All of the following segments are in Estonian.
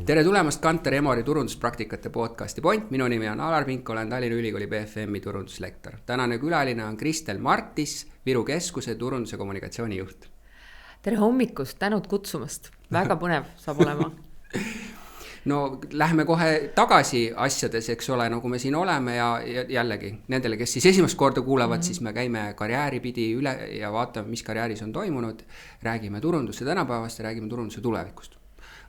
tere tulemast Kanter Emori turunduspraktikate podcasti Point. Minu nimi on Alar Pink, olen Tallinna Ülikooli BFM-i turunduslektor. Tänane külaline on Kristel Martis, Viru Keskuse turunduse kommunikatsiooni juht. Tere hommikust, tänud kutsumast. Väga põnev saab olema. No lähme kohe tagasi asjades, eks ole, nagu me siin oleme ja jällegi nendele, kes siis esimest korda kuulavad, siis me käime karjääri pidi üle ja vaatame, mis karjääris on toimunud. Räägime turunduse tänapäevast ja räägime turunduse tulevikust.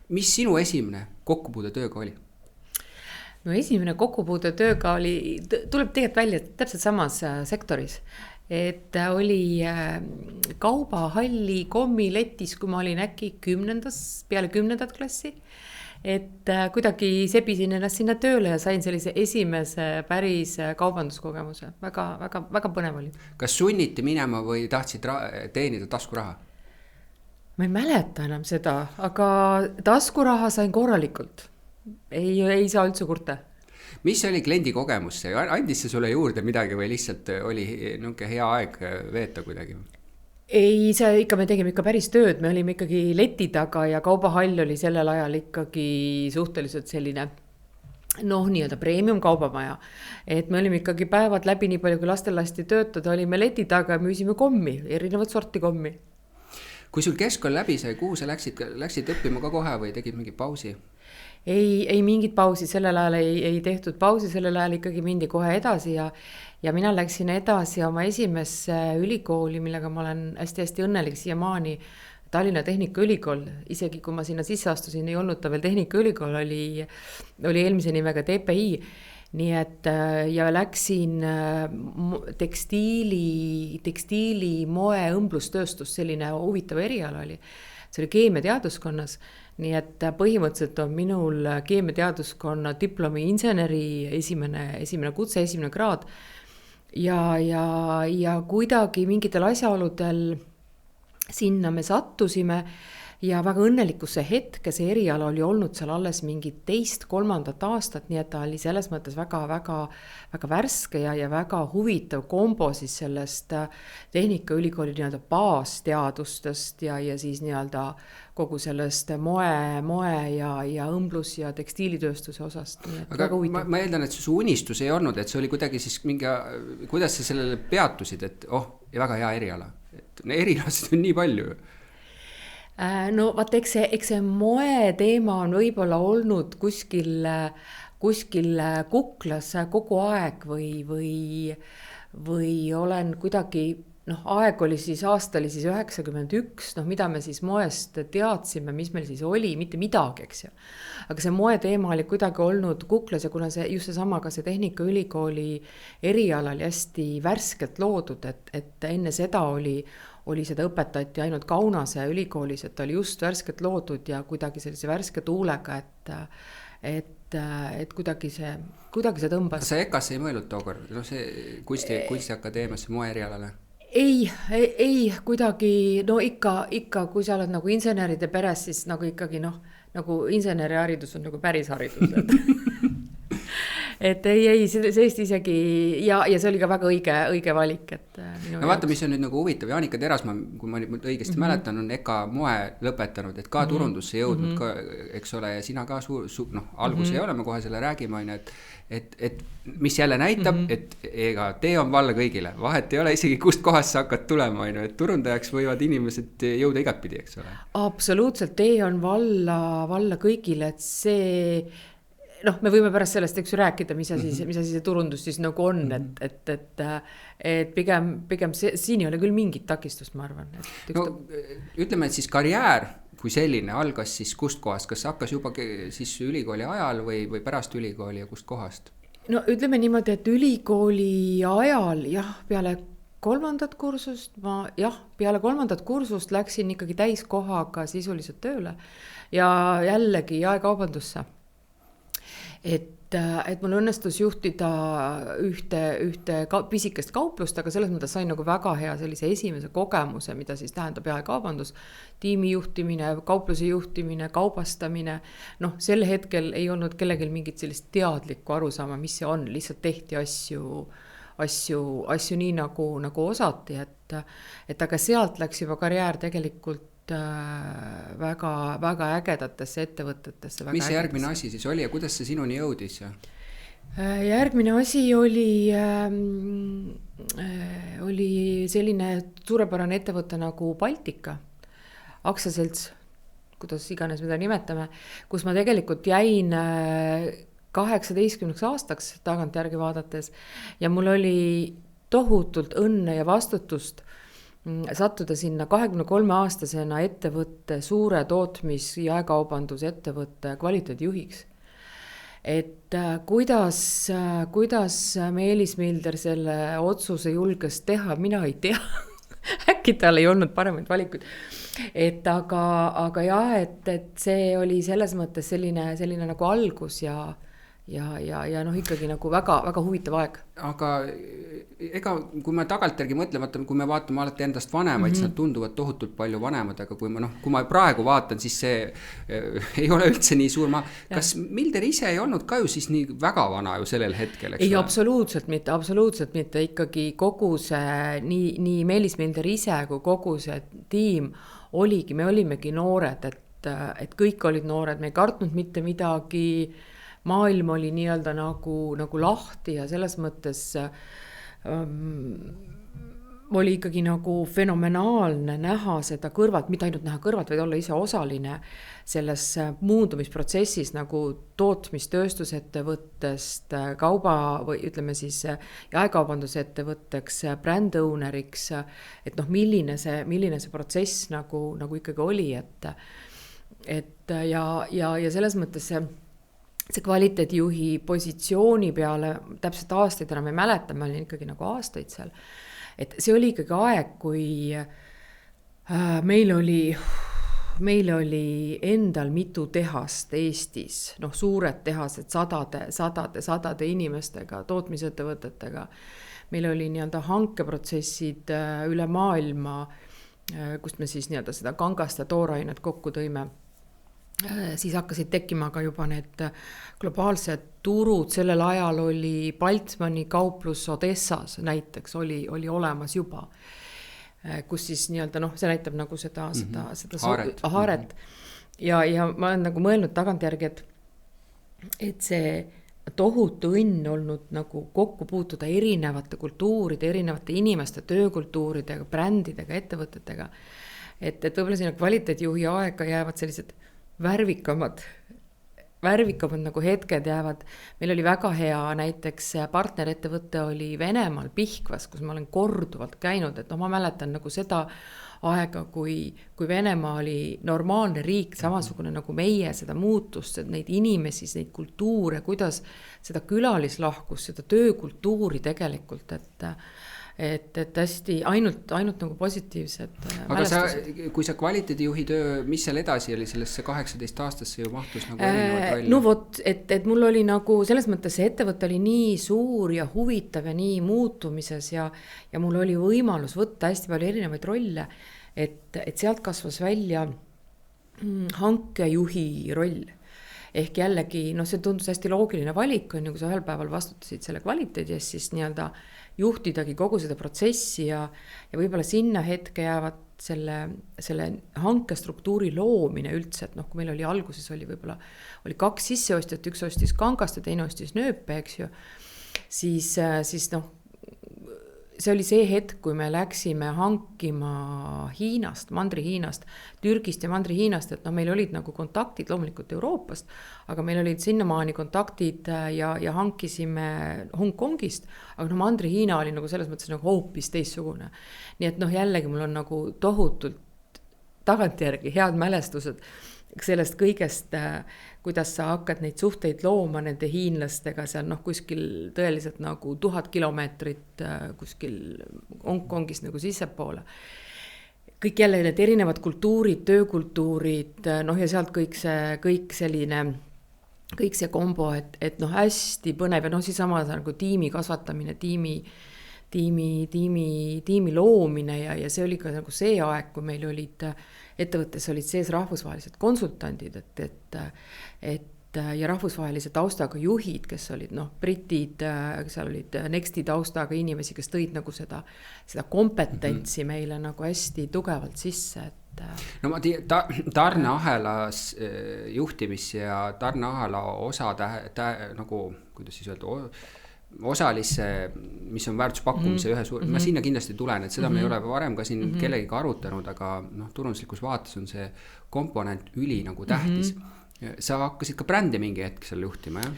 Mis sinu esimene kokkupuude tööga oli? No esimene kokkupuude tööga oli, tuleb tegelikult välja täpselt samas sektoris. Et oli kaubahalli kommiletis, kui ma olin äkki peale 10. klassi. Et kuidagi sebisin ennast sinna tööle ja sain sellise esimese päris kaubanduskogemuse. Väga põnev oli. Kas sunniti minema või tahtsid teenida taskuraha? Ma ei mäleta enam seda, aga taskuraha sain korralikult. Ei saa üldse kurta. Mis oli kliendi kogemus? Andis see sulle juurde midagi või lihtsalt oli hea aeg veeta kuidagi? Ei, me tegime ikka päris tööd, me olime ikkagi leti taga ja kaubahall oli sellel ajal ikkagi suhteliselt selline nii-öelda premium kaubamaja. Et me olime ikkagi päevad läbi nii palju, kui lastel lasti töötada, olime leti taga ja müüsime kommi, erinevat sorti kommi. Kui sul keskkool läbi sai, kuhu sa läksid õppima ka kohe või tegid mingi pausi? Ei mingit pausi, sellel ajal ei tehtud pausi, sellel ajal ikkagi mindi kohe edasi ja mina läksin edasi oma esimesse ülikooli, millega ma olen hästi õnnelik siiamaani, Tallinna Tehnikaülikool. Isegi kui ma sinna sisse astusin, ei olnud ta veel Tehnikaülikool, oli eelmise nimega TPI. Nii et ja läksin tekstiili moe õmblustööstus, selline huvitav eriala oli. See oli keemiateaduskonnas, nii et põhimõtteliselt on minul keemiateaduskonna diplomi inseneri esimene kutse, esimene kraad ja kuidagi mingitel asjaoludel sinna me sattusime ja väga õnnelikus see hetke, see eriala oli olnud seal alles mingi 2-3 aastat, nii et ta oli selles mõttes väga värske ja väga huvitav kombo siis sellest Tehnikaülikooli nii-öelda baasteadustest ja siis nii-öelda kogu sellest moe ja õmblus ja tekstiilitööstuse osast. Aga ma eeldan, et su unistus ei olnud, et see oli kuidagi siis kuidas sa sellele peatusid, et väga hea eriala, et erialasid on nii palju. No vaata, eks see moe teema on võib-olla olnud kuskil kuklas kogu aeg või olen kuidagi, aeg oli siis, aasta oli siis 91, mida me siis moest teadsime, mis meil siis oli, mitte midagi, eks ju. Aga see moe teema oli kuidagi olnud kuklas ja kuna just seesama ka see Tehnikaülikooli eriala oli hästi värskelt loodud, et enne seda oli seda õpetati ainult Kaunase ülikoolis, et ta oli just värskelt loodud ja kuidagi sellise värske tuulega, et kuidagi see tõmbas. Sa EKAS ei mõelnud tookord, see kunstiakadeemiasse moe erialale? Ei, kuidagi, ikka, kui sa oled nagu inseneride peres, siis nagu ikkagi, nagu inseneriharidus on nagu päris haridus, et ei, see isegi ja see oli ka väga õige valik, et vaata, mis on nüüd nagu huvitav, Jaanika Terasmaa, kui ma nüüd õigesti mäletan, on EKA moe lõpetanud, et ka turundusse jõudnud ka, eks ole, ja sina ka algus ei ole, me kohe selle räägime, et mis jälle näitab, et ega tee on valla kõigile, vahet ei ole isegi kust kohast sa hakkad tulema, et turundajaks võivad inimesed jõuda igatpidi, eks ole. Absoluutselt, tee on valla kõigile, et see me võime pärast sellest rääkida, mis see turundus siis nagu on, et pigem siin ei ole küll mingit takistust, ma arvan. Ütleme, et siis karjäär kui selline algas siis kust kohast, kas hakkas juba siis ülikooli ajal või pärast ülikooli ja kust kohast? No ütleme niimoodi, et ülikooli ajal peale 3. kursust peale 3. kursust läksin ikkagi täiskohaga sisuliselt tööle ja jällegi jaekaubandusse. Et mul õnnestus juhtida ühte pisikest kauplust, aga selles mõttes sain nagu väga hea sellise esimese kogemuse, mida siis tähendab jaekaubandus, tiimi juhtimine, kaupluse juhtimine, kaubastamine. Sel hetkel ei olnud kellelgi mingit sellist teadlikku arusaama, mis see on, lihtsalt tehti asju nii nagu osati, et aga sealt läks juba karjäär tegelikult väga, väga ägedatesse ettevõtetesse. Mis see järgmine asi siis oli ja kuidas see sinuni jõudis? Järgmine asi oli selline suurepärane ettevõte nagu Baltika, aktsiaselts, kuidas iganes mida nimetame, kus ma tegelikult jäin 18 aastaks tagantjärgi vaadates ja mul oli tohutult õnne ja vastutust sattuda sinna 23-aastasena ettevõtte, suure tootmis- ja jaekaubandusettevõtte kvaliteedijuhiks. Et kuidas Meelis Milder selle otsuse julges teha, mina ei tea. Äkki tal ei olnud paremaid valikuid. Aga jah, et see oli selles mõttes selline nagu algus ja noh, ikkagi nagu väga, väga huvitav aeg. Aga ega kui me tagantjärgi mõtleme, kui me vaatame alati endast vanemaid, siis nad tunduvad tohutult palju vanemad, aga kui ma praegu vaatan, siis see ei ole üldse nii suur Kas Milder ise ei olnud ka ju siis nii väga vana ju sellel hetkel? Ei, absoluutselt mitte, ikkagi kogu see, nii Meelis Milder ise kui kogu see tiim me olimegi noored, et kõik olid noored, me ei kartnud mitte midagi, maailm oli nii-öelda nagu lahti ja selles mõttes oli ikkagi nagu fenomenaalne näha seda kõrvalt, mitte ainult näha kõrvalt, vaid olla ise osaline selles muundumisprotsessis nagu tootmistööstusettevõttest kauba või ütleme siis jaekaubandusettevõtteks, brand owner'iks, et noh, milline see protsess nagu ikkagi oli, et ja selles mõttes see kvaliteedijuhi positsiooni peale täpselt aastaid enam ei mäleta, ma olin ikkagi nagu aastaid seal. Et see oli ikkagi aeg, kui meil oli endal mitu tehast Eestis, noh suured tehased sadade inimestega, tootmisettevõtetega. Meil oli nii-öelda hankeprotsessid üle maailma, kust me siis nii-öelda seda kangast ja toorainet kokku tõime. Siis hakkasid tekkima ka juba need globaalsed turud, sellel ajal oli Baltzmani kauplus Odessas näiteks oli olemas juba, kus siis nii-öelda noh, see näitab nagu seda haaret. Ja ma olen nagu mõelnud tagantjärgi, et see tohutu õnn olnud nagu kokku puutuda erinevate kultuuride, erinevate inimeste töökultuuridega, brändidega, ettevõtetega, et võib-olla sinna kvaliteedijuhi aega jäävad sellised värvikamad nagu hetked jäävad. Meil oli väga hea näiteks partnerettevõte oli Venemaal Pihkvas, kus ma olen korduvalt käinud, et ma mäletan nagu seda aega, kui Venemaa oli normaalne riik, samasugune nagu meie, seda muutust, neid inimesi, neid kultuure, kuidas seda külalislahkus, seda töökultuuri tegelikult, et hästi ainult nagu positiivsed mälestused. Aga kui sa kvaliteedijuhi töö, mis seal edasi oli sellesse 18 aastasse ju mahtus nagu erinevad välja? No vot, et mul oli nagu selles mõttes see ettevõte oli nii suur ja huvitav ja nii muutumises ja mul oli võimalus võtta hästi palju erinevaid rolle, et sealt kasvas välja hankejuhi roll. Ehk jällegi, see tundus hästi loogiline valik, kui sa ühel päeval vastutasid selle kvaliteedi eest, siis nii-öelda juhtidagi kogu seda protsessi ja võib-olla sinna hetke jäävad selle hankestruktuuri loomine üldse, et kui meil oli alguses oli 2 sisseostjat, üks ostis kangast ja teine ostis nööpe, eks ju, siis see oli see hetk, kui me läksime hankima Hiinast, Mandri-Hiinast, Türgist ja Mandri-Hiinast, et meil olid nagu kontaktid loomulikult Euroopast, aga meil olid sinnamaani kontaktid ja hankisime Hongkongist, aga Mandri-Hiina oli nagu selles mõttes nagu hoopis teissugune. Nii et jällegi mul on nagu tohutult tagantjärgi head mälestused sellest kõigest, kuidas sa hakkad neid suhteid looma nende hiinlastega seal kuskil tõeliselt nagu 1000 kilomeetrit kuskil Hongkongist nagu sissepoole. Kõik jälle need erinevad kultuurid, töökultuurid, ja sealt kõik see kombo, et hästi põnev ja siis sama nagu tiimi kasvatamine, tiimi loomine ja see oli ka nagu see aeg, kui meil olid ettevõttes olid sees rahvusvahelised konsultandid, ja rahvusvahelise taustaga juhid, kes olid britid, seal olid Nexti taustaga inimesi, kes tõid nagu seda kompetentsi meile nagu hästi tugevalt sisse, no ma tarneahelas juhtimis ja tarneahela osa nagu, kuidas siis öelda, osalisse, mis on väärtuspakkumise ühe suur, ma sinna kindlasti tulen, et seda me ei ole varem ka siin kellegiga arutanud, aga noh, turunduslikus vaates on see komponent üli nagu tähtis. Sa hakkasid ka brändi mingi hetk seal juhtima, jah?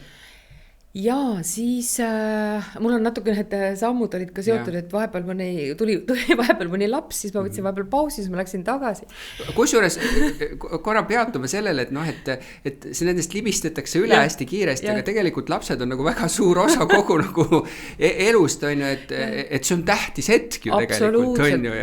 Ja siis mul on natuke need sammud olid ka seotud, et vahepeal tuli vahepeal mõni laps, siis ma võtsin vahepeal pausi, siis ma läksin tagasi. Kusjuures korra peatume sellele, et noh, et see nendest libistetakse üle hästi kiiresti, aga tegelikult lapsed on nagu väga suur osa kogu nagu elust, on ju, et see on tähtis hetk ju tegelikult, on ju,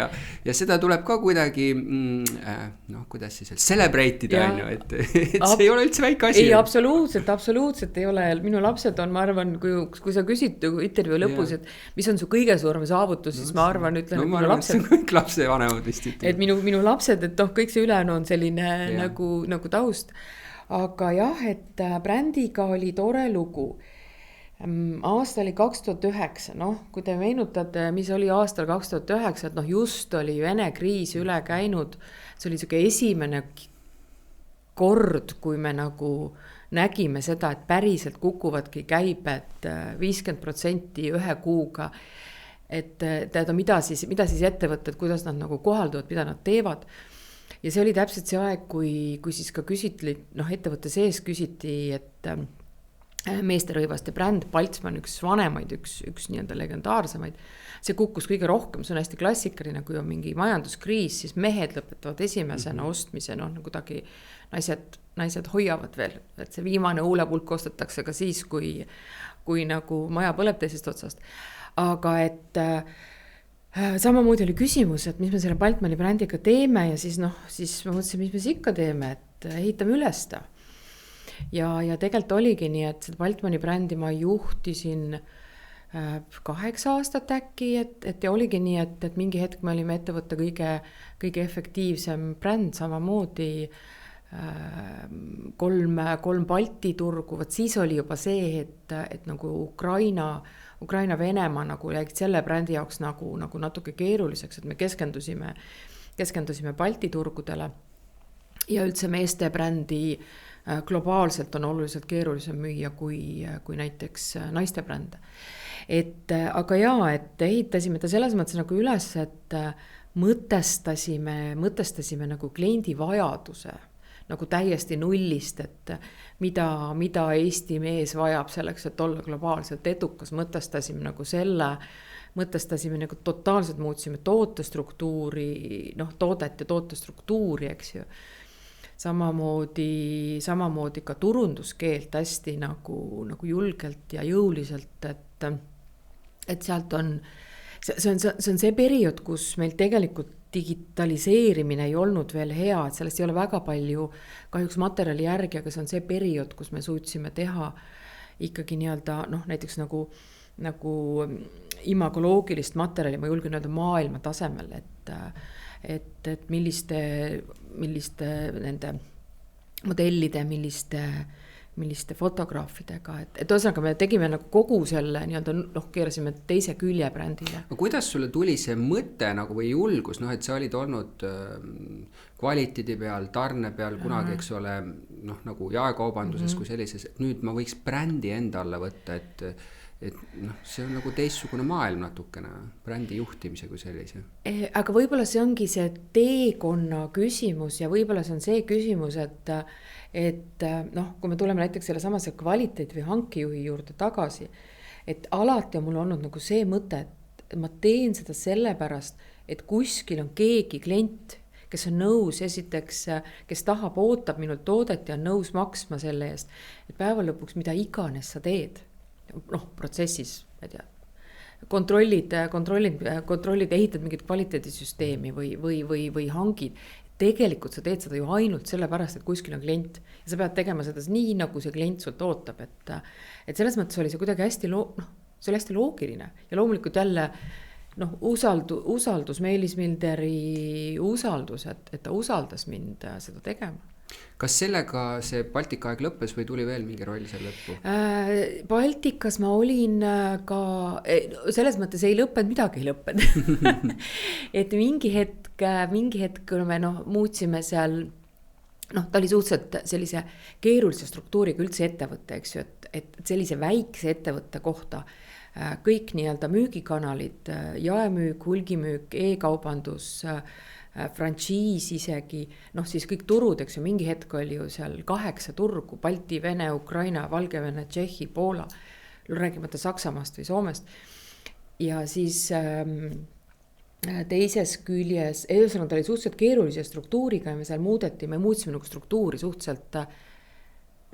ja seda tuleb ka kuidagi, noh, kuidas siis celebrate ida, on ju, et see ei ole üldse väike asi. Ei, absoluutselt ei ole, minu lapsed on, ma arvan, kui sa küsid intervjuu lõpus, et mis on su kõige suurem saavutus, siis ma arvan, ütlen, et minu lapsed, kõik lapse vanemad vist. Et minu lapsed, et noh, kõik see ülejäänu on selline nagu taust. Aga jah, et brändiga oli tore lugu. Aasta oli 2009, noh, kui te meenutate, mis oli aastal 2009, et noh, just oli Vene kriis üle käinud, see oli selline esimene kord, kui me nagu nägime seda, et päriselt kukuvadki käibed 50% ühe kuuga, et mida siis ettevõtted, kuidas nad nagu kohalduvad, mida nad teevad. Ja see oli täpselt see aeg, kui siis ka küsitli, noh, ettevõtte sees küsiti, et meesterõivaste bränd Paltsman, üks vanemaid, üks nii-öelda legendaarsemaid, see kukkus kõige rohkem, see on hästi klassikaline, kui on mingi majanduskriis, siis mehed lõpetavad esimesena ostmise, noh, kuidagi naised hoiavad veel, et see viimane huulepulk ostetakse ka siis, kui nagu maja põleb teisest otsast. Aga et samamoodi oli küsimus, et mis me selle Baltmani brändiga teeme ja siis ma mõtlesin, mis me siis ikka teeme, et ehitame üles ta. Ja tegelikult oligi nii, et seda Baltmani brändi ma juhtisin 8 aastat äkki, et oligi nii, et mingi hetk me olime ettevõtte kõige efektiivsem bränd, samamoodi 3 Balti turgu, võt siis oli juba see, et nagu Ukraina Venemaa nagu läksid selle brändi jaoks nagu natuke keeruliseks, et me keskendusime Balti turgudele ja üldse meeste brändi globaalselt on oluliselt keerulisem müüa kui näiteks naiste brände. Aga et ehitasime ta selles mõttes nagu üles, et mõtestasime nagu kliendi vajaduse nagu täiesti nullist, et mida Eesti mees vajab selleks, et olla globaalselt edukas, mõtestasime nagu totaalselt muutsime tootestruktuuri, noh, toodet ja tootestruktuuri, eks ju. Samamoodi ka turunduskeelt hästi nagu julgelt ja jõuliselt, et sealt on, see on see periood, kus meil tegelikult digitaliseerimine ei olnud veel hea, et sellest ei ole väga palju kahjuks materjali järgi, aga see on see periood, kus me suutsime teha ikkagi nii-öelda, noh, näiteks nagu imagoloogilist materjali, ma julgen öelda maailma tasemel, et milliste nende modellide, milliste fotograafidega, et ühesõnaga me tegime nagu kogu selle nii-öelda, noh, keerasime teise külje brändile. No, kuidas sulle tuli see mõte nagu või julgus, noh, et sa olid olnud kvaliteedi peal, tarne peal kunagi, eks ole, noh, nagu jaekaubanduses kui sellises, et nüüd ma võiks brändi enda alla võtta, et noh, see on nagu teistsugune maailm natukene, brändi juhtimise kui sellise. Aga võib-olla see ongi see teekonna küsimus ja võib-olla see on see küsimus, et noh, kui me tuleme näiteks selle samase kvaliteedi või hankejuhi juurde tagasi, et alati on mul olnud nagu see mõte, et ma teen seda sellepärast, et kuskil on keegi klient, kes on nõus esiteks, kes tahab, ootab minult toodet ja on nõus maksma selle eest, et päeva lõpuks mida iganes sa teed, noh, protsessis, ma ei tea, kontrollid, ehitad mingit kvaliteedisüsteemi või hangid, tegelikult sa teed seda ju ainult sellepärast, et kuskil on klient ja sa pead tegema seda nii, nagu see klient sult ootab, et selles mõttes oli see kuidagi hästi see oli hästi loogiline ja loomulikult jälle noh, usaldus, Meelis Milderi usaldus, et ta usaldas mind seda tegema. kas sellega see Baltika aeg lõppes või tuli veel mingi roll seal lõppu? Baltikas ma olin ka, selles mõttes ei lõppenud, midagi ei lõppenud. Et mingi hetk, kui me muutsime seal, ta oli suhteliselt sellise keerulise struktuuriga üldse ettevõtte, eks ju, et sellise väikse ettevõtte kohta kõik nii-öelda müügikanalid, jaemüük, hulgimüük, e-kaubandus, frantsiis isegi, siis kõik turud, eks ju, mingi hetk oli ju seal 8 turgu, Balti, Vene, Ukraina, Valgevene, Tšehhi, Poola, räägimata Saksamaast või Soomest. Ja siis teises küljes, ühesõnaga ta oli suhteliselt keerulise struktuuriga ja me muutsime nagu struktuuri suhteliselt,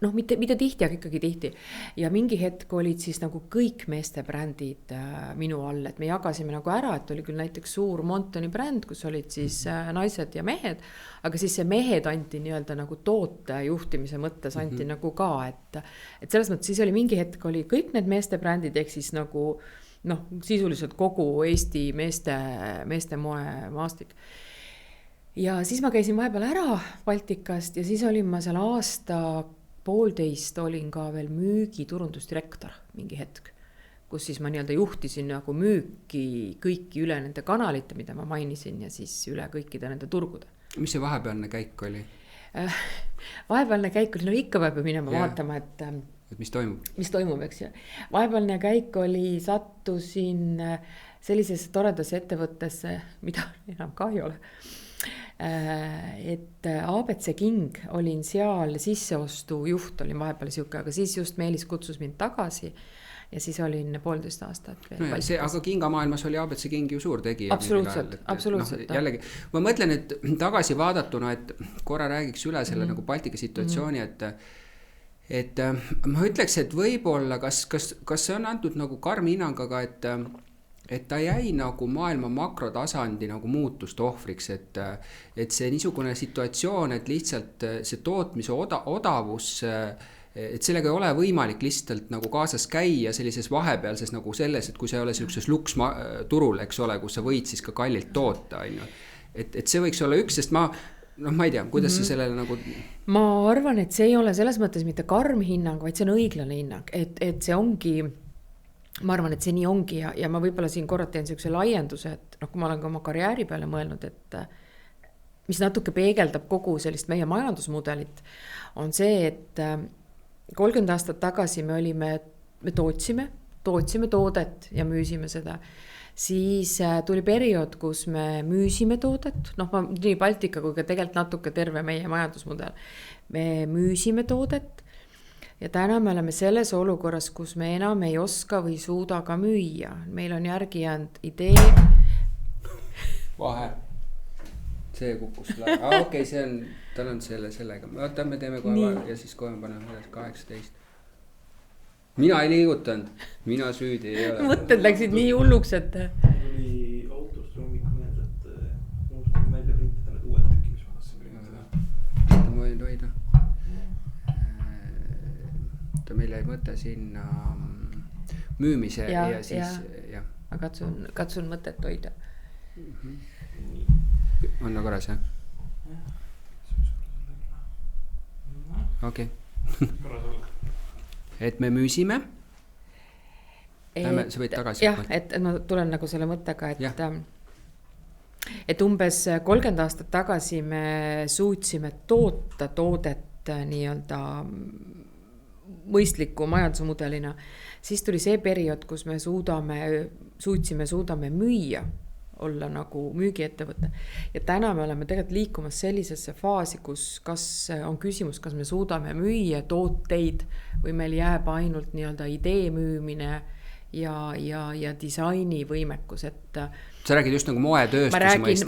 mitte tihti, aga ikkagi tihti. Ja mingi hetk olid siis nagu kõik meeste brändid minu all, et me jagasime nagu ära, et oli küll näiteks suur Montoni bränd, kus olid siis naised ja mehed, aga siis see mehed anti nii-öelda nagu toote juhtimise mõttes anti nagu ka, et selles mõttes siis oli mingi hetk oli kõik need meeste brändid, ehk siis nagu sisuliselt kogu Eesti meeste moe maastik. Ja siis ma käisin vahepeal ära Baltikast ja siis olin ma seal aasta-poolteist olin ka veel müügiturundusdirektor mingi hetk, kus siis ma nii-öelda juhtisin nagu müüki kõiki üle nende kanalite, mida ma mainisin ja siis üle kõikide nende turgude. Mis see vahepealne käik oli? Vahepealne käik oli, ikka peab minema vaatama, et mis toimub? Mis toimub, eks ju. Vahepealne käik oli, sattusin sellisesse toredasse ettevõttesse, mida enam ka ei ole. Et ABC King olin seal sisseostu juht, olin vahepeal siuke, aga siis just Meelis kutsus mind tagasi ja siis olin 1,5 aastat veel. Aga Kinga maailmas oli ABC King ju suur tegija. Absoluutselt. Jällegi, ma mõtlen, et tagasi vaadatuna, et korra räägiks üle selle nagu Baltika situatsiooni, et ma ütleks, et võib-olla kas see on antud nagu karm hinnangaga, et ta jäi nagu maailma makrotasandi nagu muutust ohvriks, et see niisugune situatsioon, et lihtsalt see tootmise odavus, et sellega ei ole võimalik lihtsalt nagu kaasas käia sellises vahepealses nagu selles, et kui sa ei ole sellises luksturul, eks ole, kus sa võid siis ka kallilt toota, et see võiks olla üks, sest ma ei tea, kuidas see sellele nagu... Ma arvan, et see ei ole selles mõttes mitte karm hinnang, vaid see on õiglane hinnang, et see ongi, ma arvan, et see nii ongi ja ma võib-olla siin korra teen sellise laienduse, et kui ma olen ka oma karjääri peale mõelnud, et mis natuke peegeldab kogu sellist meie majandusmudelit, on see, et 30 aastat tagasi me tootsime toodet ja müüsime seda. Siis tuli periood, kus me müüsime toodet, nii Baltika kui ka tegelikult natuke terve meie majandusmudel. Me müüsime toodet ja täna me oleme selles olukorras, kus me enam ei oska või suuda ka müüa. Meil on järgi jäänud idee. Vahe. See kukkus lähe. Okei, see on, tal on sellega. Vaata, me teeme kohe ja siis kohe paneme 18. Mina ei liigutanud, mina süüdi ei ole. Mõtted läksid nii hulluks, et... Tuli autost hommikul meelde, et unustasin välja printida need uued tükki, mis ma tahtsin printada. Ma võin hoida. Meil jäi mõte sinna müümise ja siis... Ja. Ma katsun mõtet hoida. On nagu korras, jah? Okei. Korras olla. Et me müüsime. Lähme, sa võid tagasi. Jah, et ma tulen nagu selle mõttega, et umbes 30 aastat tagasi me suutsime toota toodet nii-öelda mõistliku majandusmudelina. Siis tuli see periood, kus me suudame müüa, olla nagu müügiettevõte. Ja täna me oleme tegelikult liikumas sellisesse faasi, kus kas on küsimus, kas me suudame müüa tooteid või meil jääb ainult nii-öelda idee müümine ja disaini võimekus, et sa räägid just nagu moetööstuse mõistes.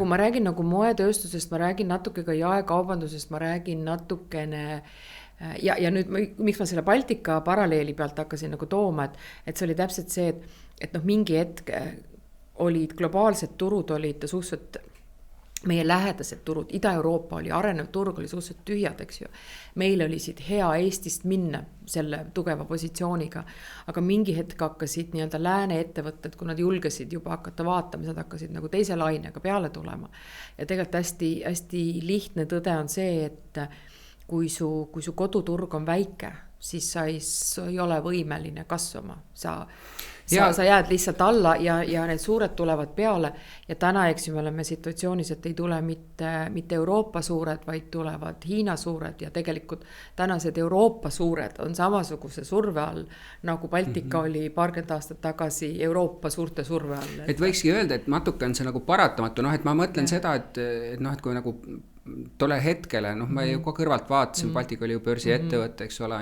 Ma räägin nagu moetööstusest, ma räägin natuke ka jaekaubandusest, ma räägin natukene ja nüüd miks ma selle Baltika paralleeli pealt hakkasin nagu tooma, et see oli täpselt see, et mingi hetk olid globaalsed turud olid suhteliselt meie lähedased turud, Ida-Euroopa oli arenev turg, oli suhteliselt tühjad, eks ju. Meil oli siit hea Eestist minna selle tugeva positsiooniga, aga mingi hetk hakkasid nii-öelda lääne ettevõtted, kui nad julgesid juba hakata vaatama, nad hakkasid nagu teise lainega peale tulema. Ja tegelikult hästi lihtne tõde on see, et kui su koduturg on väike, siis sa ei ole võimeline kasvama. Sa jääd lihtsalt alla ja need suured tulevad peale ja täna, eks ju, me oleme situatsioonis, et ei tule mitte Euroopa suured, vaid tulevad Hiina suured ja tegelikult tänased Euroopa suured on samasuguse surve all, nagu Baltika oli paarkümmend aastat tagasi Euroopa suurte surve all. Et võikski öelda, et natuke on see nagu paratamatu, et ma mõtlen seda, et kui nagu tolle hetkele, ma ju ka kõrvalt vaatasin, Baltika oli ju börsi ettevõte, eks ole,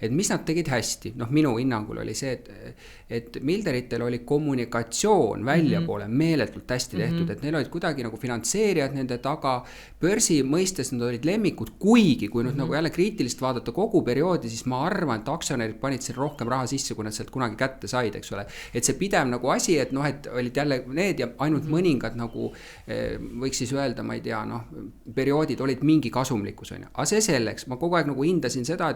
et mis nad tegid hästi, minu hinnangul oli see, et Milderitel oli kommunikatsioon väljapoole meeletult hästi tehtud, et neil olid kuidagi nagu finantseerijad nende taga, börsi mõistes nad olid lemmikud, kuigi kui nüüd nagu jälle kriitilist vaadata kogu perioodi, siis ma arvan, et aktsionärid panid siin rohkem raha sisse, kui nad sealt kunagi kätte said, eks ole, et see pidev nagu asi, et et olid jälle need ja ainult mõningad nagu võiks siis öelda, ma ei tea, perioodid olid mingi kasumlikkus, on ju. Aga see selleks, ma kogu aeg nagu hindasin seda,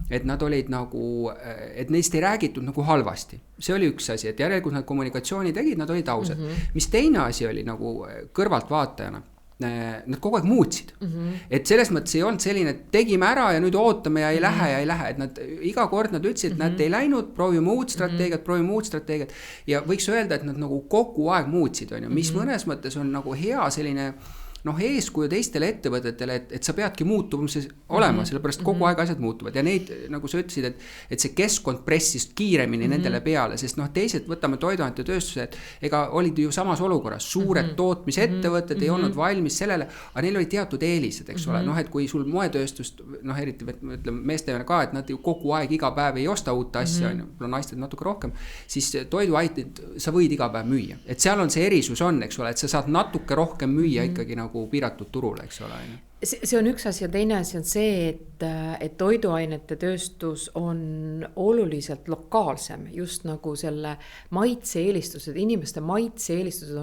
et nad olid nagu, et neist ei räägitud nagu halvasti. See oli üks asi, et järelikult nad kommunikatsiooni tegid, nad olid ausad. Mis teine asi oli nagu kõrvalt vaatajana, nad kogu aeg muutsid. Et selles mõttes ei olnud selline, et tegime ära ja nüüd ootame ja ei lähe, et nad iga kord nad ütlesid, et nad ei läinud, proovime uut strateegiat ja võiks öelda, et nad nagu kogu aeg muutsid, on ju, mis mõnes mõttes on nagu hea selline eeskuju teistele ettevõtetele, et sa peadki muutumises olema, sellepärast kogu aeg asjad muutuvad ja neid, nagu sa ütlesid, et see keskkond pressis kiiremini nendele peale, sest teised, võtame toiduainete tööstused, ega olid ju samas olukorras, suured tootmisettevõtted ei olnud valmis sellele, aga neil oli teatud eelised, eks ole, et kui sul moetööstust, eriti ütleme meestevene ka, et nad ju kogu aeg iga päev ei osta uut asja, naisted natuke rohkem, siis toiduaited sa võid iga päev müüa, et seal on see erisus on, eks ole, et sa saad natuke rohkem müüa ikkagi nagu piiratud turul, eks ole. See on üks asi ja teine asi on see, et toiduainete tööstus on oluliselt lokaalsem, just nagu selle maitse-eelistused, inimeste maitse-eelistused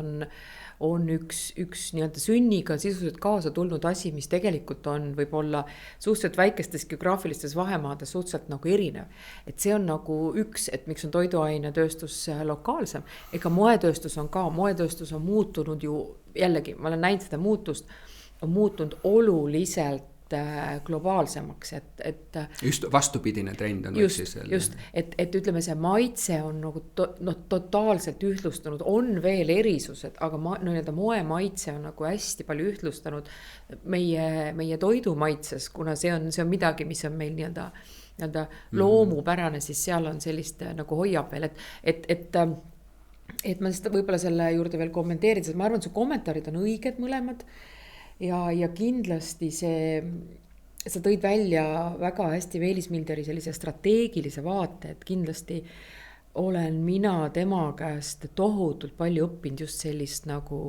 on üks nii-öelda sünniga sisuliselt kaasa tulnud asi, mis tegelikult on võib-olla suhteliselt väikestes geograafilistes vahemaades suhteliselt nagu erinev. Et see on nagu üks, et miks on toiduainetööstus lokaalsem. Ega moetööstus on muutunud ju, jällegi, ma olen näinud seda muutust, on muutunud oluliselt globaalsemaks, et just vastupidine trend on just, et ütleme, see maitse on nagu totaalselt ühtlustunud, on veel erisused, aga moe maitse on nagu hästi palju ühtlustanud meie toidumaitses, kuna see on midagi, mis on meil nii-öelda loomupärane, siis seal on sellist nagu hoiab veel, et ma seda võib-olla selle juurde veel kommenteerin, sest ma arvan, et su kommentaarid on õiged mõlemad ja kindlasti sa tõid välja väga hästi Meelis Milderi sellise strateegilise vaate, et kindlasti olen mina tema käest tohutult palju õppinud just sellist nagu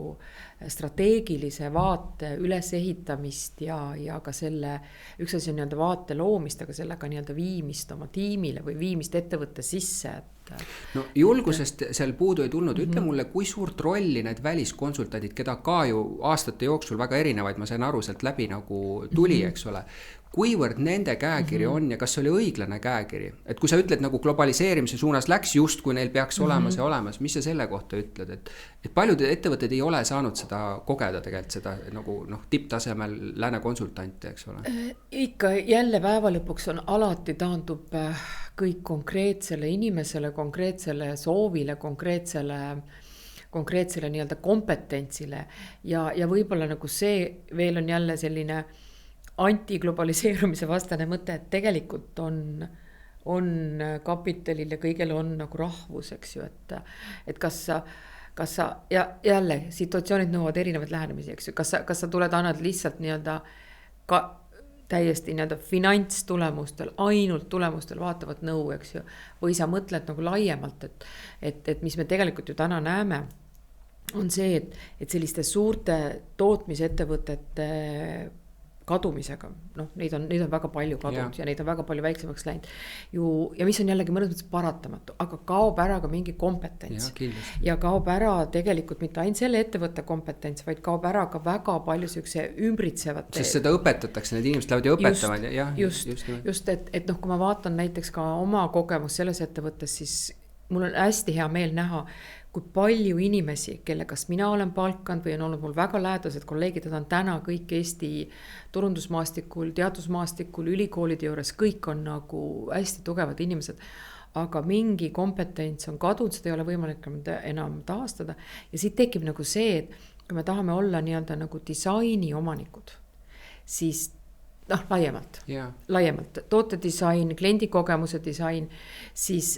strateegilise vaate ülesehitamist ja ka selle, üks asi on nii-öelda vaate loomist, aga sellega nii-öelda viimist oma tiimile või viimist ettevõtte sisse, no julgusest seal puudu ei tulnud, ütle mulle, kui suurt rolli need väliskonsultandid, keda ka ju aastate jooksul väga erinevaid, ma sain aru, sealt läbi nagu tuli, eks ole, kuivõrd nende käekiri on ja kas see oli õiglane käekiri, et kui sa ütled nagu globaliseerimise suunas läks just, kui neil peaks olema see olemas, mis sa selle kohta ütled, et paljud ettevõtted ei ole saanud seda kogeda tegelikult seda nagu tipptasemel lääne konsultante, eks ole? Ikka jälle päeva lõpuks on alati taandub kõik konkreetsele inimesele, konkreetsele soovile, konkreetsele nii-öelda kompetentsile ja võib-olla nagu see veel on jälle selline antiglobaliseerumise vastane mõte, et tegelikult on kapitalil ja kõigel on nagu rahvus, eks ju, et kas sa ja jälle situatsioonid nõuavad erinevaid lähenemisi, eks ju, kas sa tuled, annad lihtsalt nii-öelda ka täiesti nii-öelda finantstulemustel, ainult tulemustel vaatavat nõu, eks ju, või sa mõtled nagu laiemalt, et mis me tegelikult ju täna näeme, on see, et selliste suurte tootmisettevõtete kadumisega, noh, neid on väga palju kadunud ja neid on väga palju väiksemaks läinud ju, ja mis on jällegi mõnes mõttes paratamatu, aga kaob ära ka mingi kompetents ja kaob ära tegelikult mitte ainult selle ettevõtte kompetents, vaid kaob ära ka väga palju siukse ümbritsevate. Sest seda õpetatakse, need inimesed lähevad ju õpetama. Just, et noh, kui ma vaatan näiteks ka oma kogemus selles ettevõttes, siis mul on hästi hea meel näha, kui palju inimesi, kelle kas mina olen palkanud või on olnud mul väga lähedased kolleegid, on täna kõik Eesti turundusmaastikul, teadusmaastikul, ülikoolide juures, kõik on nagu hästi tugevad inimesed. Aga mingi kompetents on kadunud, seda ei ole võimalik enam taastada. Ja siit tekib nagu see, et kui me tahame olla nii-öelda nagu disaini omanikud, siis noh, laiemalt, tootedisain, kliendikogemuse disain, siis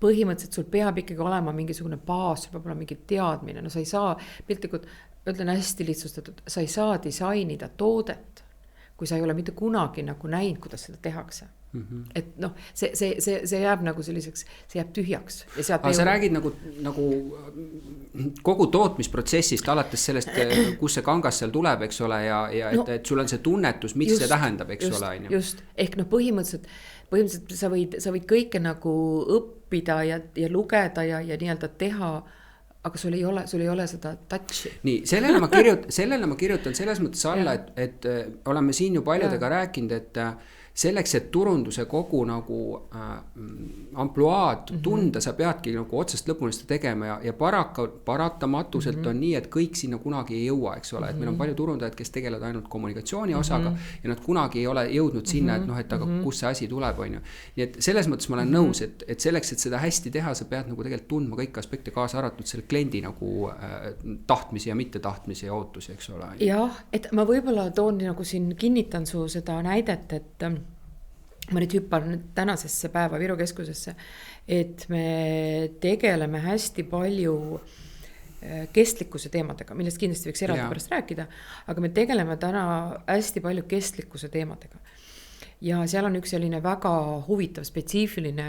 põhimõtteliselt sul peab ikkagi olema mingisugune baas, sul peab olema mingi teadmine, no sa ei saa, piltlikult, ütlen hästi lihtsustatud, sa ei saa disainida toodet, kui sa ei ole mitte kunagi nagu näinud, kuidas seda tehakse. Et noh, see jääb nagu selliseks, see jääb tühjaks. Aga sa räägid nagu kogu tootmisprotsessist alates sellest, kus see kangas seal tuleb, eks ole, ja et sul on see tunnetus, mis see tähendab, eks ole. Just, ehk noh, põhimõtteliselt sa võid kõike nagu õppida ja lugeda ja nii-öelda teha, aga sul ei ole seda touchi. Nii, sellele ma kirjutan selles mõttes alla, et oleme siin ju paljudega rääkinud, et selleks, et turunduse kogu nagu ampluaad tunda, sa peadki nagu otsast lõpuni seda tegema ja paratamatuselt on nii, et kõik sinna kunagi ei jõua, eks ole, et meil on palju turundajad, kes tegelevad ainult kommunikatsiooni osaga ja nad kunagi ei ole jõudnud sinna, et noh, et aga kus see asi tuleb, on ju. Nii et selles mõttes ma olen nõus, et selleks, et seda hästi teha, sa pead nagu tegelikult tundma kõik aspekte kaasa arvatud selle kliendi nagu tahtmisi ja mitte tahtmisi ja ootusi, eks ole. Jah, et ma võib-olla toon nagu siin kinnitan su seda näidet, et ma nüüd hüppan tänasesse päeva Viru keskusesse, et me tegeleme hästi palju kestlikkuse teemadega, millest kindlasti võiks eraldi pärast rääkida, aga me tegeleme täna hästi palju kestlikkuse teemadega. Ja seal on üks selline väga huvitav, spetsiifiline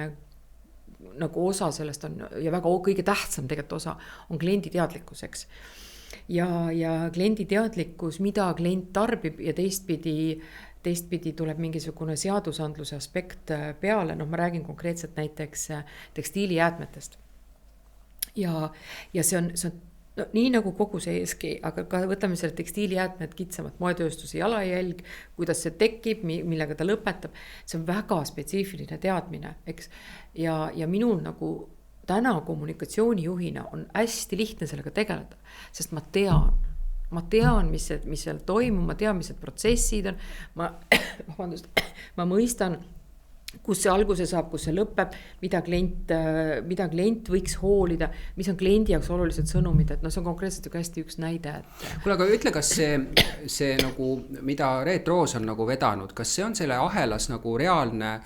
nagu osa sellest on ja väga kõige tähtsam tegelikult osa on kliendi teadlikkus, eks. Ja kliendi teadlikkus, mida klient tarbib ja teistpidi tuleb mingisugune seadusandluse aspekt peale, noh ma räägin konkreetselt näiteks tekstiilijäätmetest. Ja see on no, nii nagu kogu see ESG, aga ka võtame selle tekstiilijäätmed kitsamad, moetööstuse jalajälg, kuidas see tekib, millega ta lõpetab, see on väga spetsiifiline teadmine, eks. Ja minul nagu täna kommunikatsioonijuhina on hästi lihtne sellega tegeleda, sest ma tean, mis seal toimub, ma tean, mis need protsessid on, ma mõistan, kus see alguse saab, kus see lõpeb, mida klient võiks hoolida, mis on kliendi jaoks olulised sõnumid, et no see on konkreetselt hästi üks näide. Kuule, aga ütle, kas see nagu, mida Reet Roos on nagu vedanud, kas see on selle ahelas nagu reaalne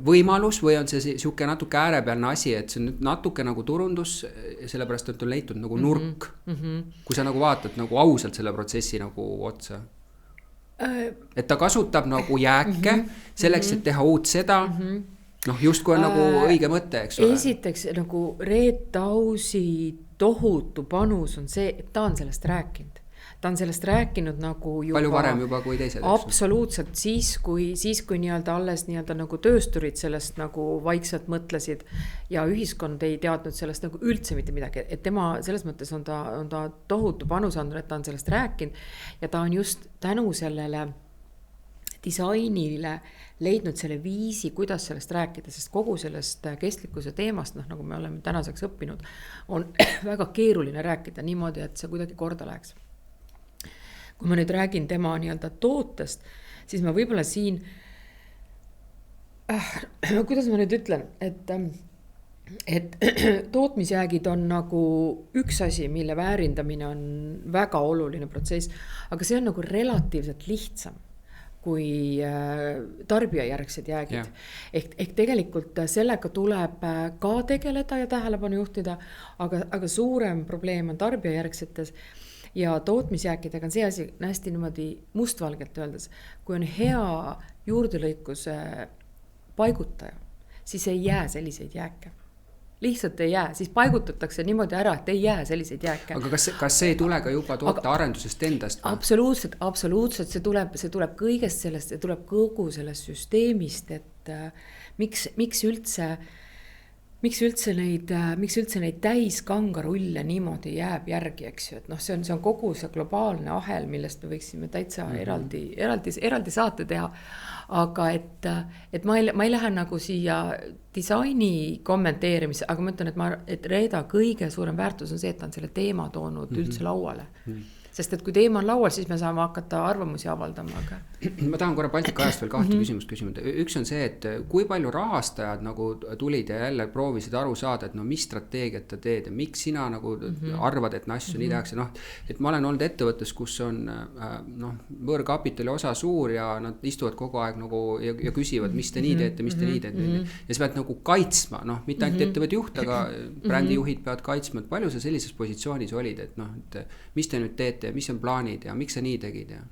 võimalus või on see siuke natuke äärepealne asi, et see on natuke nagu turundus, sellepärast on leitud nagu nurk, kui sa nagu vaatad nagu ausalt selle protsessi nagu otsa. Et ta kasutab nagu jääke selleks, et teha uut seda, noh just kui on nagu õige mõte, eks ole. Esiteks nagu Reet Ausi tohutu panus on see, et ta on sellest rääkinud. Ta on sellest rääkinud nagu juba palju varem juba kui teised. Absoluutselt, siis kui nii-öelda alles nii-öelda nagu töösturid sellest nagu vaikselt mõtlesid ja ühiskond ei teadnud sellest nagu üldse mitte midagi, et tema selles mõttes on ta tohutu panus andnud, et ta on sellest rääkinud ja ta on just tänu sellele disainile leidnud selle viisi, kuidas sellest rääkida, sest kogu sellest kestlikkuse teemast, noh nagu me oleme tänaseks õppinud, on väga keeruline rääkida niimoodi, et see kuidagi korda läheks. Kui ma nüüd räägin tema nii-öelda tootest, siis ma võib-olla siin, kuidas ma nüüd ütlen, et tootmisjäägid on nagu üks asi, mille väärindamine on väga oluline protsess, aga see on nagu relatiivselt lihtsam kui tarbijajärgsed jäägid. Ehk tegelikult sellega tuleb ka tegeleda ja tähelepanu juhtida, aga suurem probleem on tarbijajärgsetes ja tootmisjääkidega on see asi hästi niimoodi mustvalgelt öeldes, kui on hea juurdelõikuse paigutaja, siis ei jää selliseid jääke. lihtsalt ei jää, siis paigutatakse niimoodi ära, et ei jää selliseid jääke. aga kas see ei tule ka juba tootearendusest endast? Absoluutselt, see tuleb kõigest sellest, see tuleb kogu sellest süsteemist, et miks üldse neid täiskangarulle niimoodi jääb järgi, eks ju, et noh, see on kogu see globaalne ahel, millest me võiksime täitsa eraldi saate teha. Aga et ma ei lähe nagu siia disaini kommenteerimise, aga ma ütlen, et Reeda kõige suurem väärtus on see, et ta on selle teema toonud üldse lauale. Sest et kui teema on laual, siis me saame hakata arvamusi avaldama. Aga... Ma tahan korra Baltika ajast veel 2 küsimust küsida. Üks on see, et kui palju rahastajad nagu tulid ja jälle proovisid aru saada, et no mis strateegiat ta teed ja miks sina nagu arvad, et asju nii tehakse. Noh, et ma olen olnud ettevõttes, kus on võõrkapitali osa suur ja nad istuvad kogu aeg nagu ja küsivad, mis te nii teete, mis te nii teete. Ja sa pead nagu kaitsma, mitte ainult ettevõtte juht, aga brändijuhid peavad kaitsma. Et palju sa sellises positsioonis olid, et et mis te nüüd teete? Mis on plaanid ja miks sa nii tegid? Ja?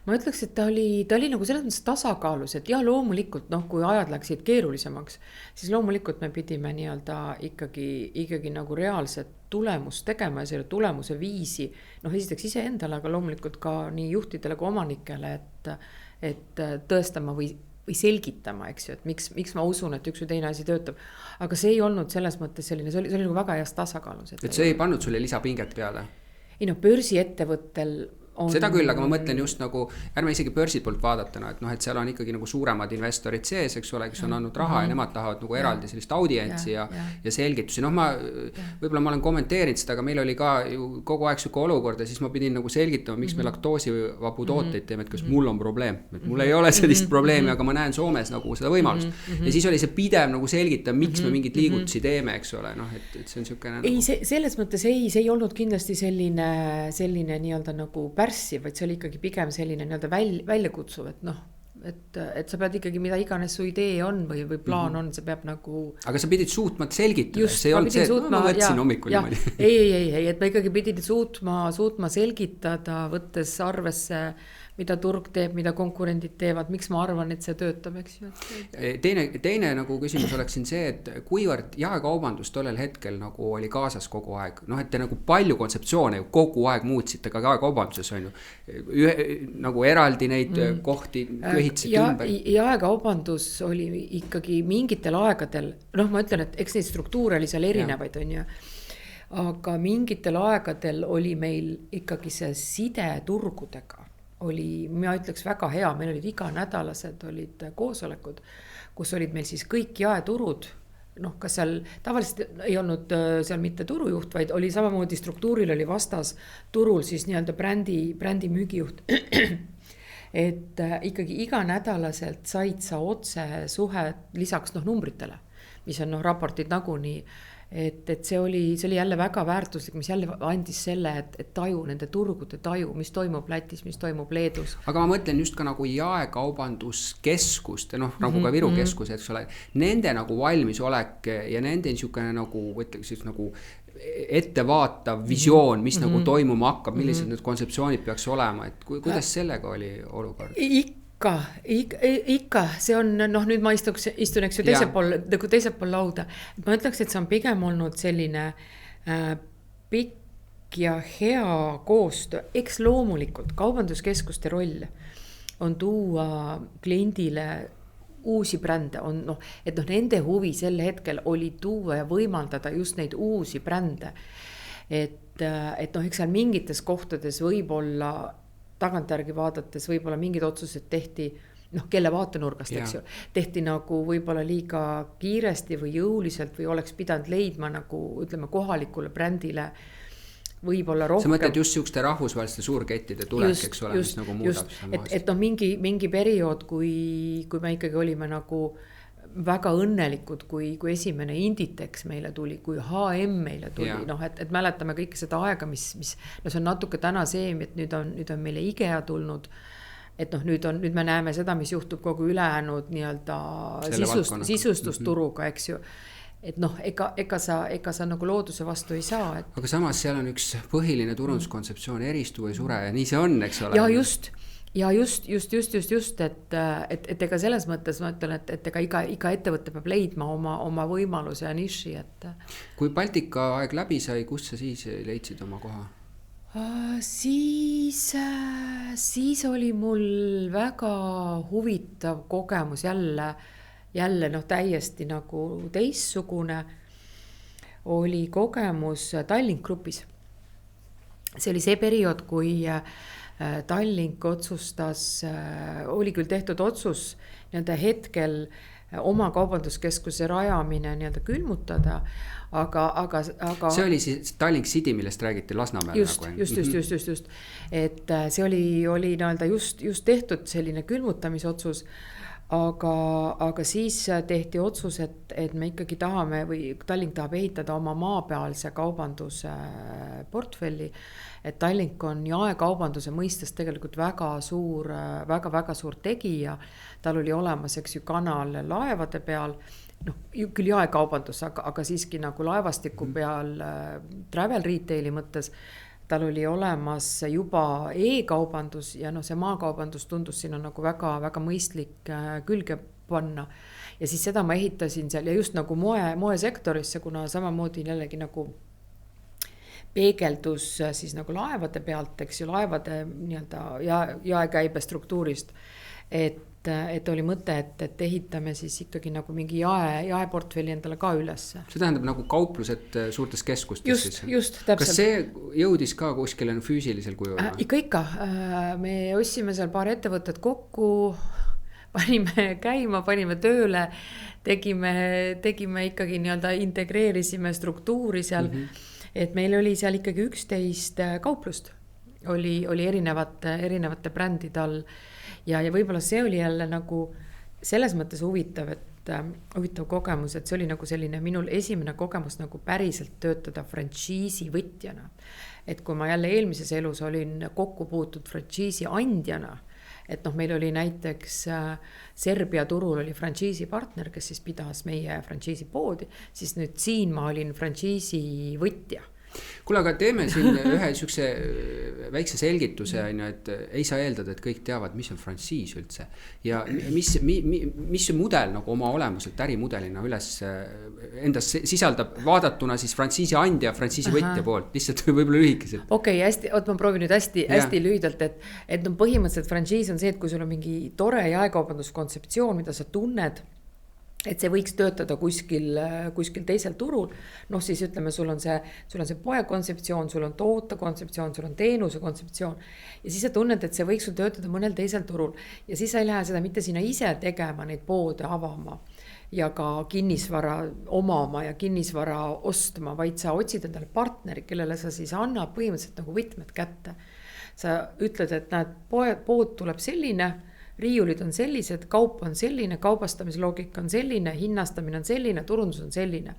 Ma ütleks, et ta oli nagu selles mõttes tasakaalus, et jah, loomulikult, kui ajad läksid keerulisemaks, siis loomulikult me pidime nii-öelda ikkagi nagu reaalset tulemust tegema ja selle tulemuse viisi, esiteks ise endale, aga loomulikult ka nii juhtidele kui omanikele, et tõestama või selgitama, eks ju, et miks ma usun, et üks või teine asi töötab. Aga see ei olnud selles mõttes selline, see oli nagu väga heas tasakaalus. Et see ei pannud sulle lisapinget peale? Börsiettevõttel on... Seda küll, aga ma mõtlen just nagu, ärme isegi börsi poolt vaadatana, et seal on ikkagi nagu suuremad investorid sees, eks ole, kes on andnud raha ja nemad tahavad nagu eraldi sellist audientsi ja selgitusi. Võib-olla ma olen kommenteerinud seda, aga meil oli ka ju kogu aeg siuke olukord ja siis ma pidin nagu selgitama, miks me laktoosivabu tooteid teeme, et kas mul on probleem. Et mul ei ole sellist probleemi, aga ma näen Soomes nagu seda võimalust. Ja siis oli see pidev nagu selgita, miks me mingid liigutusi teeme, eks ole. Et see on siukene nagu... selles mõttes see ei olnud kindlasti selline nii-öelda nagu pärssiv, vaid see oli ikkagi pigem selline nii-öelda välja kutsuv, et sa pead ikkagi, mida iganes su idee on või plaan on, see peab nagu... Aga sa pidid suutma selgitada, see ei olnud see, et ma võtsin hommikul niimoodi. Ei, et ma ikkagi pidid suutma selgitada, võttes arvesse, mida turg teeb, mida konkurendid teevad, miks ma arvan, et see töötab, eks ju. Teine nagu küsimus oleks siin see, et kuivõrd jaekaubandus tollel hetkel nagu oli kaasas kogu aeg, et te nagu palju kontseptsioone ju kogu aeg muutsite ka jaekaubanduses on ju, nagu eraldi neid kohti ühitsite ümber. Jaekaubandus oli ikkagi mingitel aegadel, ma ütlen, et eks neid struktuure oli seal erinevaid on ju, aga mingitel aegadel oli meil ikkagi see side turgudega oli, ma ütleks väga hea, meil olid iganädalased olid koosolekud, kus olid meil siis kõik jaeturud, kas seal tavaliselt ei olnud seal mitte turujuht, vaid oli samamoodi struktuuril oli vastas turul siis nii-öelda brändi müügijuht. Et ikkagi iganädalaselt said sa otse suhe lisaks numbritele, mis on raportid nagunii. Et see oli jälle väga väärtuslik, mis jälle andis selle, et taju, nende turgude taju, mis toimub Lätis, mis toimub Leedus. Aga ma mõtlen just ka nagu jaekaubanduskeskust, nagu ka Viru keskus, eks ole, nende nagu valmisolek ja nende niisugune nagu, võtleks siis nagu ettevaatav visioon, mis nagu toimuma hakkab, millised need kontseptsioonid peaks olema, et kuidas sellega oli olukord? Ikka, see on, nüüd ma istun, eks ju teisel pool lauda. Ma ütleks, et see on pigem olnud selline pikk ja hea koostöö. Eks loomulikult kaubanduskeskuste roll on tuua kliendile uusi brände, et nende huvi sel hetkel oli tuua ja võimaldada just neid uusi brände. Et eks seal mingites kohtades võib-olla tagantjärgi vaadates võib-olla mingid otsused tehti, kelle vaatenurgast, eks ju, tehti nagu võib-olla liiga kiiresti või jõuliselt või oleks pidanud leidma nagu, ütleme, kohalikule brändile võib-olla rohkem. Sa mõtled just siukeste rahvusvaheliste suurkettide tulek, eks ole, mis nagu muudab seda maast. Et mingi periood, kui me ikkagi olime nagu väga õnnelikud, kui esimene Inditex meile tuli, kui H&M meile tuli, et mäletame kõike seda aega, mis see on natuke täna see, et nüüd on meile IKEA tulnud, et nüüd me näeme seda, mis juhtub kogu ülejäänud nii-öelda sisustusturuga, eks ju. Et ega sa nagu looduse vastu ei saa. Aga samas seal on üks põhiline turunduskontseptsioon, eristu või sure ja nii see on, eks ole. Ja just, ja just, et ega selles mõttes ma ütlen, et ega iga ettevõte peab leidma oma võimaluse ja niši, et. Kui Baltika aeg läbi sai, kus sa siis leidsid oma koha? Siis oli mul väga huvitav kogemus jälle noh, täiesti nagu teistsugune oli kogemus Tallink Grupis. See oli see periood, kui Tallink otsustas, oli küll tehtud otsus nii-öelda hetkel oma kaubanduskeskuse rajamine nii-öelda külmutada, aga see oli siis Tallink City, millest räägiti Lasnamäel. Just. Et see oli nii-öelda just tehtud selline külmutamisotsus, aga siis tehti otsus, et me ikkagi tahame või Tallink tahab ehitada oma maapealse kaubanduse portfelli, et Tallink on jaekaubanduse mõistes tegelikult väga suur tegija, tal oli olemas, eks ju, kanal laevade peal, noh, küll jaekaubandus, aga siiski nagu laevastiku peal travel retaili mõttes, tal oli olemas juba e-kaubandus ja noh, see maakaubandus tundus sinna nagu väga mõistlik külge panna. Ja siis seda ma ehitasin seal ja just nagu moesektorisse, kuna samamoodi jällegi nagu peegeldus siis nagu laevade pealt, eks ju, laevade nii-öelda jaekäibe struktuurist, et oli mõte, et ehitame siis ikkagi nagu mingi jaeportfelli endale ka ülesse. See tähendab nagu kauplused suurtes keskustes? Just, täpselt. Kas see jõudis ka kuskile füüsilisel kujul? Ikka. Me ostsime seal paar ettevõtet kokku, panime käima, panime tööle, tegime ikkagi nii-öelda integreerisime struktuuri seal, et meil oli seal ikkagi 11 kauplust, oli erinevate brändide all ja võib-olla see oli jälle nagu selles mõttes huvitav kogemus, et see oli nagu selline minul esimene kogemus nagu päriselt töötada frantsiisi võtjana. Et kui ma jälle eelmises elus olin kokku puutud frantsiisi andjana, et noh, meil oli näiteks Serbia turul oli frantsiisi partner, kes siis pidas meie frantsiisi poodi, siis nüüd siin ma olin frantsiisi võtja. Kuule, aga teeme siin ühe sükse väikse selgituse, et ei saa eeldada, et kõik teavad, mis on frantsiis üldse. Ja mis see mudel nagu oma olemuselt ärimudelina üles endas sisaldab vaadatuna siis frantsiisi andja, frantsiisi võtja poolt, lihtsalt võib-olla lühikeselt. Okei, hästi, ma proovin nüüd hästi lühidalt, et no põhimõtteliselt frantsiis on see, et kui sul on mingi tore jaekaubanduskontseptsioon, mida sa tunned, et see võiks töötada kuskil teisel turul, noh siis ütleme, sul on see poe kontseptsioon, sul on toote kontseptsioon, sul on teenuse kontseptsioon ja siis sa tunned, et see võiks sul töötada mõnel teisel turul ja siis sa ei lähe seda mitte sinna ise tegema, neid poode avama ja ka kinnisvara omama ja kinnisvara ostma, vaid sa otsid endale partneri, kellele sa siis annab põhimõtteliselt nagu võtmed kätte. Sa ütled, et näed, pood tuleb selline, riiulid on sellised, kaup on selline, kaubastamisloogika on selline, hinnastamine on selline, turundus on selline.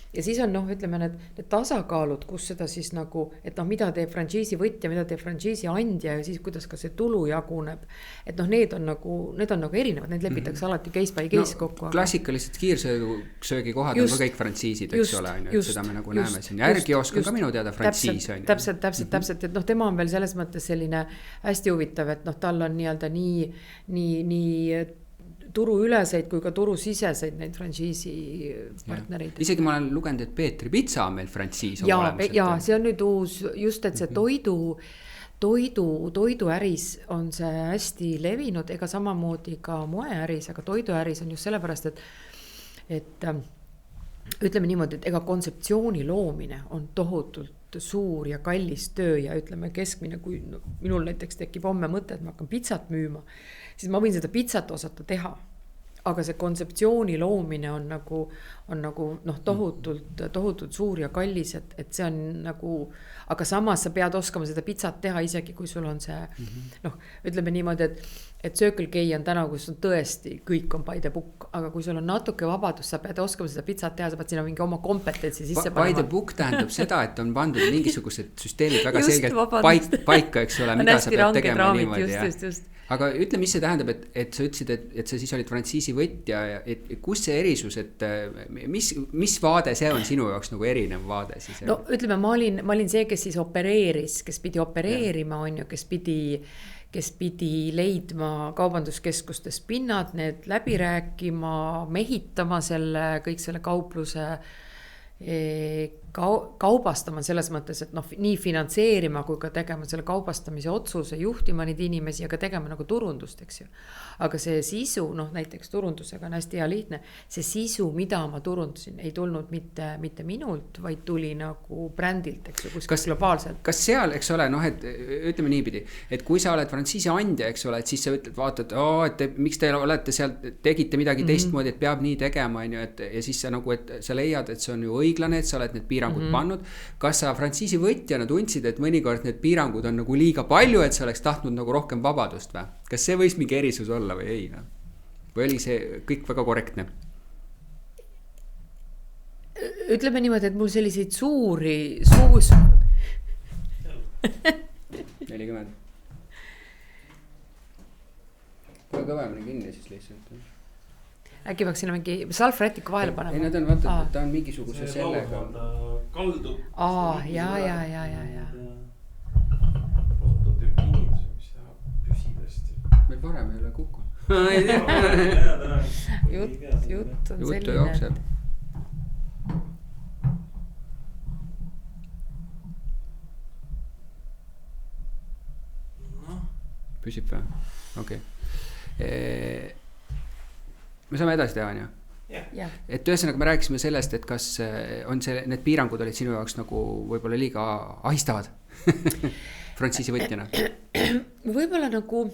Ja siis on ütleme need tasakaalud, kus seda siis nagu, et mida teeb frantsiisi võtja, mida teeb frantsiisi andja ja siis kuidas ka see tulu jaguneb. Et need on nagu erinevad, need lepitakse alati case by case kokku. Klassikalised kiirsöögi kohad on ka kõik frantsiisid, eks ole, seda me nagu näeme siin. Järgiosk on ka minu teada frantsiis. Täpselt, et tema on veel selles mõttes selline hästi huvitav, et tal on nii-öelda nii turu üleseid kui ka turu siseseid neid frantsiisi partnereid. Isegi ma olen lugenud, et Peetri Pitsa on meil frantsiis. Ja see on nüüd uus, just et see toiduäris on see hästi levinud, ega samamoodi ka moeäris, aga toiduäris on just sellepärast, et ütleme niimoodi, et ega kontseptsiooni loomine on tohutult suur ja kallis töö ja ütleme keskmine, kui minul näiteks tekib homme mõte, et ma hakkan pitsat müüma, siis ma võin seda pitsat osata teha. Aga see kontseptsiooni loomine on nagu tohutult suur ja kallis, et see on nagu, aga samas sa pead oskama seda pitsat teha isegi, kui sul on see, ütleme niimoodi, et Circle K on täna, kus on tõesti, kõik on by the book, aga kui sul on natuke vabadus, sa pead oskama seda pitsat teha, sa pead sinna mingi oma kompetentsi sisse panema. By the book tähendab seda, et on pandud mingisugused süsteemid väga selgelt paika, eks ole, mida sa pead tegema niimoodi. Just. Aga ütle, mis see tähendab, et sa ütlesid, et sa siis olid frantsiisi võtja, et kus see erisus, et mis vaade see on sinu jaoks nagu erinev vaade siis? No ütleme, ma olin see, kes siis opereeris, kes pidi opereerima, on ju, kes kes pidi leidma kaubanduskeskustes pinnad, need läbi rääkima, mehitama selle, kõik selle kaupluse, kaubastama selles mõttes, et noh, nii finantseerima kui ka tegema selle kaubastamise otsuse, juhtima neid inimesi ja ka tegema nagu turundust, eks ju. Aga see sisu, noh näiteks turundusega on hästi hea lihtne, see sisu, mida ma turundasin, ei tulnud mitte minult, vaid tuli nagu brändilt, eks ju, kuskil globaalselt. Kas seal, eks ole, noh, et ütleme niipidi, et kui sa oled frantsiisi andja, eks ole, et siis sa ütled, vaatad, et miks te olete seal, tegite midagi teistmoodi, et peab nii tegema, ja siis sa nagu, et sa leiad, et see on ju õiglane, et sa oled need piirangud pannud. Kas sa frantsiisi võtjana tundsid, et mõnikord need piirangud on nagu liiga palju, et sa oleks tahtnud nagu rohkem vabadust või? Kas see võis mingi erisus olla või ei? Või oli see kõik väga korrektne? Ütleme niimoodi, et mul selliseid suuri 40. Väga kõvemini kinni siis lihtsalt. Äkki peaks sinna mingi salvrätiku vahele panema? Ei, nad on, vaata, ta on mingisuguse sellega. Kaldub. Ja. Prototüüp inimese, mis tahab püsida hästi. Meil varem ei ole kukku. Jutt on Juttu jookseb. Püsib või? Okei. Me saame edasi teha, on ju? Yeah. Et ühesõnaga me rääkisime sellest, et kas on need piirangud olid sinu jaoks nagu võib-olla liiga ahistavad frantsiisi võtjana? Võib-olla nagu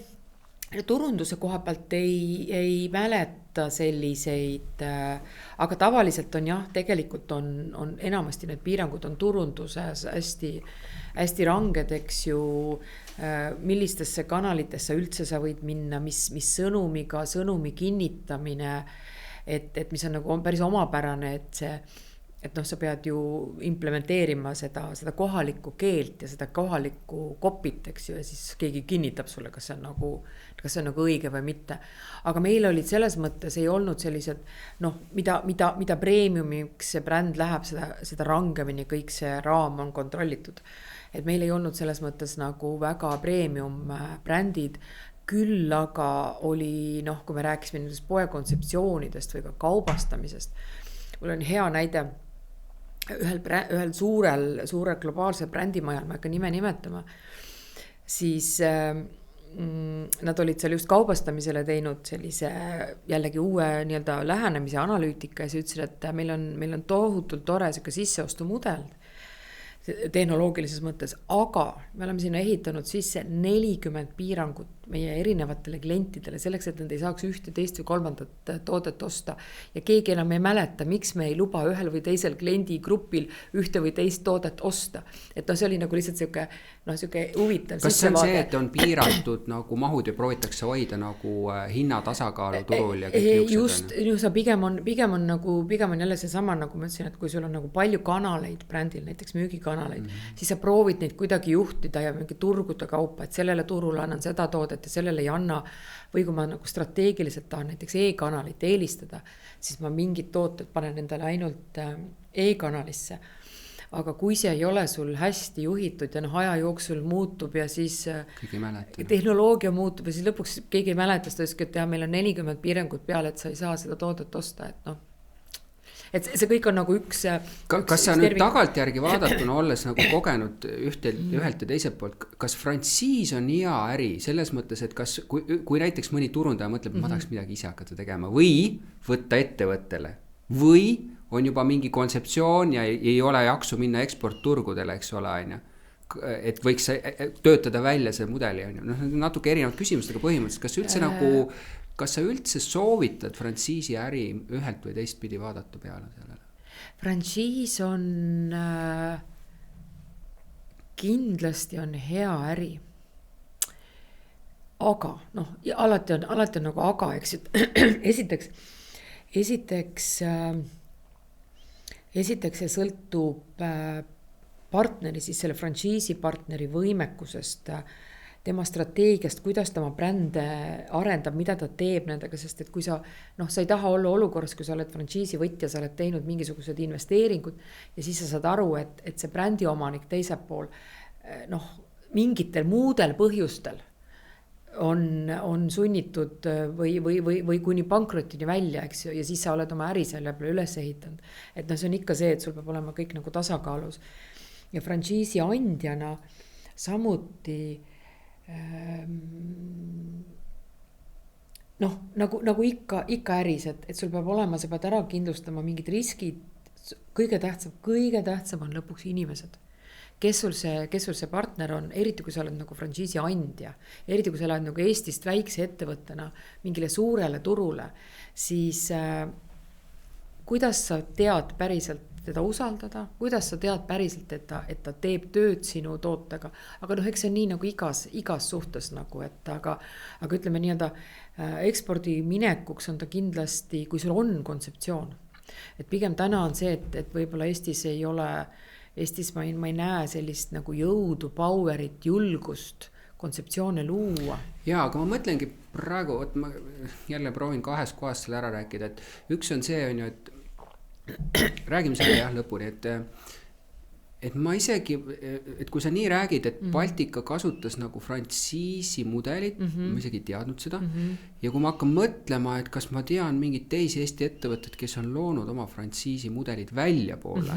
turunduse koha pealt ei mäleta selliseid, aga tavaliselt on jah, tegelikult on enamasti need piirangud on turunduses hästi ranged, eks ju, millistesse kanalitesse üldse sa võid minna, mis sõnumiga, sõnumi kinnitamine, et mis on nagu päris omapärane, et noh, sa pead ju implementeerima seda kohalikku keelt ja seda kohalikku kopit, eks ju, ja siis keegi kinnitab sulle, kas see on nagu õige või mitte. Aga meil olid selles mõttes, ei olnud sellised, noh, mida premiumiks see bränd läheb, seda rangemini kõik see raam on kontrollitud. Et meil ei olnud selles mõttes nagu väga premium brändid, küll aga oli, noh, kui me rääkisime nendest poekontseptsioonidest või ka kaubastamisest, mul on hea näide ühel suurel globaalse brändimajal, ma ei hakka nime nimetama, siis nad olid seal just kaubastamisele teinud sellise jällegi uue nii-öelda lähenemise analüütika ja siis ütlesid, et meil on tohutult tore sisseostu mudel tehnoloogilises mõttes, aga me oleme sinna ehitanud sisse 40 piirangut meie erinevatele klientidele selleks, et nad ei saaks ühte, teist või kolmandat toodet osta. Ja keegi enam ei mäleta, miks me ei luba ühel või teisel kliendigrupil ühte või teist toodet osta. Et no see oli nagu lihtsalt siuke huvitav. Kas see on see, et on piiratud nagu mahud ja proovitakse hoida nagu hinnatasakaalu turul ja kõik just, pigem on jälle seesama, nagu ma ütlesin, et kui sul on nagu palju kanaleid brändil, näiteks müügikanaleid, siis sa proovid neid kuidagi juhtida ja mingi turgude kaupa, et sellele turule annan seda toodet ja sellele ei anna, või kui ma nagu strateegiliselt tahan näiteks e-kanalit eelistada, siis ma mingid tooted panen endale ainult e-kanalisse. Aga kui see ei ole sul hästi juhitud ja aja jooksul muutub ja siis tehnoloogia muutub ja siis lõpuks keegi ei mäleta, et meil on 40 piirangut peale, et sa ei saa seda toodet osta, et see kõik on nagu üks kas sa nüüd tagantjärgi vaadatuna olles nagu kogenud ühelt ja teiselt poolt, kas frantsiis on hea äri selles mõttes, et kas kui näiteks mõni turundaja mõtleb, ma tahaks midagi ise hakata tegema või võtta ettevõttele või on juba mingi kontseptsioon ja ei ole jaksu minna eksportturgudele, eks ole, et võiks töötada välja see mudeli, natuke erinevad küsimused, aga põhimõtteliselt, kas sa üldse soovitad frantsiisi äri ühelt või teist pidi vaadata peale sellele? Frantsiis on kindlasti on hea äri. Aga, alati on nagu aga, eks, esiteks see sõltub partneri, siis selle frantsiisi partneri võimekusest, tema strateegiast, kuidas ta oma brände arendab, mida ta teeb nendega, sest et kui sa ei taha olla olukorras, kui sa oled frantsiisi võtja, sa oled teinud mingisugused investeeringud ja siis sa saad aru, et see brändi omanik teisel pool, mingitel muudel põhjustel on sunnitud või kuni pankrotini välja, eks ju, ja siis sa oled oma äri selle peale üles ehitanud. Et see on ikka see, et sul peab olema kõik nagu tasakaalus. Ja frantsiisi andjana samuti nagu ikka äris, et sul peab olema, sa pead ära kindlustama mingid riskid. Kõige tähtsam on lõpuks inimesed. Kes sul see partner on, eriti kui sa oled nagu frantsiisi andja, eriti kui sa oled nagu Eestist väikse ettevõttena mingile suurele turule, siis kuidas sa tead päriselt teda usaldada, kuidas sa tead päriselt, et ta teeb tööd sinu tootega, aga eks see on nii nagu igas suhtes nagu, et aga ütleme nii-öelda ekspordi minekuks on ta kindlasti, kui sul on kontseptsioon, et pigem täna on see, et võib-olla Eestis ma ei näe sellist nagu jõudu, powerit, julgust, kontseptsioone luua. Jaa, aga ma mõtlengi praegu, ma jälle proovin kahes kohas selle ära rääkida, et üks on see, on ju, et räägime selle lõpuni, et ma isegi, et kui sa nii räägid, et Baltika kasutas nagu frantsiisi mudelit, ma isegi ei teadnud seda, ja kui ma hakkan mõtlema, et kas ma tean mingid teisi Eesti ettevõtted, kes on loonud oma frantsiisi mudelid välja poole,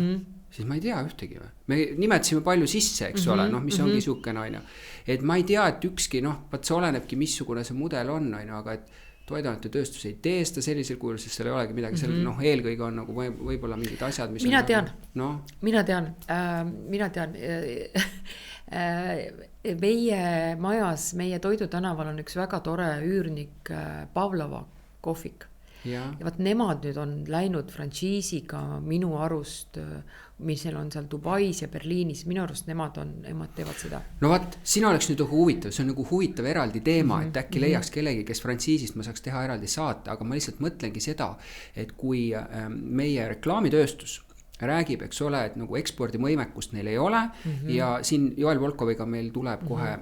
siis ma ei tea ühtegi. Me nimetasime palju sisse, eks ole, mis ongi suhkene, on ju. Et ma ei tea, et ükski, vaat see olenebki, missugune see mudel on, aga et toiduainete tööstus ei tee seda sellisel kujul, sest seal ei olegi midagi, seal eelkõige on nagu võib-olla mingid asjad, mis Mina tean. Meie majas, meie Toidutanaval on üks väga tore üürnik Pavlova kohvik. Ja vaat nemad nüüd on läinud frantsiisiga minu arust, mis neil on seal Dubais ja Berliinis, minu arust nemad teevad seda. No vaat, sina oleks nüüd huvitav, see on nagu huvitav eraldi teema, et äkki leiaks kellegi, kes frantsiisist ma saaks teha eraldi saate, aga ma lihtsalt mõtlengi seda, et kui meie reklaamitööstus räägib, eks ole, et nagu ekspordimõimekust neil ei ole ja siin Joel Volkoviga meil tuleb kohe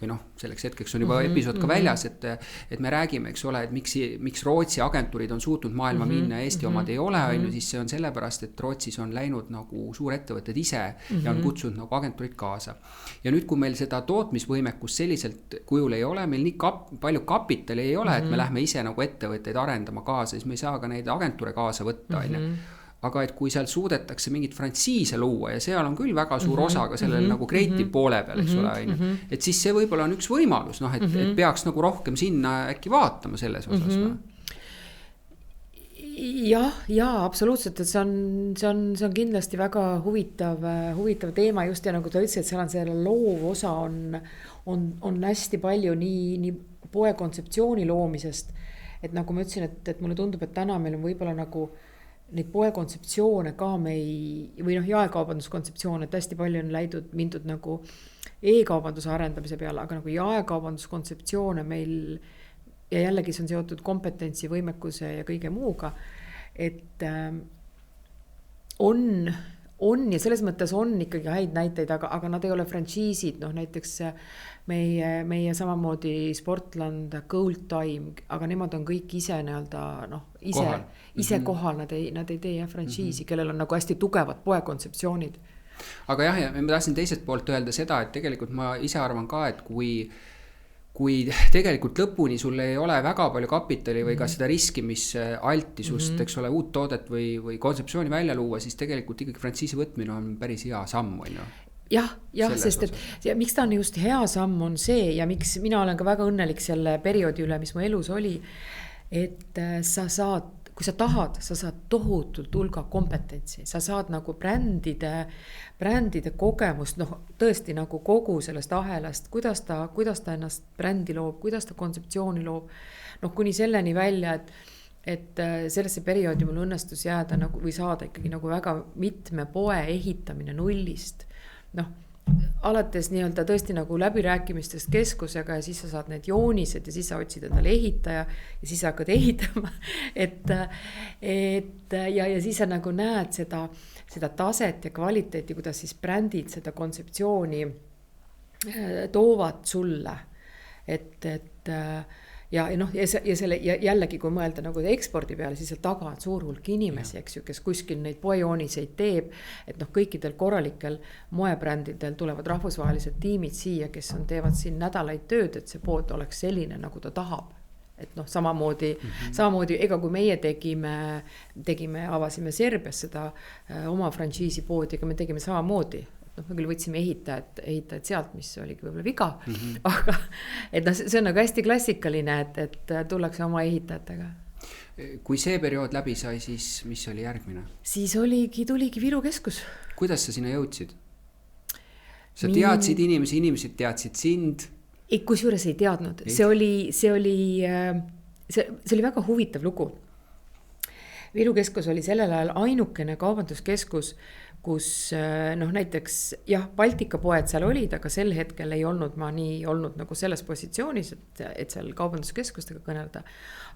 või selleks hetkeks on juba episood ka väljas, et me räägime, eks ole, et miks Rootsi agentuurid on suutnud maailma minna ja Eesti omad ei ole, siis see on sellepärast, et Rootsis on läinud nagu suurettevõtted ise ja on kutsunud nagu agentuurid kaasa. Ja nüüd, kui meil seda tootmisvõimekust selliselt kujul ei ole, meil nii palju kapitali ei ole, et me lähme ise nagu ettevõtteid arendama kaasa, siis me ei saa ka neid agentuure kaasa võtta, aga et kui seal suudetakse mingit frantsiise luua ja seal on küll väga suur osa ka sellel nagu creative poole peal, eks ole, et siis see võib-olla on üks võimalus, et peaks nagu rohkem sinna äkki vaatama selles osas. Ja, absoluutselt, et see on kindlasti väga huvitav teema just ja nagu ta ütles, et seal on selle loov osa on hästi palju nii poe kontseptsiooni loomisest, et nagu ma ütlesin, et mulle tundub, et täna meil on võib-olla nagu neid poe kontseptsioone ka või jaekaubanduskontseptsioone, et hästi palju on mindud nagu e-kaubanduse arendamise peale, aga nagu jaekaubanduskontseptsioone meil ja jällegi see on seotud kompetentsi, võimekuse ja kõige muuga, et on ja selles mõttes on ikkagi häid näiteid, aga nad ei ole frantsiisid, näiteks meie samamoodi Sportland, Gold Time, aga nemad on kõik ise ise kohal, nad ei tee frantsiisi, kellel on nagu hästi tugevad poekontseptsioonid. Aga jah, ja ma tahtsin teisest poolt öelda seda, et tegelikult ma ise arvan ka, et kui tegelikult lõpuni sul ei ole väga palju kapitali või ka seda riskimisaltisust, eks ole, uut toodet või kontseptsiooni välja luua, siis tegelikult ikkagi frantsiisi võtmine on päris hea samm, on ju. Jah, sest et miks ta on just hea samm on see ja miks mina olen ka väga õnnelik selle perioodi üle, mis mu elus oli, et sa saad, kui sa tahad, sa saad tohutult hulga kompetentsi, sa saad nagu brändide kogemust, tõesti nagu kogu sellest ahelast, kuidas ta ennast brändi loob, kuidas ta kontseptsiooni loob, kuni selleni välja, et sellesse perioodi mul õnnestus jääda nagu, või saada ikkagi nagu väga mitme poe ehitamine nullist, alates nii-öelda tõesti nagu läbirääkimistest keskusega ja siis sa saad need joonised ja siis sa otsid endale ehitaja ja siis sa hakkad ehitama, ja siis sa nagu näed seda taset ja kvaliteeti, kuidas siis brändid seda kontseptsiooni toovad sulle, ja noh, ja jällegi, kui mõelda nagu ekspordi peale, siis seal taga on suur hulk inimesi, eks ju, kes kuskil neid poejooniseid teeb, et noh, kõikidel korralikel moebrändidel tulevad rahvusvahelised tiimid siia, kes teevad siin nädalaid tööd, et see pood oleks selline, nagu ta tahab. Et noh, samamoodi, ega kui meie avasime Serbias seda oma frantsiisi poodi, ega me tegime samamoodi. Me küll võtsime ehitajad sealt, mis oligi võib-olla viga, aga et noh, see on nagu hästi klassikaline, et tullakse oma ehitajatega. Kui see periood läbi sai, siis mis oli järgmine? Siis tuligi Viru Keskus. Kuidas sa sinna jõudsid? Sa teadsid inimesed teadsid sind? Kusjuures ei teadnud. See oli väga huvitav lugu. Viru Keskus oli sellel ajal ainukene kaubanduskeskus, kus noh, näiteks jah, Baltika poed seal olid, aga sel hetkel ei olnud ma nii olnud nagu selles positsioonis, et seal kaubanduskeskustega kõnelda.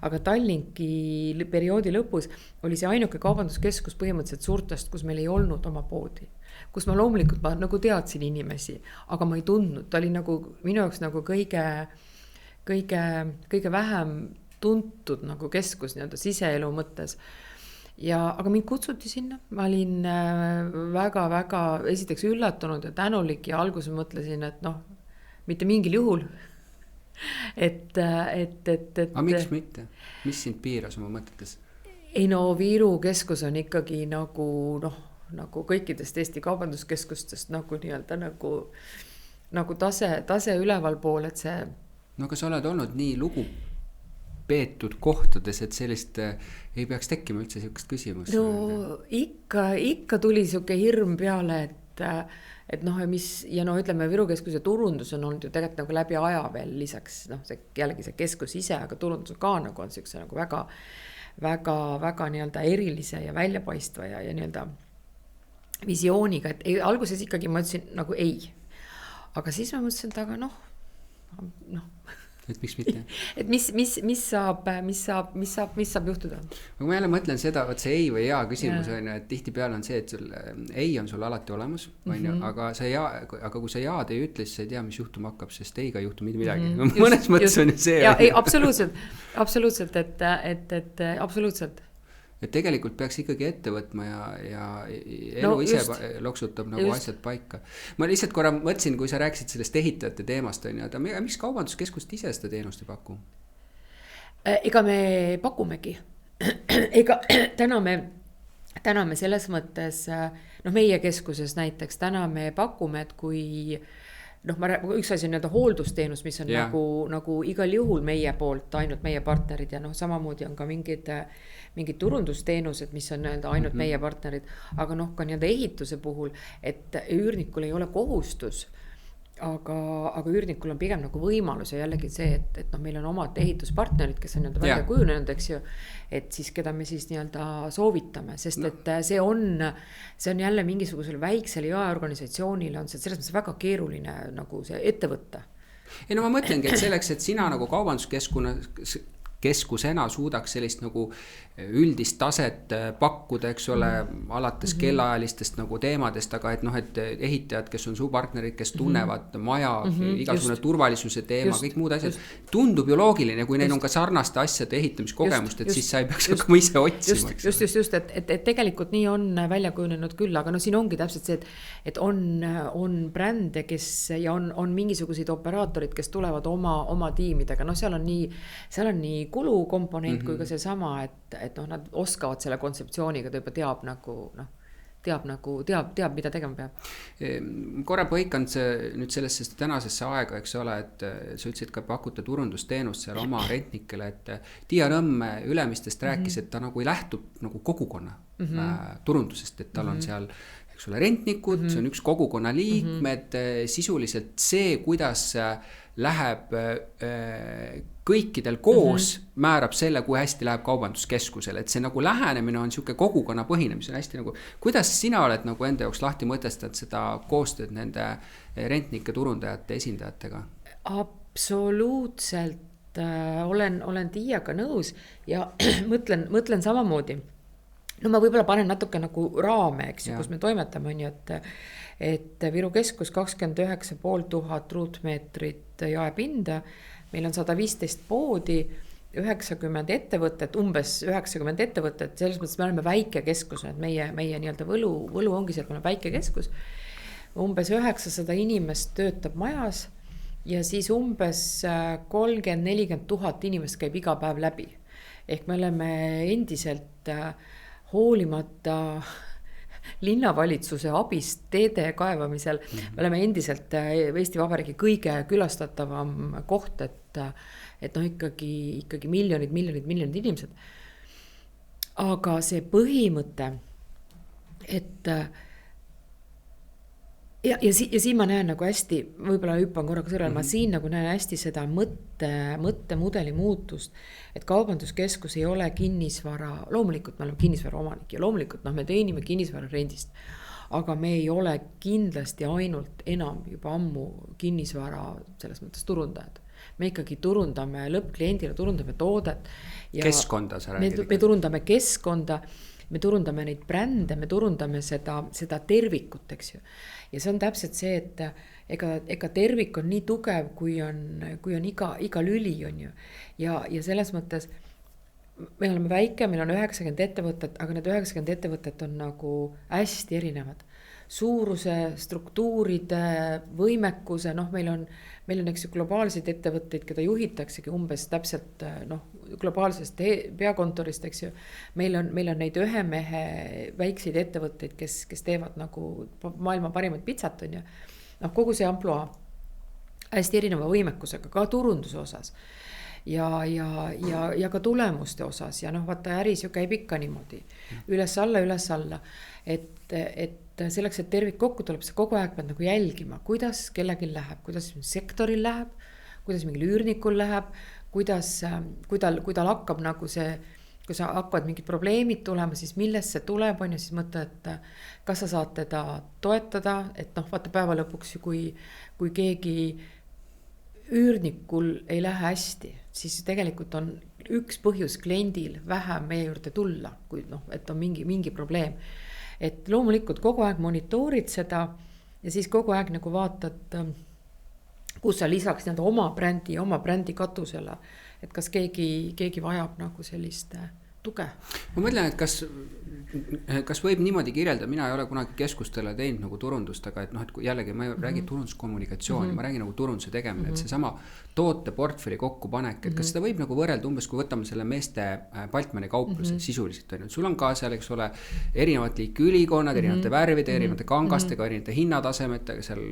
Aga Tallinki perioodi lõpus oli see ainuke kaubanduskeskus põhimõtteliselt suurtest, kus meil ei olnud oma poodi. Kus ma loomulikult nagu teadsin inimesi, aga ma ei tundnud. Ta oli nagu minu jaoks nagu kõige vähem tuntud nagu keskus nii-öelda siseelu mõttes. Aga mind kutsuti sinna, ma olin väga-väga esiteks üllatunud ja tänulik ja alguses mõtlesin, et noh, mitte mingil juhul. Aga miks mitte? Mis sind piiras oma mõtetes? Ei no, Viru Keskus on ikkagi nagu kõikidest Eesti kaubanduskeskustest nagu nii-öelda nagu tase üleval pool, et see... No kas oled olnud nii lugu peetud kohtades, et sellist ei peaks tekkima üldse sellist küsimus? No ikka tuli siuke hirm peale, et noh, ja no ütleme, Viru Keskuse turundus on olnud ju tegelikult nagu läbi aja veel lisaks, noh, jällegi see keskus ise, aga turundus on ka nagu on siukse nagu väga nii-öelda erilise ja väljapaistva ja nii-öelda visiooniga, et alguses ikkagi ma ütlesin nagu ei. Aga siis ma mõtlesin, et aga noh. Et miks mitte? Et mis saab juhtuda? Aga ma jälle mõtlen seda, et see ei või jaa küsimus on, et tihtipeale on see, et ei on sul alati olemas, aga kui sa jaad ei ütle, siis sa ei tea, mis juhtuma hakkab, sest eiga ei juhtu mitte midagi. Mõnes mõttes on see. Ja, ei, absoluutselt, et absoluutselt. Et tegelikult peaks ikkagi ette võtma ja elu ise loksutab nagu asjad paika. Ma lihtsalt korra mõtlesin, kui sa rääkisid sellest ehitajate teemast, miks kaubanduskeskust ise seda teenust ei paku? Ega me pakumegi. Ega täna me selles mõttes, meie keskuses näiteks, täna me pakume, et kui üks asi on hooldusteenus, mis on nagu igal juhul meie poolt, ainult meie partnerid ja samamoodi on ka mingid turundusteenused, mis on ainult meie partnerid, aga ka ehituse puhul, et üürnikul ei ole kohustus, aga üürnikul on pigem nagu võimalus ja jällegi see, et meil on omad ehituspartnerid, kes on välja kujunenud, eks ju, et siis keda me siis soovitame, sest et see on jälle mingisugusel väiksel jaeorganisatsioonil on see selles mõttes väga keeruline nagu see ette võtta. Ei no ma mõtlengi, et selleks, et sina nagu kaubanduskeskusena suudaks sellist nagu üldist taset pakkuda, eks ole, alates kellaajalistest nagu teemadest, aga et ehitajad, kes on su partnerid, kes tunnevad maja, igasugune turvalisuse teema, kõik muud asjad, tundub ju loogiline, kui neil on ka sarnaste asjade ehitamiskogemust, et siis sa ei peaks hakkama ise otsima. Just, et tegelikult nii on välja kujunenud küll, aga siin ongi täpselt see, et on brände, kes ja on mingisuguseid operaatorid, kes tulevad oma tiimidega, seal on nii kulukomponent kui ka see sama, et nad oskavad selle kontseptsiooniga, ta juba teab, mida tegema peab. Korra põikand nüüd sellesse tänasesse aega, eks ole, et sa ütlesid ka pakute turundusteenust seal oma rentnikele, et Tiia Nõmme Ülemistest rääkis, et ta nagu ei lähtub nagu kogukonna turundusest, et tal on seal, eks ole, rentnikud, see on üks kogukonna liikmed, sisuliselt see, kuidas läheb kõikidel koos määrab selle, kui hästi läheb kaubanduskeskusele, et see nagu lähenemine on siuke kogukonna põhine, mis on hästi nagu, kuidas sina oled nagu enda jaoks lahti mõtestanud seda koostööd nende rentnike, turundajate, esindajatega? Absoluutselt olen Tiiaga nõus ja mõtlen samamoodi. Ma võib-olla panen natuke nagu raame, eks ju, kus me toimetame, on ju, et Viru Keskus 29 500 ruutmeetrit jaepinda, meil on 115 poodi, 90 ettevõtet, umbes 90 ettevõtet, selles mõttes me oleme väike keskus, et meie nii-öelda võlu ongi see, et me oleme väike keskus. Umbes 900 inimest töötab majas ja siis umbes 30-40 000 inimest käib iga päev läbi. Ehk me oleme endiselt hoolimata linnavalitsuse abist teede kaevamisel, me oleme endiselt Eesti Vabariigi kõige külastatavam koht, et ikkagi miljonid inimesed. Aga see põhimõte, et ja siin ma näen nagu hästi, võib-olla hüppan korraga sõrel, ma siin nagu näen hästi seda mõttemudeli muutust, et kaubanduskeskus ei ole kinnisvara, loomulikult me oleme kinnisvara omanik ja loomulikult me teenime kinnisvara rendist, aga me ei ole kindlasti ainult enam juba ammu kinnisvara selles mõttes turundajad. Me ikkagi turundame lõppkliendile, turundame toodet. Ja keskkonda sa räägid. Me turundame keskkonda, me turundame neid brände, me turundame seda tervikut, eks ju. Ja see on täpselt see, et ega tervik on nii tugev, kui on iga lüli, on ju. Ja selles mõttes, me oleme väike, meil on 90 ettevõtet, aga need 90 ettevõtet on nagu hästi erinevad. Suuruse, struktuuride, võimekuse, meil on eks ju globaalseid ettevõtteid, keda juhitaksegi umbes täpselt globaalsest peakontorist, eks ju. Meil on neid ühe mehe väikseid ettevõtteid, kes teevad nagu maailma parimat pitsat, on ju. Kogu see amploa hästi erineva võimekusega, ka turunduse osas ja ka tulemuste osas ja vaata äris ju käib ikka niimoodi üles alla, et selleks, et tervik kokku tuleb, see kogu aeg pead nagu jälgima, kuidas kellelgi läheb, kuidas sektoril läheb, kuidas mingil üürnikul läheb, kui tal hakkab nagu see, kui sa hakkavad mingid probleemid tulema, siis millest see tuleb, on ju, siis mõtle, et kas sa saad teda toetada, et vaata päeva lõpuks, kui keegi üürnikul ei lähe hästi, siis tegelikult on üks põhjus kliendil vähem meie juurde tulla, kui et on mingi probleem. Et loomulikult kogu aeg monitoorid seda ja siis kogu aeg nagu vaatad, kus sa lisaks oma brändi katusele, et kas keegi vajab nagu sellist tuge. Ma mõtlen, et kas võib niimoodi kirjelda, mina ei ole kunagi keskustele teinud nagu turundust, aga et kui jällegi ma räägin turunduskommunikatsiooni, ma räägin nagu turunduse tegemine, et see sama tooteportfeli kokkupanek, et kas seda võib nagu võrrelda umbes, kui võtame selle meeste Baltmani kaupluse sisuliselt, on ju, sul on ka seal, eks ole, erinevad liiki ülikonnad, erinevate värvide, erinevate kangastega, erinevate hinnatasemetega, seal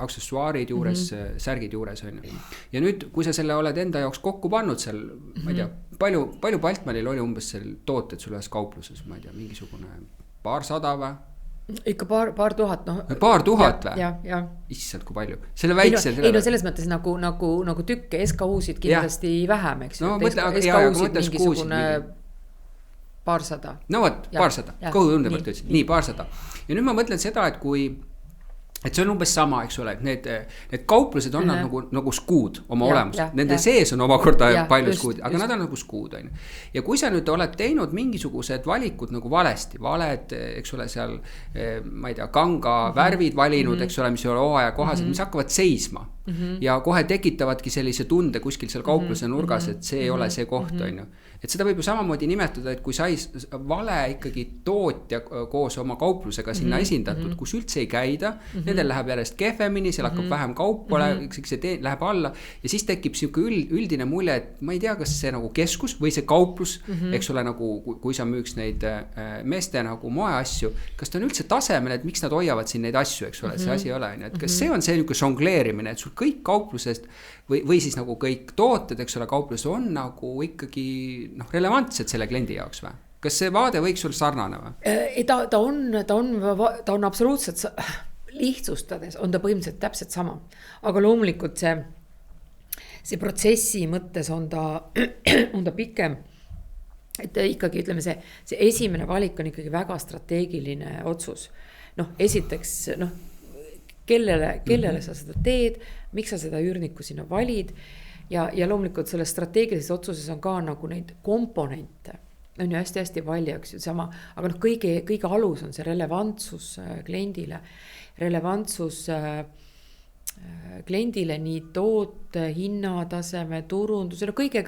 aksessuaarid juures, särgid juures, on ju. Ja nüüd, kui sa selle oled enda jaoks kokku pannud seal, ma ei tea, palju Baltmanil oli umbes tooted sul ühes kaupluses, ma ei tea, mingisugune 200 või? Ikka paar tuhat, Paar tuhat või? Ja. Issand, kui palju. Selles mõttes nagu tükke, SKU-sid kindlasti vähem, eks ju. SKU-sid mingisugune 200. No võt, 200. Kogu tunde pealt ütlesin. Nii, 200. Ja nüüd ma mõtlen seda, et see on umbes sama, eks ole, et need kauplused on nagu skuud oma olemus. Nende sees on omakorda palju skuud, aga nad on nagu skuud. Ja kui sa nüüd oled teinud mingisugused valikud nagu valed, eks ole, seal, ma ei tea, kanga värvid valinud, eks ole, mis ei ole hooaja kohased, mis hakkavad seisma. Ja kohe tekitavadki sellise tunde kuskil seal kaupluse nurgas, et see ei ole see koht, on ju. Et seda võib ju samamoodi nimetada, et kui sai vale ikkagi tootja koos oma kauplusega sinna esindatud, kus üldse ei käida, nendel läheb järjest kehvemini, seal hakkab vähem kaupale, see läheb alla ja siis tekib siuke üldine mulje, et ma ei tea, kas see nagu keskus või see kauplus, eks ole, nagu kui sa müüks neid meeste nagu moeasju, kas ta on üldse tasemel, et miks nad hoiavad siin neid asju, eks ole, see asi ei ole, et kas see on see niisugune žongleerimine, et sul kõik kauplusest või siis nagu kõik tooted, eks ole, kaupluses on nagu ikkagi relevantsed selle kliendi jaoks või? Kas see vaade võiks sul sarnane või? Ta on absoluutselt lihtsustades, on ta põhimõtteliselt täpselt sama. Aga loomulikult see protsessi mõttes on ta pikem. Et ikkagi ütleme, see esimene valik on ikkagi väga strateegiline otsus. Esiteks, kellele sa seda teed, miks sa seda üürnikku sinna valid ja loomulikult selles strateegilises otsuses on ka nagu neid komponente, on ju hästi palju, eks ju sama, aga kõige alus on see relevantsus kliendile, relevantsus kliendile nii toote, hinnataseme, turunduse, no kõige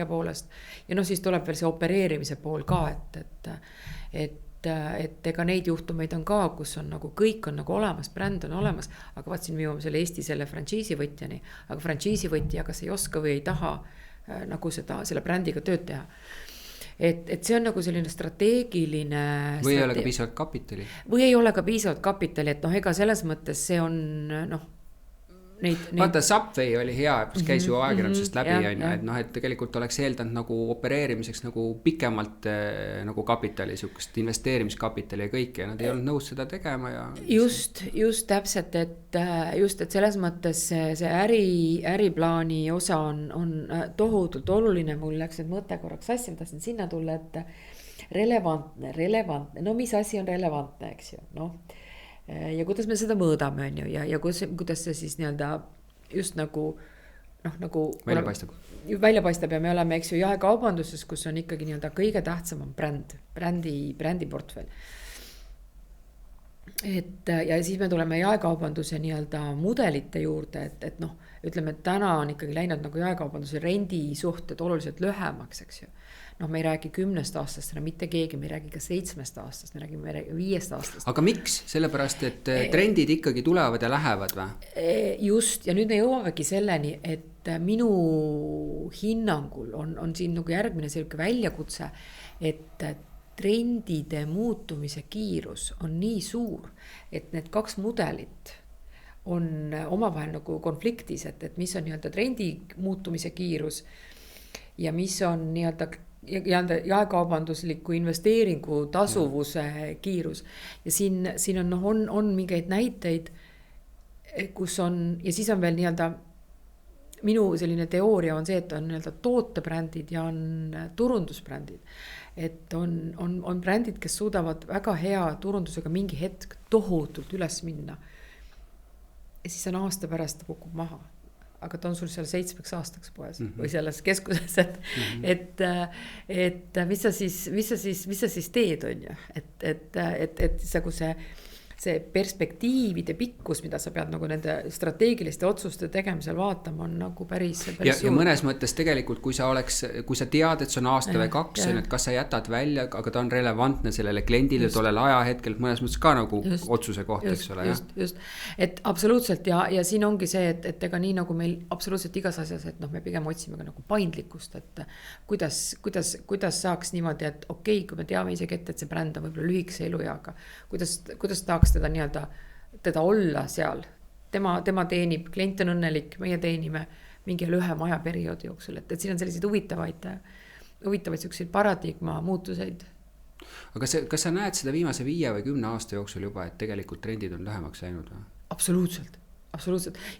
poolest. Ja noh, siis tuleb veel see opereerimise pool ka, et ega neid juhtumeid on ka, kus on nagu kõik on nagu olemas, bränd on olemas, aga vaat siin me jõuame selle Eesti selle frantsiisivõtjani, aga frantsiisivõtja kas ei oska või ei taha nagu selle brändiga tööd teha. Et see on nagu selline strateegiline või ei ole ka piisavalt kapitali. Või ei ole ka piisavalt kapitali, et noh, ega selles mõttes see on noh, vaata, Subway oli hea, käis ju ajakirjandusest läbi, et noh, et tegelikult oleks eeldanud nagu opereerimiseks nagu pikemalt nagu kapitali, sihukest investeerimiskapitali ja kõike ja nad ei olnud nõus seda tegema ja just täpselt, et selles mõttes see äriplaani osa on tohutult oluline. Mul läks nüüd mõte korraks sassi, ma tahtsin sinna tulla, et relevantne, no mis asi on relevantne, eks ju, noh. Ja kuidas me seda mõõdame, on ju, ja kuidas see siis nii-öelda just nagu noh, nagu välja paistab ja me oleme, eks ju, jaekaubanduses, kus on ikkagi nii-öelda kõige tähtsam on brändi portfell. Ja siis me tuleme jaekaubanduse nii-öelda mudelite juurde, et noh, ütleme, et täna on ikkagi läinud nagu jaekaubanduse rendisuhted oluliselt lühemaks, eks ju. Noh, me ei räägi 10 aastast, mitte keegi, me ei räägi ka 7 aastast, me räägime 5 aastast. Aga miks? Sellepärast, et trendid ikkagi tulevad ja lähevad või? Just, ja nüüd me jõuamegi selleni, et minu hinnangul on siin nagu järgmine selline väljakutse, et trendide muutumise kiirus on nii suur, et need 2 mudelit on omavahel nagu konfliktis, et mis on nii-öelda trendi muutumise kiirus ja mis on nii-öelda jaekaubandusliku investeeringu tasuvuse kiirus. Ja siin on mingeid näiteid, kus on, ja siis on veel nii-öelda, minu selline teooria on see, et on nii-öelda tootebrändid ja on turundusbrändid. Et on brändid, kes suudavad väga hea turundusega mingi hetk tohutult üles minna. Ja siis on aasta pärast kukub maha. Aga ta on sul seal 7 aastaks poes või selles keskuses, et mis sa siis teed, on ju, et see perspektiivide pikkus, mida sa pead nagu nende strateegiliste otsuste tegemisel vaatama, on nagu päris ja mõnes mõttes tegelikult, kui sa tead, et see on aasta või 2, et kas sa jätad välja, aga ta on relevantne sellele kliendile tollel ajahetkel, mõnes mõttes ka nagu otsuse koht, eks ole. Just, et absoluutselt ja siin ongi see, et ega nii nagu meil absoluutselt igas asjas, et noh, me pigem otsime ka nagu paindlikkust, et kuidas saaks niimoodi, et okei, kui me teame isegi et see bränd on võib-olla lühikese elueaga, kuidas tahaks teda olla seal. Tema teenib, klient on õnnelik, meie teenime mingi lühema ajaperioodi jooksul, et siin on selliseid huvitavaid selliseid paradigma muutuseid. Aga kas sa näed seda viimase 5 või 10 aasta jooksul juba, et tegelikult trendid on lühemaks läinud? Absoluutselt.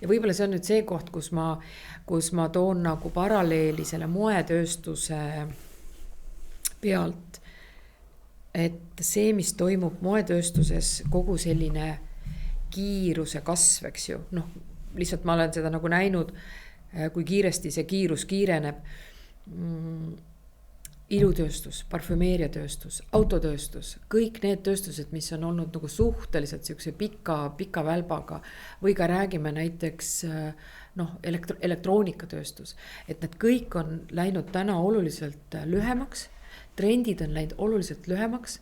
Ja võib-olla see on nüüd see koht, kus ma toon nagu paralleeli selle moetööstuse pealt, et see, mis toimub moetööstuses, kogu selline kiiruse kasv, eks ju, noh, lihtsalt ma olen seda nagu näinud, kui kiiresti see kiirus kiireneb. Ilutööstus, parfümeeriatööstus, autotööstus, kõik need tööstused, mis on olnud nagu suhteliselt siukse pika välbaga või ka räägime näiteks noh, elektroonikatööstus, et need kõik on läinud täna oluliselt lühemaks. Trendid on läinud oluliselt lühemaks,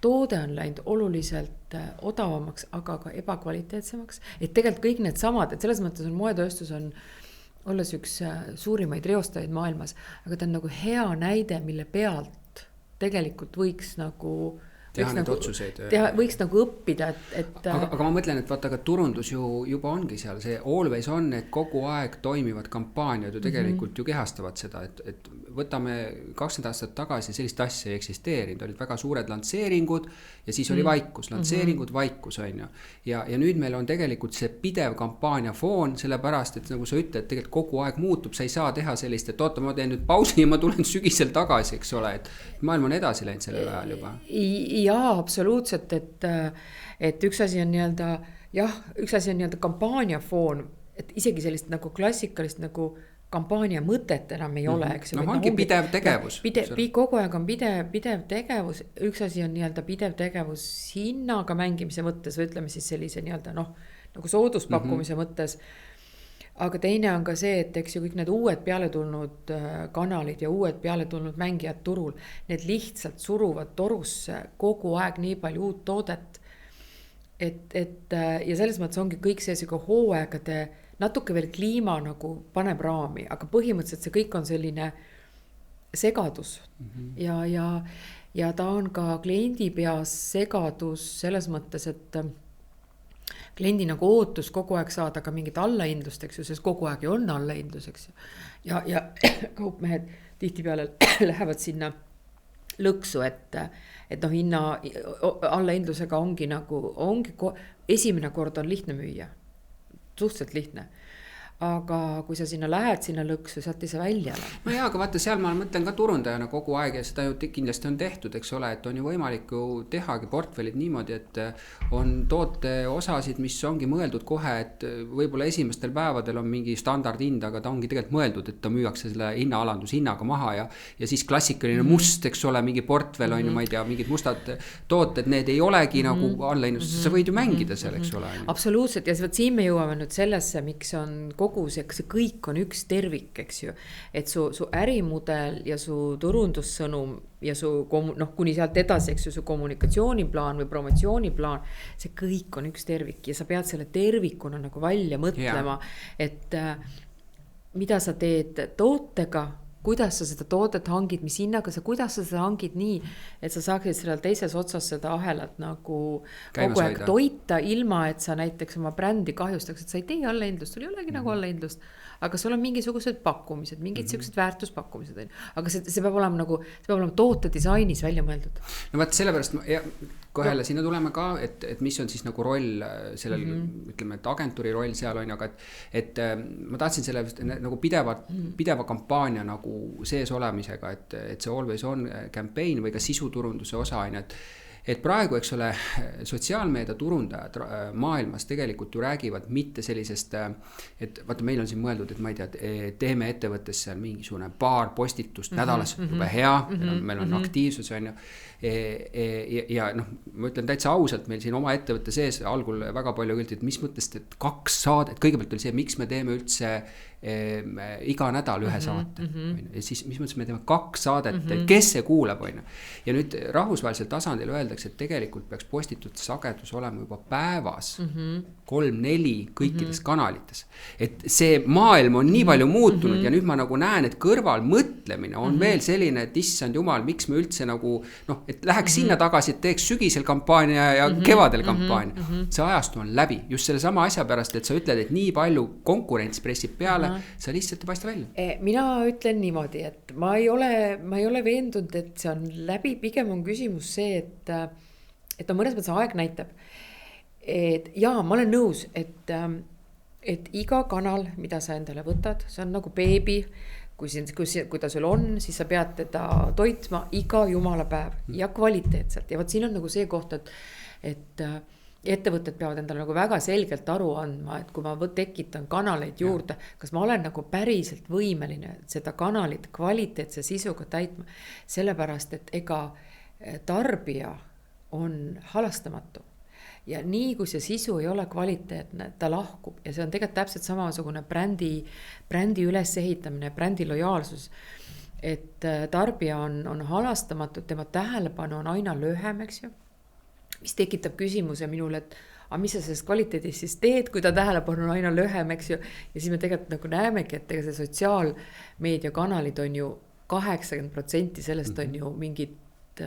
toode on läinud oluliselt odavamaks, aga ka ebakvaliteetsemaks. Et tegelikult kõik need samad, et selles mõttes on moetööstus on olles üks suurimaid reostajaid maailmas, aga ta on nagu hea näide, mille pealt tegelikult võiks nagu teha neid otsuseid. Võiks nagu õppida, et aga ma mõtlen, et vaata, aga turundus ju juba ongi seal, see always on, et kogu aeg toimivad kampaaniad ju tegelikult ju kehastavad seda, et võtame 20 aastat tagasi sellist asja ei eksisteerinud, olid väga suured lantseeringud ja siis oli vaikus, lantseeringud, vaikus on ju. Ja nüüd meil on tegelikult see pidev kampaania foon, sellepärast, et nagu sa ütled, tegelikult kogu aeg muutub, sa ei saa teha sellist, et oota, ma teen nüüd pausi ja ma tulen sügisel tagasi, eks ole, et maailm on edasi läinud sellel ajal juba. Jaa, absoluutselt, et üks asi on nii-öelda kampaaniafoon, et isegi sellist nagu klassikalist nagu kampaania mõtet enam ei ole, eks. No ongi pidev tegevus. Kogu aeg on pidev tegevus, üks asi on nii-öelda pidev tegevus hinnaga mängimise võttes või ütleme siis sellise nii-öelda noh, nagu sooduspakkumise mõttes. Aga teine on ka see, et eks ju kõik need uued peale tulnud kanalid ja uued peale tulnud mängijad turul, need lihtsalt suruvad torusse kogu aeg nii palju uut toodet. Et ja selles mõttes ongi kõik see hooaegade, natuke veel kliima nagu paneb raami, aga põhimõtteliselt see kõik on selline segadus. Ja ta on ka kliendi peas segadus selles mõttes, et kliendi nagu ootus kogu aeg saada ka mingit allahindlust, eks ju, sest kogu aeg ju on allahindlus, eks ju. Ja kaupmehed tihtipeale lähevad sinna lõksu, et hinna allahindlusega ongi esimene kord on lihtne müüa, suhteliselt lihtne. Aga kui sa sinna lähed sinna lõksu, sealt ei saa välja. No jaa, aga vaata, seal ma mõtlen ka turundajana kogu aeg ja seda ju kindlasti on tehtud, eks ole, et on ju võimalik ju tehagi portfellid niimoodi, et on toote osasid, mis ongi mõeldud kohe, et võib-olla esimestel päevadel on mingi standardhind, aga ta ongi tegelikult mõeldud, et ta müüakse selle hinnaga maha ja siis klassikaline must, eks ole, mingi portfell on ju, ma ei tea, mingid mustad tooted, need ei olegi nagu allahinnus, sa võid ju mängida seal, eks ole. Absoluutselt, ja siin me jõuame nüüd sellesse, miks on see kõik on üks tervik, eks ju, et su ärimudel ja su turundussõnum ja su kuni sealt edasi, eks ju, su kommunikatsiooniplaan või promotsiooniplaan, see kõik on üks tervik ja sa pead selle tervikuna nagu välja mõtlema, et mida sa teed tootega, kuidas sa seda toodet hangid, mis hinnaga kuidas sa seda hangid nii, et sa saaksid sellel teises otsas seda ahelat nagu kogu aeg toita, ilma et sa näiteks oma brändi kahjustaks, et sa ei tee allahindlust, sul ei olegi nagu allahindlust, aga sul on mingisugused pakkumised, mingid sellised väärtuspakkumised, aga see peab olema tootedisainis välja mõeldud. No vaat sellepärast kohe jälle sinna tuleme ka, et mis on siis nagu roll sellel, ütleme, et agentuuri roll seal on, aga et ma tahtsin selle nagu pideva kampaania nagu sees olemisega, et see always on campaign või ka sisuturunduse osa on, et praegu, eks ole, sotsiaalmeedia turundajad maailmas tegelikult ju räägivad mitte sellisest, et vaata, meil on siin mõeldud, et ma ei tea, teeme ettevõttes seal mingisugune paar postitust nädalas, juba hea, meil on aktiivsus on ju, ja ma ütlen täitsa ausalt, meil siin oma ettevõtte sees algul väga palju külti, et mis mõttest, et 2 saadet, kõigepealt oli see, miks me teeme üldse iga nädal ühe saate, ja siis mis mõttes me teeme 2 saadet, kes see kuulab on. Ja nüüd rahvusvahelisel tasandil öeldakse, et tegelikult peaks postitute sagedus olema juba päevas 3-4 kõikides kanalites, et see maailm on nii palju muutunud ja nüüd ma nagu näen, et kõrval mõtlemine on veel selline, et issand jumal, miks me üldse nagu et läheks sinna tagasi, et teeks sügisel kampaania ja kevadel kampaania. See ajastu on läbi just selle sama asja pärast, et sa ütled, et nii palju konkurents pressib peale, sa lihtsalt ei paista välja. Mina ütlen niimoodi, et ma ei ole veendunud, et see on läbi, pigem on küsimus see, et mõnes mõttes aeg näitab. Ja ma olen nõus, et iga kanal, mida sa endale võtad, see on nagu beebi, kui ta sul on, siis sa pead teda toitma iga jumala päev ja kvaliteetselt. Ja võt siin on nagu see koht, et ettevõtted peavad endale nagu väga selgelt aru andma, et kui ma tekitan kanaleid juurde, kas ma olen nagu päriselt võimeline seda kanalit kvaliteetse sisuga täitma, sellepärast, et ega tarbija on halastamatu. Ja nii kui see sisu ei ole kvaliteetne, ta lahkub ja see on tegelikult täpselt samasugune brändi ülesehitamine, brändi lojaalsus, et tarbija on halastamatu, tema tähelepanu on aina lühem, eks ju, mis tekitab küsimuse minule, et mis sa sellest kvaliteedist siis teed, kui ta tähelepanu on aina lühem, eks ju, ja siis me tegelikult nagu näemegi, et ega see sotsiaalmeedia kanalid on ju 80% sellest on ju mingid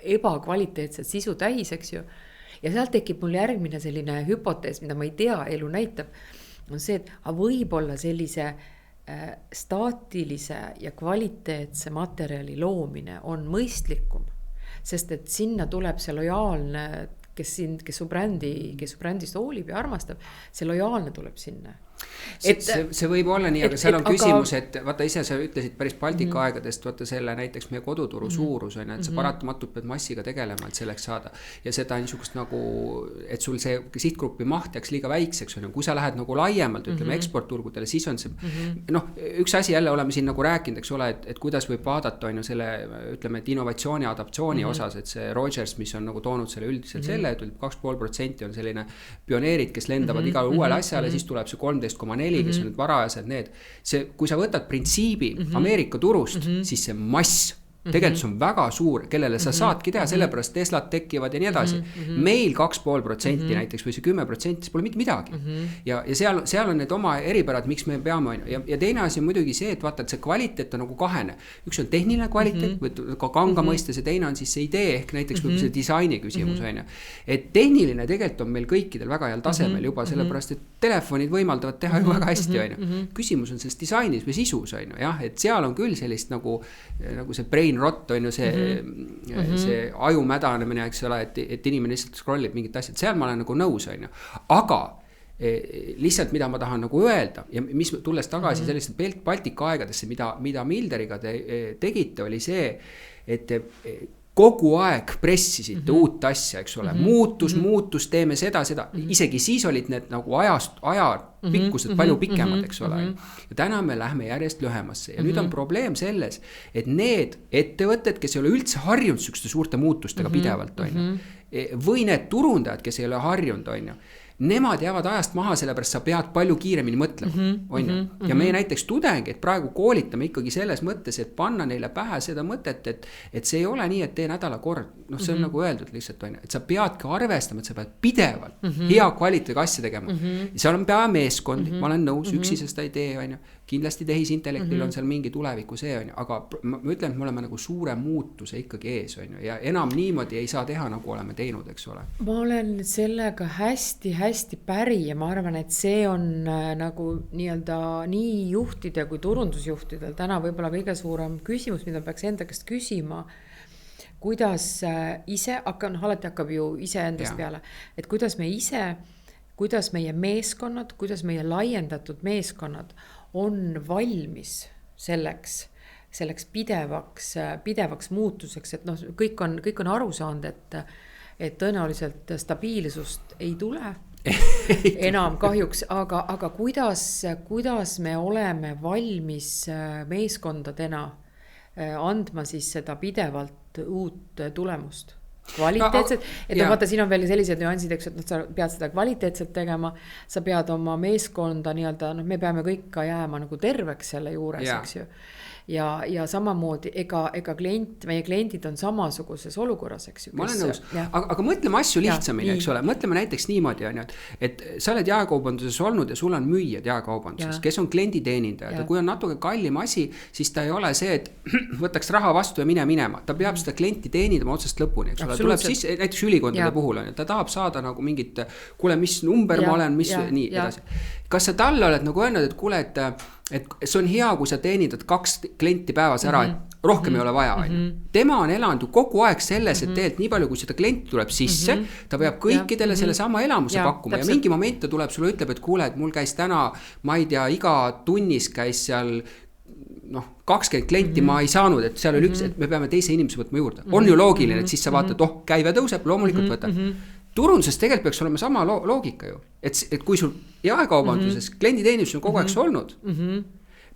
ebakvaliteetset sisu täis, eks ju. Ja sealt tekib mul järgmine selline hüpotees, mida ma ei tea, elu näitab, on see, et võib-olla sellise staatilise ja kvaliteetse materjali loomine on mõistlikum, sest et sinna tuleb see lojaalne, kes su brändist hoolib ja armastab, see lojaalne tuleb sinna. see võib olla nii, aga seal on küsimus, et vaata ise sa ütlesid päris Baltika aegadest, vaata selle näiteks meie koduturu suurus on, et sa paratamatult pead massiga tegelema, et selleks saada. Ja seda niisugust nagu, et sul see sihtgrupi maht jääks liiga väikseks on. Kui sa lähed nagu laiemalt, ütleme eksportturgudele, siis on see, üks asi jälle oleme siin nagu rääkinud, eks ole, et kuidas võib vaadata on ju selle, ütleme, et innovatsiooni adaptsiooni osas, et see Rogers, mis on nagu toonud selle üldiselt selle, et 2,5% on selline pioneerid, kes lendavad igale uuele asjale, siis tuleb see 13,4, kes on nüüd varajased need. See, kui sa võtad printsiibi Ameerika turust, siis see mass tegelikult see on väga suur, kellele sa saadki teha, sellepärast Teslad tekivad ja nii edasi. Meil 2,5% näiteks või see 10%, siis pole mitte midagi. Ja seal on need oma eripärad, miks me peame. Ja teine asi on muidugi see, et vaata, et see kvaliteet on nagu kahene. Üks on tehniline kvaliteet, või ka kanga mõistes, ja teine on siis see idee, ehk näiteks võib see disaini küsimus. Et tehniline tegelikult on meil kõikidel väga heal tasemel juba, sellepärast, et telefonid võimaldavad teha ju väga hästi. Küsimus on selles disainis või sisus. Et seal on küll sellist nagu see brain rott on ju see ajumädanemine, eks ole, et inimene lihtsalt scrollib mingit asjad, seal ma olen nagu nõus on ju, aga lihtsalt mida ma tahan nagu öelda ja mis tulles tagasi sellist Baltika aegadesse, mida Milderiga te tegite, oli see, et kogu aeg pressisite uut asja, eks ole, muutus, teeme seda, isegi siis olid need nagu ajapikkused palju pikemad, eks ole. Ja täna me lähme järjest lühemasse ja nüüd on probleem selles, et need ettevõtted, kes ei ole üldse harjunud sükste suurte muutustega pidevalt, on ju, või need turundajad, kes ei ole harjunud, on ju, nemad jäävad ajast maha, sellepärast sa pead palju kiiremini mõtlema, on ju. Ja meie näiteks tudengid praegu koolitame ikkagi selles mõttes, et panna neile pähe seda mõtet, et see ei ole nii, et tee nädala kord. See on nagu öeldud lihtsalt, on ju, et sa peadki arvestama, et sa pead pidevalt hea kvaliteediga asja tegema. Ja seal on pea meeskond, ma olen nõus, üksi seda ei tee, on ju. Kindlasti tehisintellektil on seal mingi tuleviku see, on ju, aga ma ütlen, et me oleme nagu suure muutuse ikkagi ees, on ju, ja enam niimoodi ei saa teha, nagu oleme teinud, eks ole. Ma olen sellega hästi päri ja ma arvan, et see on nagu nii-öelda nii juhtide kui turundusjuhtidel täna võib-olla kõige suurem küsimus, mida peaks enda käest küsima, kuidas ise, alati hakkab ju ise endast peale, et kuidas meie meeskonnad, kuidas meie laiendatud meeskonnad on valmis selleks pidevaks muutuseks, et kõik on aru saanud, et tõenäoliselt stabiilsust ei tule enam kahjuks, aga kuidas me oleme valmis meeskondadena andma siis seda pidevalt uut tulemust? Kvaliteetselt, et vaata, siin on veel sellised nüansid, eks, et sa pead seda kvaliteetselt tegema, sa pead oma meeskonda nii-öelda, me peame kõik ka jääma nagu terveks selle juures, eks ju. Ja samamoodi, ega meie kliendid on samasuguses olukorras, eks ju. Ma olen nõus, aga mõtleme asju lihtsamini, eks ole, mõtleme näiteks niimoodi, et sa oled jaekaubanduses olnud ja sul on müüjad jaekaubanduses, kes on klienditeenindajad ja kui on natuke kallim asi, siis ta ei ole see, et võtaks raha vastu ja minema, ta peab seda klienti teenindama otsast lõpuni, eks ole, tuleb siis näiteks ülikondade puhul on, ta tahab saada nagu mingit, kuule, mis number ma olen, mis nii edasi. Kas sa talle oled nagu öelnud, et kuule, et see on hea, kui sa teenindad 2 klienti päevas ära, et rohkem ei ole vaja. Tema on elanud kogu aeg selles, et tegelikult nii palju, kui seda klienti tuleb sisse, ta peab kõikidele selle sama elamuse pakkuma ja mingi moment ta tuleb sulle ütleb, et kuule, et mul käis täna, ma ei tea, iga tunnis käis seal 20 klienti ma ei saanud, et seal oli üks, et me peame teise inimese võtma juurde. On ju loogiline, et siis sa vaatad, käive tõuseb, loomulikult võtta. Turunduses tegelikult peaks olema sama loogika ju, et kui sul jaekaubanduses klienditeenistus on kogu aeg olnud,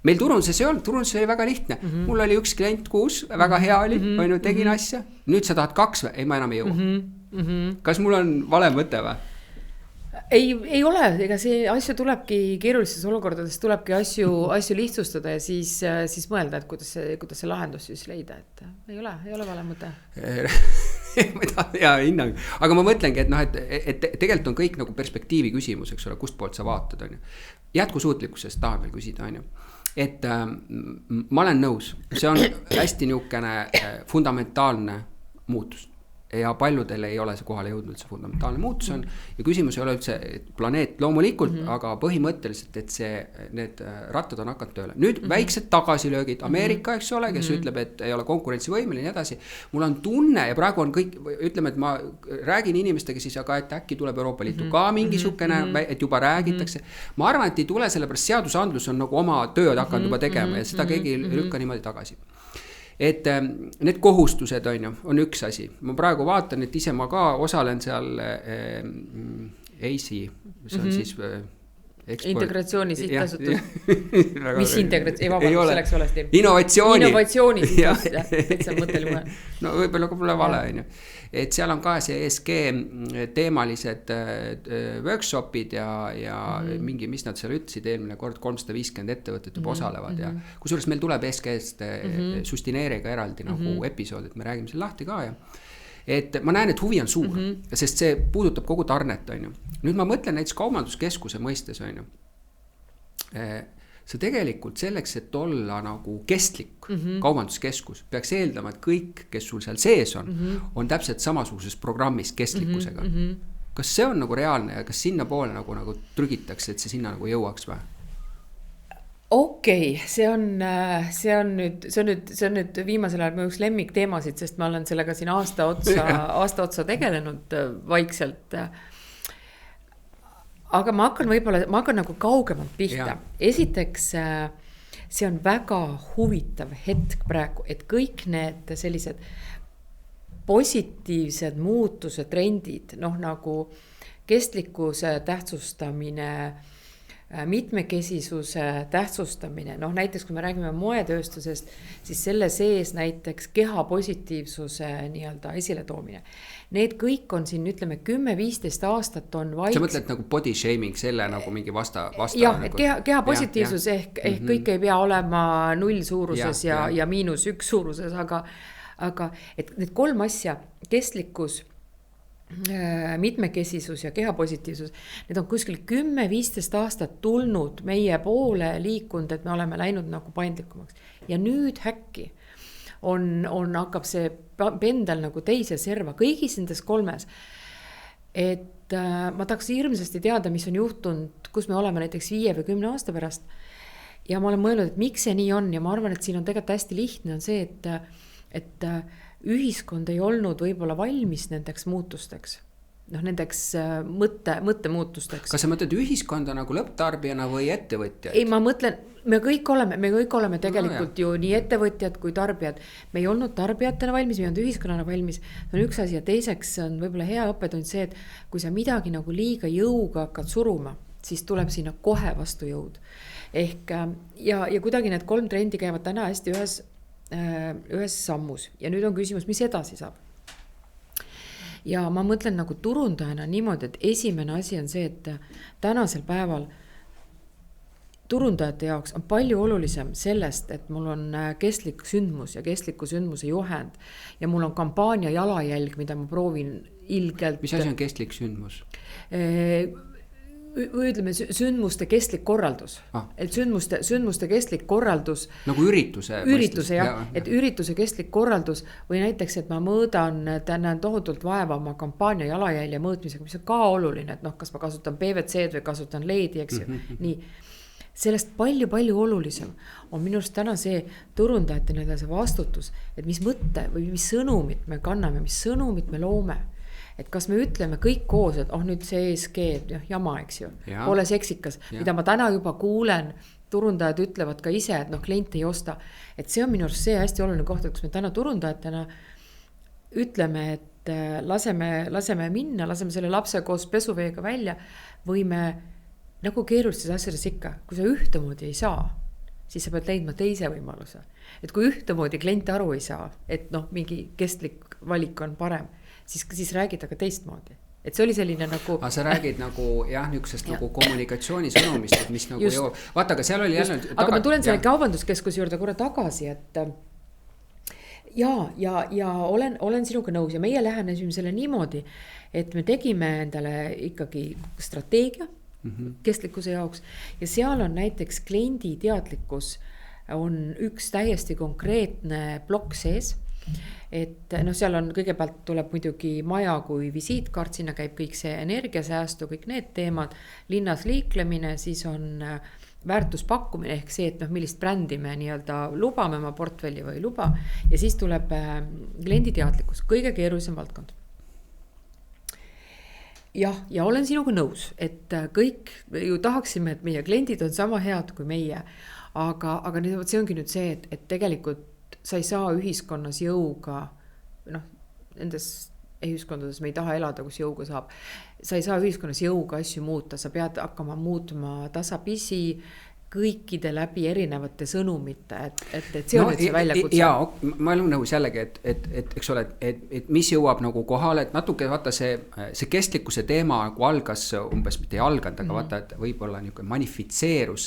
meil turunduses ei olnud, turunduses oli väga lihtne, mul oli üks klient kuus, väga hea oli, tegin asja, nüüd sa tahad 2 või? Ei, ma enam ei jõua. Kas mul on vale mõte või? Ei ole, ega see asju tulebki keerulistes olukordades, tulebki asju lihtsustada ja siis mõelda, et kuidas see lahendus siis leida, et ei ole vale mõte. Ja hinnang, aga ma mõtlengi, et tegelikult on kõik nagu perspektiivi küsimus, eks ole, kust poolt sa vaatad, on ju. Jätkusuutlikkusest tahan veel küsida, on ju. Et ma olen nõus, see on hästi niisugune fundamentaalne muutus. ja paljudel ei ole see kohale jõudnud, see fundamentaalne muutus on ja küsimus ei ole üldse planeet loomulikult, aga põhimõtteliselt, et need rattad on hakanud tööle. Nüüd väiksed tagasilöögid, Ameerika, eks ole, kes ütleb, et ei ole konkurentsivõimeline ja nii edasi. Mul on tunne ja praegu on kõik, ütleme, et ma räägin inimestega siis, aga et äkki tuleb Euroopa Liitu ka mingisugune, et juba räägitakse. Ma arvan, et ei tule sellepärast seadusandlus on nagu oma tööd hakanud juba tegema ja seda keegi ei lükka niimoodi tagasi. Et need kohustused on üks asi. Ma praegu vaatan, et ise ma ka osalen seal EISI, see on siis integratsiooni sihtasutus. Mis integratsioon? Ei vabandus, selleks valesti. Innovatsiooni sihtasutus, et see mõttel juhe. No võib-olla pole vale, et seal on ka see ESG teemalised workshopid ja mingi, mis nad seal ütlesid eelmine kord, 350 ettevõtet juba osalevad ja kusjuures meil tuleb ESG-st Sustineeriga eraldi nagu episood, et me räägime selle lahti ka ja et ma näen, et huvi on suur, sest see puudutab kogu tarnet, Nüüd ma mõtlen näiteks kaubanduskeskuse mõistes, see tegelikult selleks, et olla nagu kestlik kaubanduskeskus, peaks eeldama, et kõik, kes sul seal sees on täpselt samasuguses programmis kestlikkusega. Kas see on nagu reaalne ja kas sinna poole nagu trügitakse, et see sinna nagu jõuaks või? Okei, see on nüüd viimasel ajal mu üks lemmikteemasid, sest ma olen sellega siin aasta otsa tegelenud vaikselt. Aga ma hakkan nagu kaugemalt pihta. Esiteks, see on väga huvitav hetk praegu, et kõik need sellised positiivsed muutused, trendid, nagu kestlikkuse tähtsustamine, mitmekesisuse tähtsustamine, näiteks kui me räägime moetööstusest, siis selle sees näiteks keha positiivsuse nii-öelda esile toomine. Need kõik on siin, ütleme, 10-15 aastat on vaikselt. Sa mõtled nagu body shaming, selle nagu mingi vasta jah, et keha positiivsus ehk kõik ei pea olema 0 suuruses ja -1 suuruses, aga et need 3 asja, kestlikkus, mitmekesisus ja kehapositiivsus, need on kuskil 10-15 aastat tulnud meie poole liikunud, et me oleme läinud nagu paindlikumaks. Ja nüüd häkki hakkab see pendel nagu teise serva kõigis nendes 3. Et ma tahaks hirmsasti teada, mis on juhtunud, kus me oleme näiteks 5 või 10 aasta pärast. Ja ma olen mõelnud, et miks see nii on ja ma arvan, et siin on tegelikult hästi lihtne on see, et ühiskond ei olnud võib-olla valmis nendeks muutusteks, nendeks mõttemuutusteks. Kas sa mõtled ühiskonda nagu lõpptarbijana või ettevõtjad? Ei, ma mõtlen, me kõik oleme tegelikult ju nii ettevõtjad kui tarbijad. Me ei olnud tarbijatena valmis, me ei olnud ühiskonnana valmis. See on üks asi ja teiseks on võib-olla hea õppetund see, et kui sa midagi nagu liiga jõuga hakkad suruma, siis tuleb sinna kohe vastu jõud. Ehk ja kuidagi need 3 trendi käivad täna hästi ühes sammus ja nüüd on küsimus, mis edasi saab. Ja ma mõtlen nagu turundajana niimoodi, et esimene asi on see, et tänasel päeval turundajate jaoks on palju olulisem sellest, et mul on kestlik sündmus ja kestliku sündmuse juhend ja mul on kampaania jalajälg, mida ma proovin ilgelt. Mis asi on kestlik sündmus? Ütleme, sündmuste kestlik korraldus. Et sündmuste kestlik korraldus. Nagu ürituse jah. Et ürituse kestlik korraldus või näiteks, et ma mõõdan, näen tohutult vaeva oma kampaania jalajälje mõõtmisega, mis on ka oluline, et kas ma kasutan PVC-d või kasutan LED-i, eks ju. Nii. Sellest palju olulisem on minu arust täna see turundajate see vastutus, et mis mõtte või mis sõnumit me kanname, mis sõnumit me loome. Et kas me ütleme kõik koos, et nüüd see ESG jama, eks ju, pole seksikas, mida ma täna juba kuulen, turundajad ütlevad ka ise, et klient ei osta. Et see on minu arust see hästi oluline koht, et kus me täna turundajatena ütleme, et laseme minna, laseme selle lapse koos pesuveega välja või me nagu keerulistes asjades ikka, kui sa ühtemoodi ei saa, siis sa pead leidma teise võimaluse. Et kui ühtemoodi klient aru ei saa, et mingi kestlik valik on parem, siis räägid aga teistmoodi. Et see oli selline nagu... sa räägid nagu, niisugusest nagu kommunikatsioonisõnumist, et mis nagu jõuab. Vaata, aga seal oli jälle... Aga ma tulen selle kaubanduskeskuse juurde korra tagasi, et ja olen sinuga nõus ja meie lähenesime selle niimoodi, et me tegime endale ikkagi strateegia kestlikkuse jaoks ja seal on näiteks kliendi teadlikkus on üks täiesti konkreetne plokk sees et noh, seal on kõigepealt tuleb muidugi maja kui visiitkaart, sinna käib kõik see energiasäästu, kõik need teemad, linnas liiklemine, siis on väärtuspakkumine ehk see, et noh, millist brändi me nii-öelda lubame oma portfelli või ei luba ja siis tuleb klienditeadlikkus, kõige keerulisem valdkond. Jah, ja olen sinuga nõus, et kõik ju tahaksime, et meie kliendid on sama head kui meie, aga nüüd, see ongi nüüd see, et tegelikult sa ei saa ühiskonnas jõuga, noh, nendes ühiskondades me ei taha elada, kus jõuga saab. Sa ei saa ühiskonnas jõuga asju muuta, sa pead hakkama muutma tasapisi kõikide läbi erinevate sõnumite, et see on nüüd see väljakutse. Ja ma olen nõus jällegi, et eks ole, et mis jõuab nagu kohale, et natuke vaata see kestlikkuse teema nagu algas umbes, mitte ei alganud, aga vaata, et võib-olla niisugune manifitseerus,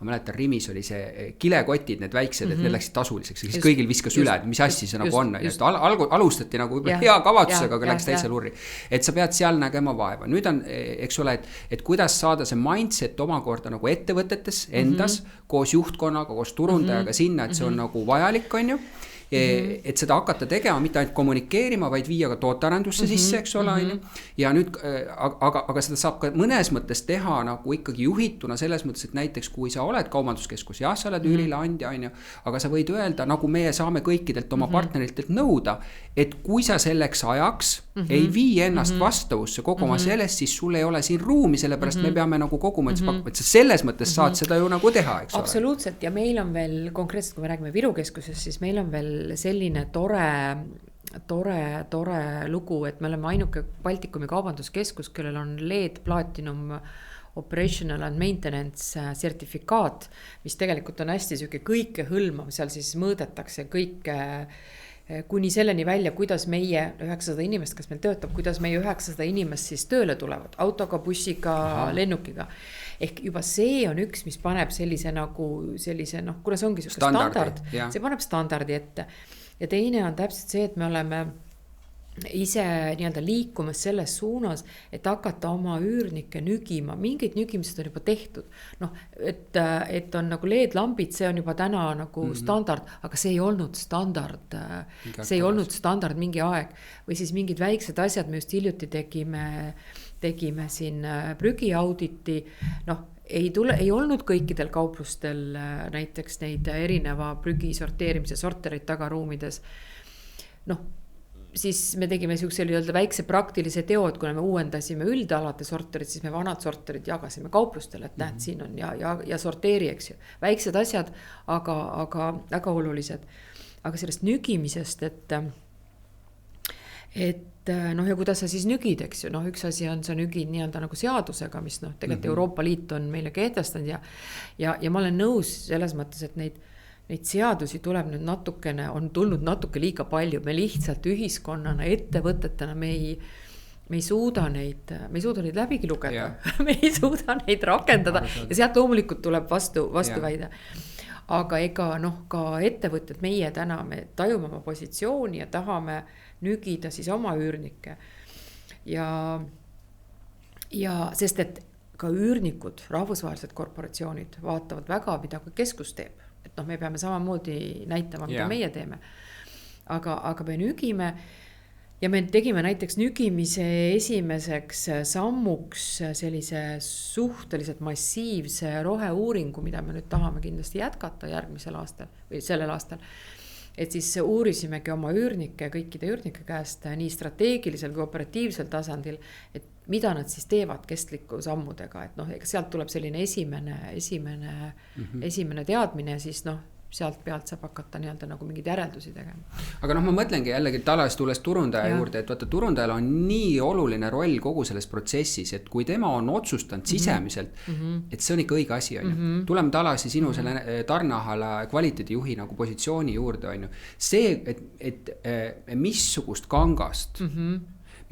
ma mäletan, Rimis oli see kilekotid, need väiksed, et need läksid tasuliseks, siis kõigil viskas üle, et mis assi see nagu on, et alustati nagu hea kavatsusega, aga läks täitsa lurri. Et sa pead seal nägema vaeva. Nüüd on, eks ole, et kuidas saada see mindset omakorda nagu ettevõtetes endas, koos juhtkonnaga, koos turundajaga sinna, et see on nagu vajalik, on ju. Et seda hakata tegema, mitte ainult kommunikeerima, vaid viia ka tootearendusse sisse, eks ole, on ju. Ja nüüd, aga seda saab ka mõnes mõttes teha nagu ikkagi juhituna selles mõttes, et näiteks kui sa oled kaubanduskeskus, jah, sa oled üürileandja, on ju, aga sa võid öelda, nagu meie saame kõikidelt oma partneritelt nõuda, et kui sa selleks ajaks ei vii ennast vastavusse koguma sellest, siis sul ei ole siin ruumi, sellepärast me peame nagu kogu mõttes pakkuma, et sa selles mõttes saad seda ju nagu teha, eks ole. Absoluutselt, ja meil on veel konkreetselt, kui me räägime Viru keskusest, siis meil on veel selline tore lugu, et me oleme ainuke Baltikumi kaubanduskeskus, kellel on LED Platinum Operational and Maintenance sertifikaat, mis tegelikult on hästi selline kõike hõlmav, seal siis mõõdetakse kõike kuni selleni välja, kuidas meie 900 inimest, kes meil töötab, kuidas meie 900 inimest siis tööle tulevad, autoga, bussiga, lennukiga. Ehk juba see on üks, mis paneb sellise, noh, kuna see ongi standard, see paneb standardi ette. Ja teine on täpselt see, et me oleme ise nii-öelda liikumas selles suunas, et hakata oma üürnikke nügima, mingid nügimised on juba tehtud, noh, et on nagu LED-lambid, see on juba täna nagu standard, aga see ei olnud standard, see ei olnud standard mingi aeg, või siis mingid väiksed asjad, me just hiljuti tegime siin prügiauditi, noh, ei olnud kõikidel kauplustel näiteks neid erineva prügi sorteerimise sortereid tagaruumides, noh, siis me tegime sellisele väikse praktilise teo, et kui me uuendasime üldalade sorterid, siis me vanad sorterid jagasime kauplustele, et näed, siin on ja sorteeri, eks ju. Väiksed asjad, aga väga olulised. Aga sellest nügimisest, et noh, ja kuidas sa siis nügid, eks ju, noh, üks asi on sa nügid nii-öelda nagu seadusega, mis noh, tegelikult Euroopa Liit on meile kehtestanud ja ma olen nõus selles mõttes, et neid seadusi tuleb nüüd natukene, on tulnud natuke liiga palju, me lihtsalt ühiskonnana, ettevõtetena, me ei suuda neid läbigi lugeda, me ei suuda neid rakendada ja sealt loomulikult tuleb vastu väida. Aga ega noh, ka ettevõtted meie täna, me tajume oma positsiooni ja tahame nügida siis oma üürnikke ja sest et ka üürnikud, rahvusvahelised korporatsioonid vaatavad väga, mida keskus teeb. Et noh, me peame samamoodi näitama, mida meie teeme. Aga me nügime ja me tegime näiteks nügimise esimeseks sammuks sellise suhteliselt massiivse roheuuringu, mida me nüüd tahame kindlasti jätkata järgmisel aastal või sellel aastal. Et siis uurisimegi oma üürnike, kõikide üürnike käest nii strateegilisel kui operatiivsel tasandil, et mida nad siis teevad kestliku sammudega, et noh, ega sealt tuleb selline esimene teadmine ja siis noh, sealt pealt saab hakata nii-öelda nagu mingid järeldusi tegema. Aga noh, ma mõtlengi jällegi talas tulles turundaja juurde, et vaata turundajal on nii oluline roll kogu selles protsessis, et kui tema on otsustanud sisemiselt, et see on ikka õige asi, on ju. Tuleme talasi sinu selle tarnahala kvaliteedijuhi nagu positsiooni juurde, on ju. See, et missugust kangast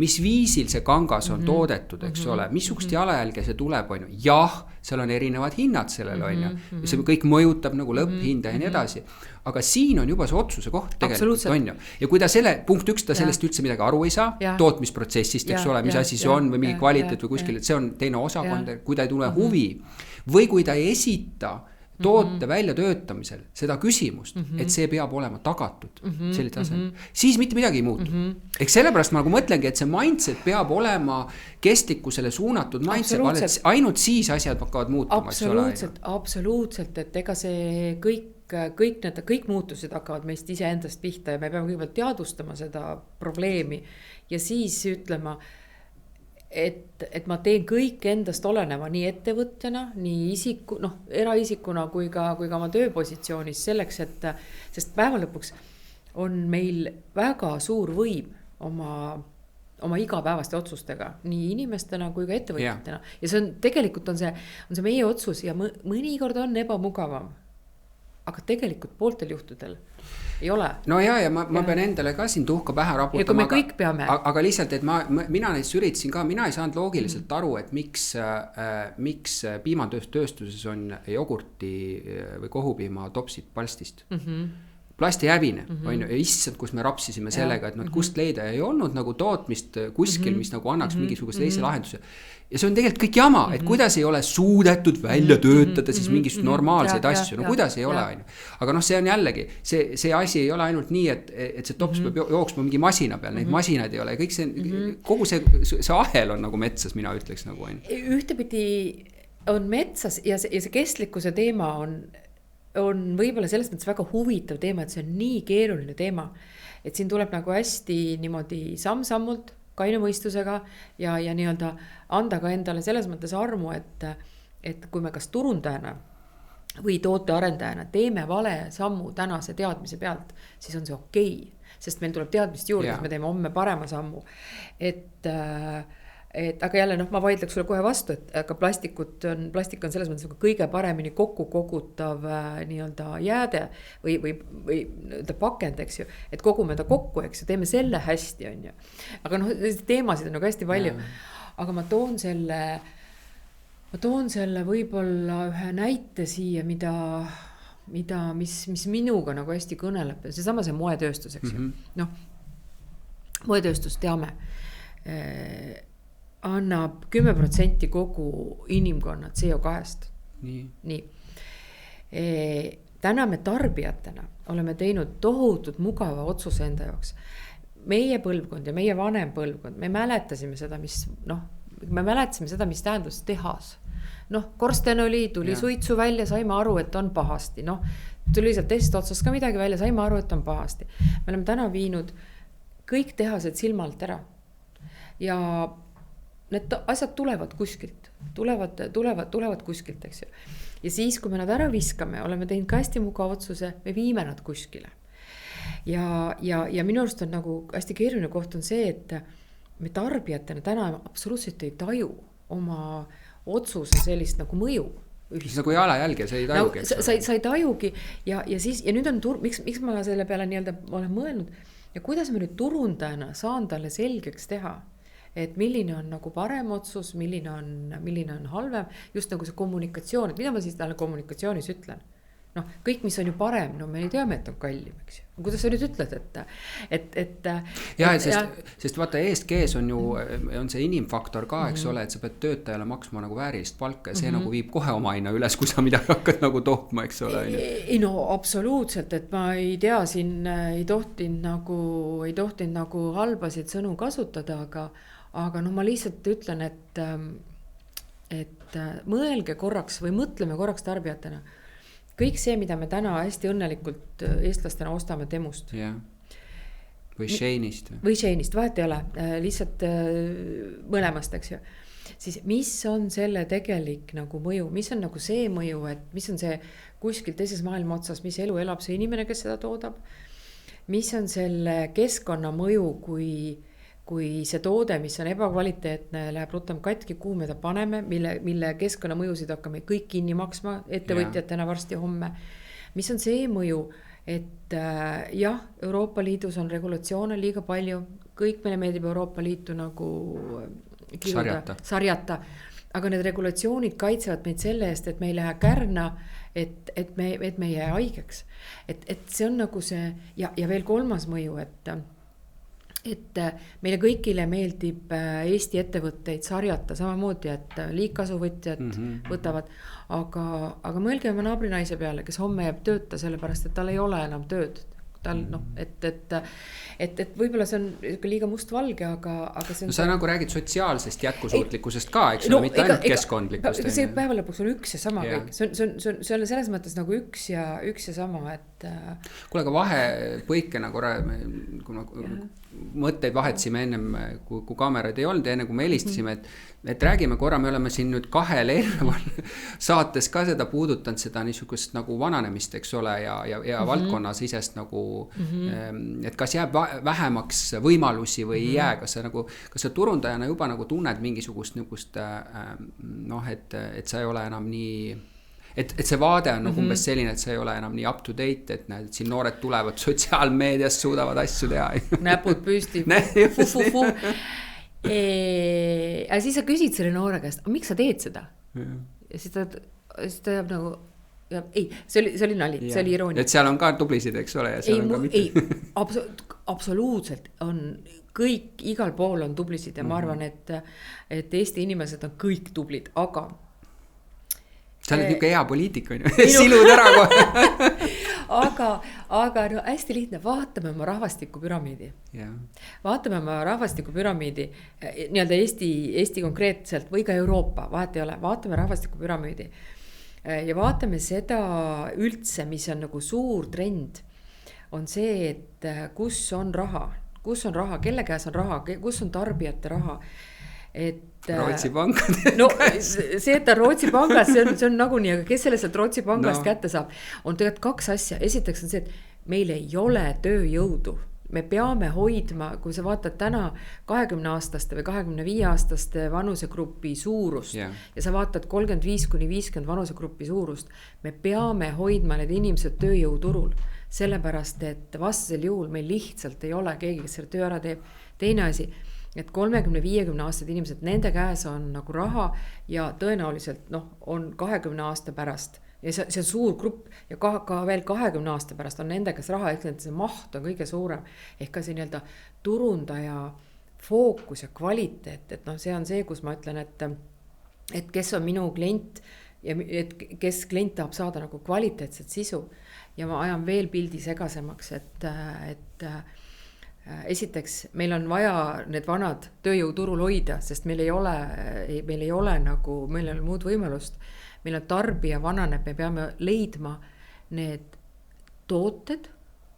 mis viisil see kangas on toodetud, eks ole, missugust jalajälge see tuleb, on ju. Jah, seal on erinevad hinnad sellel, on ju. See kõik mõjutab nagu lõpphinda ja nii edasi. Aga siin on juba see otsuse koht tegelikult, on ju. Ja kui ta punkt 1, ta sellest üldse midagi aru ei saa, tootmisprotsessist, eks ole, mis asi see on või mingi kvaliteet või kuskil, et see on teine osakond, kui ta ei tule huvi. Või kui ta ei esita toote väljatöötamisel seda küsimust, et see peab olema tagatud sellisel tasemel, siis mitte midagi ei muutu. Ehk sellepärast ma nagu mõtlengi, et see mindset peab olema kestlikkusele suunatud mindset, ainult siis asjad hakkavad muutuma. Absoluutselt, et ega see kõik muutused hakkavad meist iseendast pihta ja me peame kõigepealt teadvustama seda probleemi ja siis ütlema, et ma teen kõik endast oleneva nii ettevõtjana, nii eraisikuna kui ka oma tööpositsioonis selleks, et sest päeva lõpuks on meil väga suur võim oma igapäevaste otsustega, nii inimestena kui ka ettevõtjatena. Ja see on tegelikult on see meie otsus ja mõnikord on ebamugavam, aga tegelikult pooltel juhtudel ei ole. No ja ma pean endale ka siin tuhka pähe raputama. Ja kui me kõik peame. Aga lihtsalt, et mina näiteks üritasin ka, mina ei saanud loogiliselt aru, et miks piimatööstuses on jogurti või kohupiima topsid palstist. Plastihävine, on ju, issand, kus me rapsisime sellega, et kust leida ei olnud nagu tootmist kuskil, mis nagu annaks mingisuguse teise lahenduse. Ja see on tegelikult kõik jama, et kuidas ei ole suudetud välja töötada siis mingist normaalseid asju, no kuidas ei ole, on ju. Aga see on jällegi, see asi ei ole ainult nii, et see tops peab jooksma mingi masina peal, neid masinaid ei ole, kõik see, kogu see ahel on nagu metsas, mina ütleks nagu on. Ühtepidi on metsas ja see kestlikkuse teema on võib-olla selles mõttes väga huvitav teema, et see on nii keeruline teema, et siin tuleb nagu hästi niimoodi samm-sammult kaine mõistusega ja nii-öelda anda ka endale selles mõttes armu, et kui me kas turundajana või tootearendajana teeme vale sammu tänase teadmise pealt, siis on see okei, sest meil tuleb teadmist juurde, et me teeme homme parema sammu. Aga jälle ma vaidleks sulle kohe vastu, et aga plastik on selles mõttes kõige paremini kokku kogutav nii-öelda jääde või pakend, eks ju, et kogume ta kokku, eks ju, teeme selle hästi, on ju. Aga teemasid on nagu hästi palju, aga ma toon selle võib-olla ühe näite siia, mis minuga nagu hästi kõneleb, seesama see moetööstus, eks ju. Moetööstus teame, annab 10% kogu inimkonna CO2-st. Nii. Täna me tarbijatena oleme teinud tohutut mugava otsuse enda jaoks. Meie põlvkond ja meie vanem põlvkond, me mäletasime seda, mis tähendus tehas. Korsten tuli suitsu välja, saime aru, et on pahasti. Tuli sealt teisest otsast ka midagi välja, saime aru, et on pahasti. Me oleme täna viinud kõik tehased silma alt ära. Ja need asjad tulevad kuskilt, tulevad kuskilt, eks ju. Ja siis, kui me nad ära viskame, oleme teinud ka hästi mugav otsuse, me viime nad kuskile. Ja minu arust on nagu hästi keeruline koht on see, et me tarbijatena täna absoluutselt ei taju oma otsuse sellist nagu mõju. Nagu jalajälge, sa ei tajugi. Sa ei tajugi ja nüüd on miks ma selle peale nii-öelda olen mõelnud ja kuidas me nüüd turundajana saan talle selgeks teha, et milline on nagu parem otsus, milline on halvem, just nagu see kommunikatsioon, et mida ma siis talle kommunikatsioonis ütlen. Kõik, mis on ju parem, me ei teame, et on kallim, eks ju. Kuidas sa nüüd ütled, sest vaata, ESG-s on see inimfaktor ka, eks ole, et sa pead töötajale maksma nagu väärilist palka ja see nagu viib kohe oma hinna üles, kui sa midagi hakkad nagu tohtma, eks ole. Absoluutselt, et ma ei tea, siin ei tohtinud nagu halbasid sõnu kasutada, aga ma lihtsalt ütlen, et mõelge korraks või mõtleme korraks tarbijatena. Kõik see, mida me täna hästi õnnelikult eestlastena ostame Temust. Või Sheinist. Või Sheinist, vahet ei ole, lihtsalt mõlemast, eks ju. Siis mis on selle tegelik nagu mõju, mis on nagu see mõju, et mis on see kuskil teises maailma otsas, mis elu elab see inimene, kes seda toodab. Mis on selle keskkonna mõju, kui see toode, mis on ebakvaliteetne, läheb rutem katki, kuhu me ta paneme, mille keskkonna mõjusid hakkame kõik kinni maksma ettevõtjatena varsti homme. Mis on see mõju, et Euroopa Liidus on regulatsioone liiga palju, kõik meile meeldib Euroopa Liitu nagu sarjata, aga need regulatsioonid kaitsevad meid selle eest, et me ei lähe kärna, et me ei jää haigeks. Et see on nagu see, ja veel kolmas mõju, et meile kõigile meeldib Eesti ettevõtteid sarjata samamoodi, et liigkasuvõtjad võtavad, aga mõelge oma naabrinaise peale, kes homme jääb tööta sellepärast, et tal ei ole enam tööd. Tal, noh, et võib-olla see on liiga mustvalge, aga see on... No sa nagu räägid sotsiaalsest jätkusuutlikkusest ka, eks ole, mitte ainult keskkondlikust. See päeva lõpuks on üks ja sama kõik. See on selles mõttes nagu üks ja sama, et... Kuule, aga vahepõikena korra, kui me mõtteid vahetasime ennem, kui kaameraid ei olnud ja enne kui me helistasime, et räägime korra, me oleme siin nüüd 2 erineval saates ka seda puudutanud, seda niisugust nagu vananemist, eks ole, ja valdkonnasisest nagu, et kas jääb vähemaks võimalusi või ei jää, kas sa turundajana juba nagu tunned mingisugust niisugust, noh, et sa ei ole enam nii... Et see vaade on nagu umbes selline, et see ei ole enam nii up to date, et näed, et siin noored tulevad sotsiaalmeedias, suudavad asju teha. Näpud püsti. Aga siis sa küsid selle noore käest, miks sa teed seda? Ja siis ta jääb nagu... Ei, see oli nali, see oli iroonia. Et seal on ka tublisid, eks ole? Ja seal on ka mitte. Absoluutselt on kõik, igal pool on tublisid ja ma arvan, et Eesti inimesed on kõik tublid, aga... Sa oled niisugune hea poliitik, on ju, silud ära kohe. aga no hästi lihtne, vaatame oma rahvastikupüramiidi. Yeah. Vaatame oma rahvastikupüramiidi, nii-öelda Eesti konkreetselt või ka Euroopa, vahet ei ole, vaatame rahvastikupüramiidi. Ja vaatame seda üldse, mis on nagu suur trend, on see, et kus on raha, kelle käes on raha, kus on tarbijate raha. Rootsi pangad. No see, et ta Rootsi pangas, see on nagu nii, aga kes selle sealt Rootsi pangast kätte saab, on tegelikult 2 asja. Esiteks on see, et meil ei ole tööjõudu. Me peame hoidma, kui sa vaatad täna 20-aastaste või 25-aastaste vanusegrupi suurust ja sa vaatad 35-50 vanusegrupi suurust, me peame hoidma need inimesed tööjõuturul, sellepärast, et vastasel juhul meil lihtsalt ei ole keegi, kes selle töö ära teeb. Teine asi, et 30-50 aastad inimesed, nende käes on nagu raha ja tõenäoliselt on 20 aasta pärast ja see on suur grupp ja ka veel 20 aasta pärast on nende käes raha, et see maht on kõige suurem ehk ka see nii-öelda turundaja fookus ja kvaliteet, et see on see, kus ma ütlen, et kes on minu klient ja et kes klient tahab saada nagu kvaliteetset sisu ja ma ajan veel pildi segasemaks, et esiteks, meil on vaja need vanad tööjõuturul hoida, sest meil ei ole nagu, meil ei ole muud võimalust. Meil on tarbija vananeb, me peame leidma need tooted,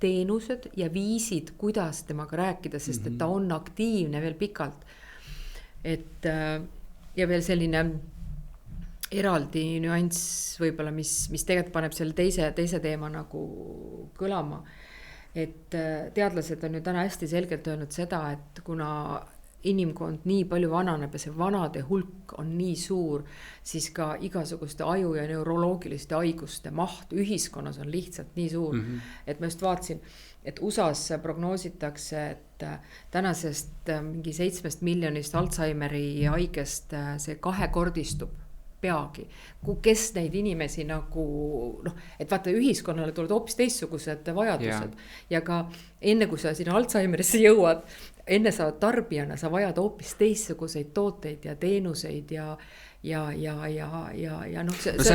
teenused ja viisid, kuidas temaga rääkida, sest et ta on aktiivne veel pikalt. Et, ja veel selline eraldi nüanss võib-olla, mis tegelikult paneb selle teise teema nagu kõlama. Et teadlased on ju täna hästi selgelt öelnud seda, et kuna inimkond nii palju vananeb ja see vanade hulk on nii suur, siis ka igasuguste aju- ja neuroloogiliste haiguste maht ühiskonnas on lihtsalt nii suur. Et ma just vaatasin, et USAs prognoositakse, et tänasest mingi 7 miljonist Alzheimeri haigest see 2-kordistub peagi, kes neid inimesi nagu, et vaata ühiskonnale tulevad hoopis teistsugused vajadused ja ka enne kui sa sinna Alzheimerisse jõuad, enne sa tarbijana, sa vajad hoopis teistsuguseid tooteid ja teenuseid ja sa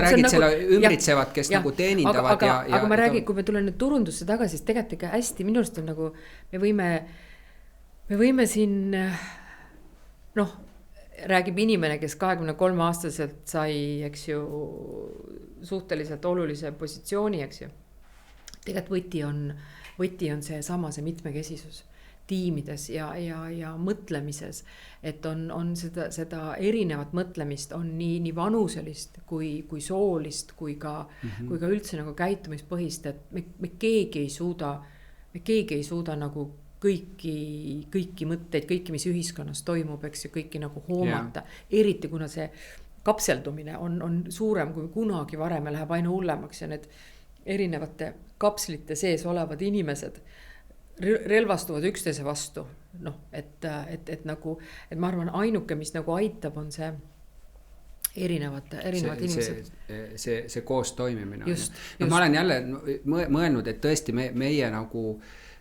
räägid selle ümbritsevad, kes nagu teenindavad aga ma räägin, kui me tulen nüüd turundusse tagasi, siis tegelikult ikka hästi, minu arust on nagu, me võime siin räägib inimene, kes 23-aastaselt sai, eks ju, suhteliselt olulise positsiooni, eks ju. Tegelikult võti on see mitmekesisus tiimides ja mõtlemises, et on seda erinevat mõtlemist, on nii vanuselist kui soolist, kui ka üldse nagu käitumispõhist, et me keegi ei suuda nagu kõiki mõtteid, kõiki, mis ühiskonnas toimub, eks ju, kõiki nagu hoomata. Eriti kuna see kapseldumine on suurem kui kunagi varem ja läheb aina hullemaks ja need erinevate kapslite sees olevad inimesed relvastuvad üksteise vastu. Et ma arvan, ainuke, mis nagu aitab, on see erinevad inimesed. See koos toimimine. Ma olen jälle mõelnud, et tõesti meie nagu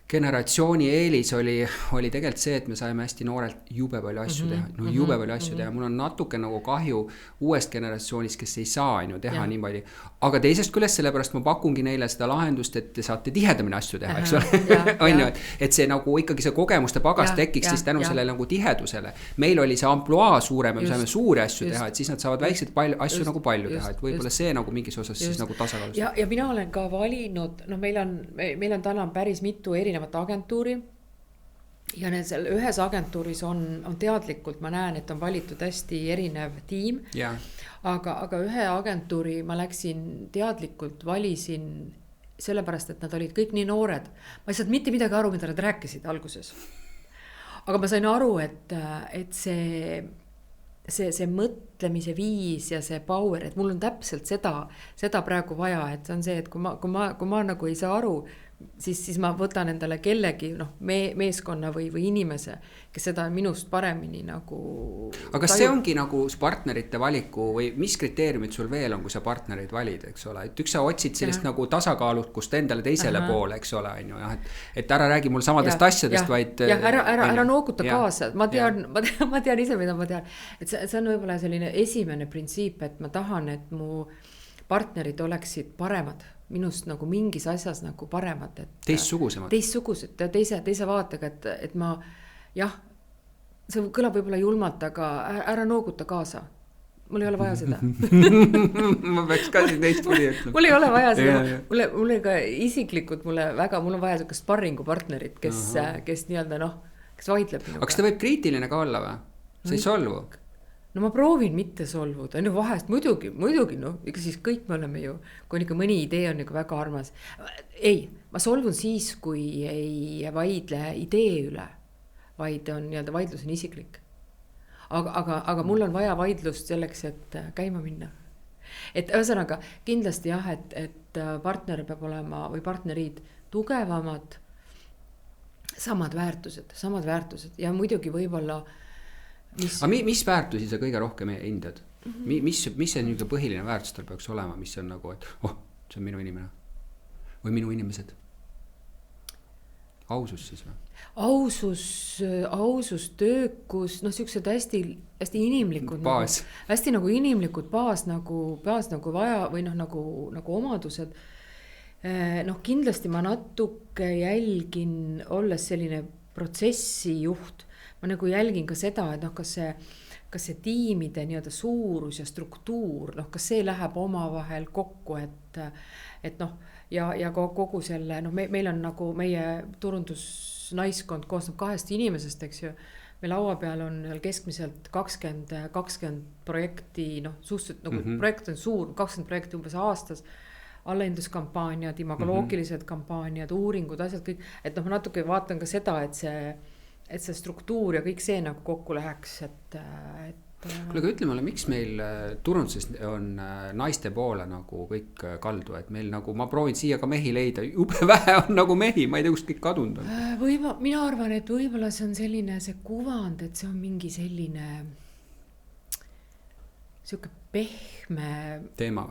generatsiooni eelis oli tegelikult see, et me saime hästi noorelt jube palju asju teha. No jube palju asju teha. Mul on natuke nagu kahju uuest generatsioonist, kes ei saa teha nii palju. Aga teisest küljest sellepärast ma pakungi neile seda lahendust, et te saate tihedamini asju teha, eks ole. On ju, et see nagu ikkagi see kogemuste pagas tekiks siis tänu sellele nagu tihedusele. Meil oli see ampluaa suurem, me saime suuri asju teha, et siis nad saavad väikseid asju nagu palju teha, et võib-olla see nagu mingis osas siis nagu tasakaalus. Ja mina olen ka valinud, meil on täna päris mitu erinevat agentuuri ja need seal ühes agentuuris on teadlikult, ma näen, et on valitud hästi erinev tiim, aga ühe agentuuri ma läksin teadlikult, valisin sellepärast, et nad olid kõik nii noored. Ma ei saanud mitte midagi aru, mida nad rääkisid alguses. Aga ma sain aru, et see mõtlemise viis ja see power, et mul on täpselt seda praegu vaja, et see on see, et kui ma nagu ei saa aru, siis ma võtan endale kellegi meeskonna või inimese, kes seda minust paremini nagu aga kas see ongi nagu partnerite valiku või mis kriteeriumid sul veel on, kui sa partnereid valid, eks ole, et üks sa otsid sellist nagu tasakaalukust endale teisele poole, eks ole, on ju, et ära räägi mul samadest asjadest, vaid ära nooguta kaasa, ma tean ise, mida ma tean, et see on võib-olla selline esimene printsiip, et ma tahan, et mu partnerid oleksid paremad minust nagu mingis asjas nagu paremad, et teistsugused ja teise vaatega, et ma see kõlab võib-olla julmalt, aga ära nooguta kaasa. Mul ei ole vaja seda. Ma peaks ka siin teistpidi ütlema. Mul ei ole vaja seda. Mulle ka isiklikult mul on vaja sellist sparringupartnerit, kes nii-öelda kes vaidleb minuga. Aga kas ta võib kriitiline ka olla või? Sa ei solvu? No ma proovin mitte solvuda, vahest muidugi, ega siis kõik me oleme ju, kui ikka mõni idee on nagu väga armas. Ei, ma solvun siis, kui ei vaidle idee üle, vaid on nii-öelda vaidlus on isiklik. Aga mul on vaja vaidlust selleks, et käima minna. Et ühesõnaga, kindlasti et partner peab olema või partnerid tugevamad, samad väärtused ja muidugi võibolla mis väärtusi sa kõige rohkem hindad? Mis see nüüd põhiline väärtus tal peaks olema, mis on nagu, et see on minu inimene või minu inimesed? Ausus siis või? Ausus, töökus, siuksed hästi inimlikud baas. Hästi nagu inimlikud baas nagu vaja või nagu omadused. Kindlasti ma natuke jälgin, olles selline protsessi juht, ma nagu jälgin ka seda, et kas see tiimide nii-öelda suurus ja struktuur, kas see läheb omavahel kokku, et ja kogu selle, meil on nagu meie turundusnaiskond koosneb 2 inimesest, eks ju, meil laua peal on keskmiselt 20 projekti, suhteliselt nagu projekt on suur, 20 projekti umbes aastas, allahinduskampaaniad, imagoloogilised kampaaniad, uuringud, asjad kõik, et ma natuke vaatan ka seda, et see struktuur ja kõik see nagu kokku läheks, Kuule, aga ütle mulle, miks meil turunduses on naiste poole nagu kõik kaldu, et meil nagu, ma proovin siia ka mehi leida, jube vähe on nagu mehi, ma ei tea, kust kõik kadunud on. Mina arvan, et võibolla see on selline see kuvand, et see on mingi selline siuke pehme teema.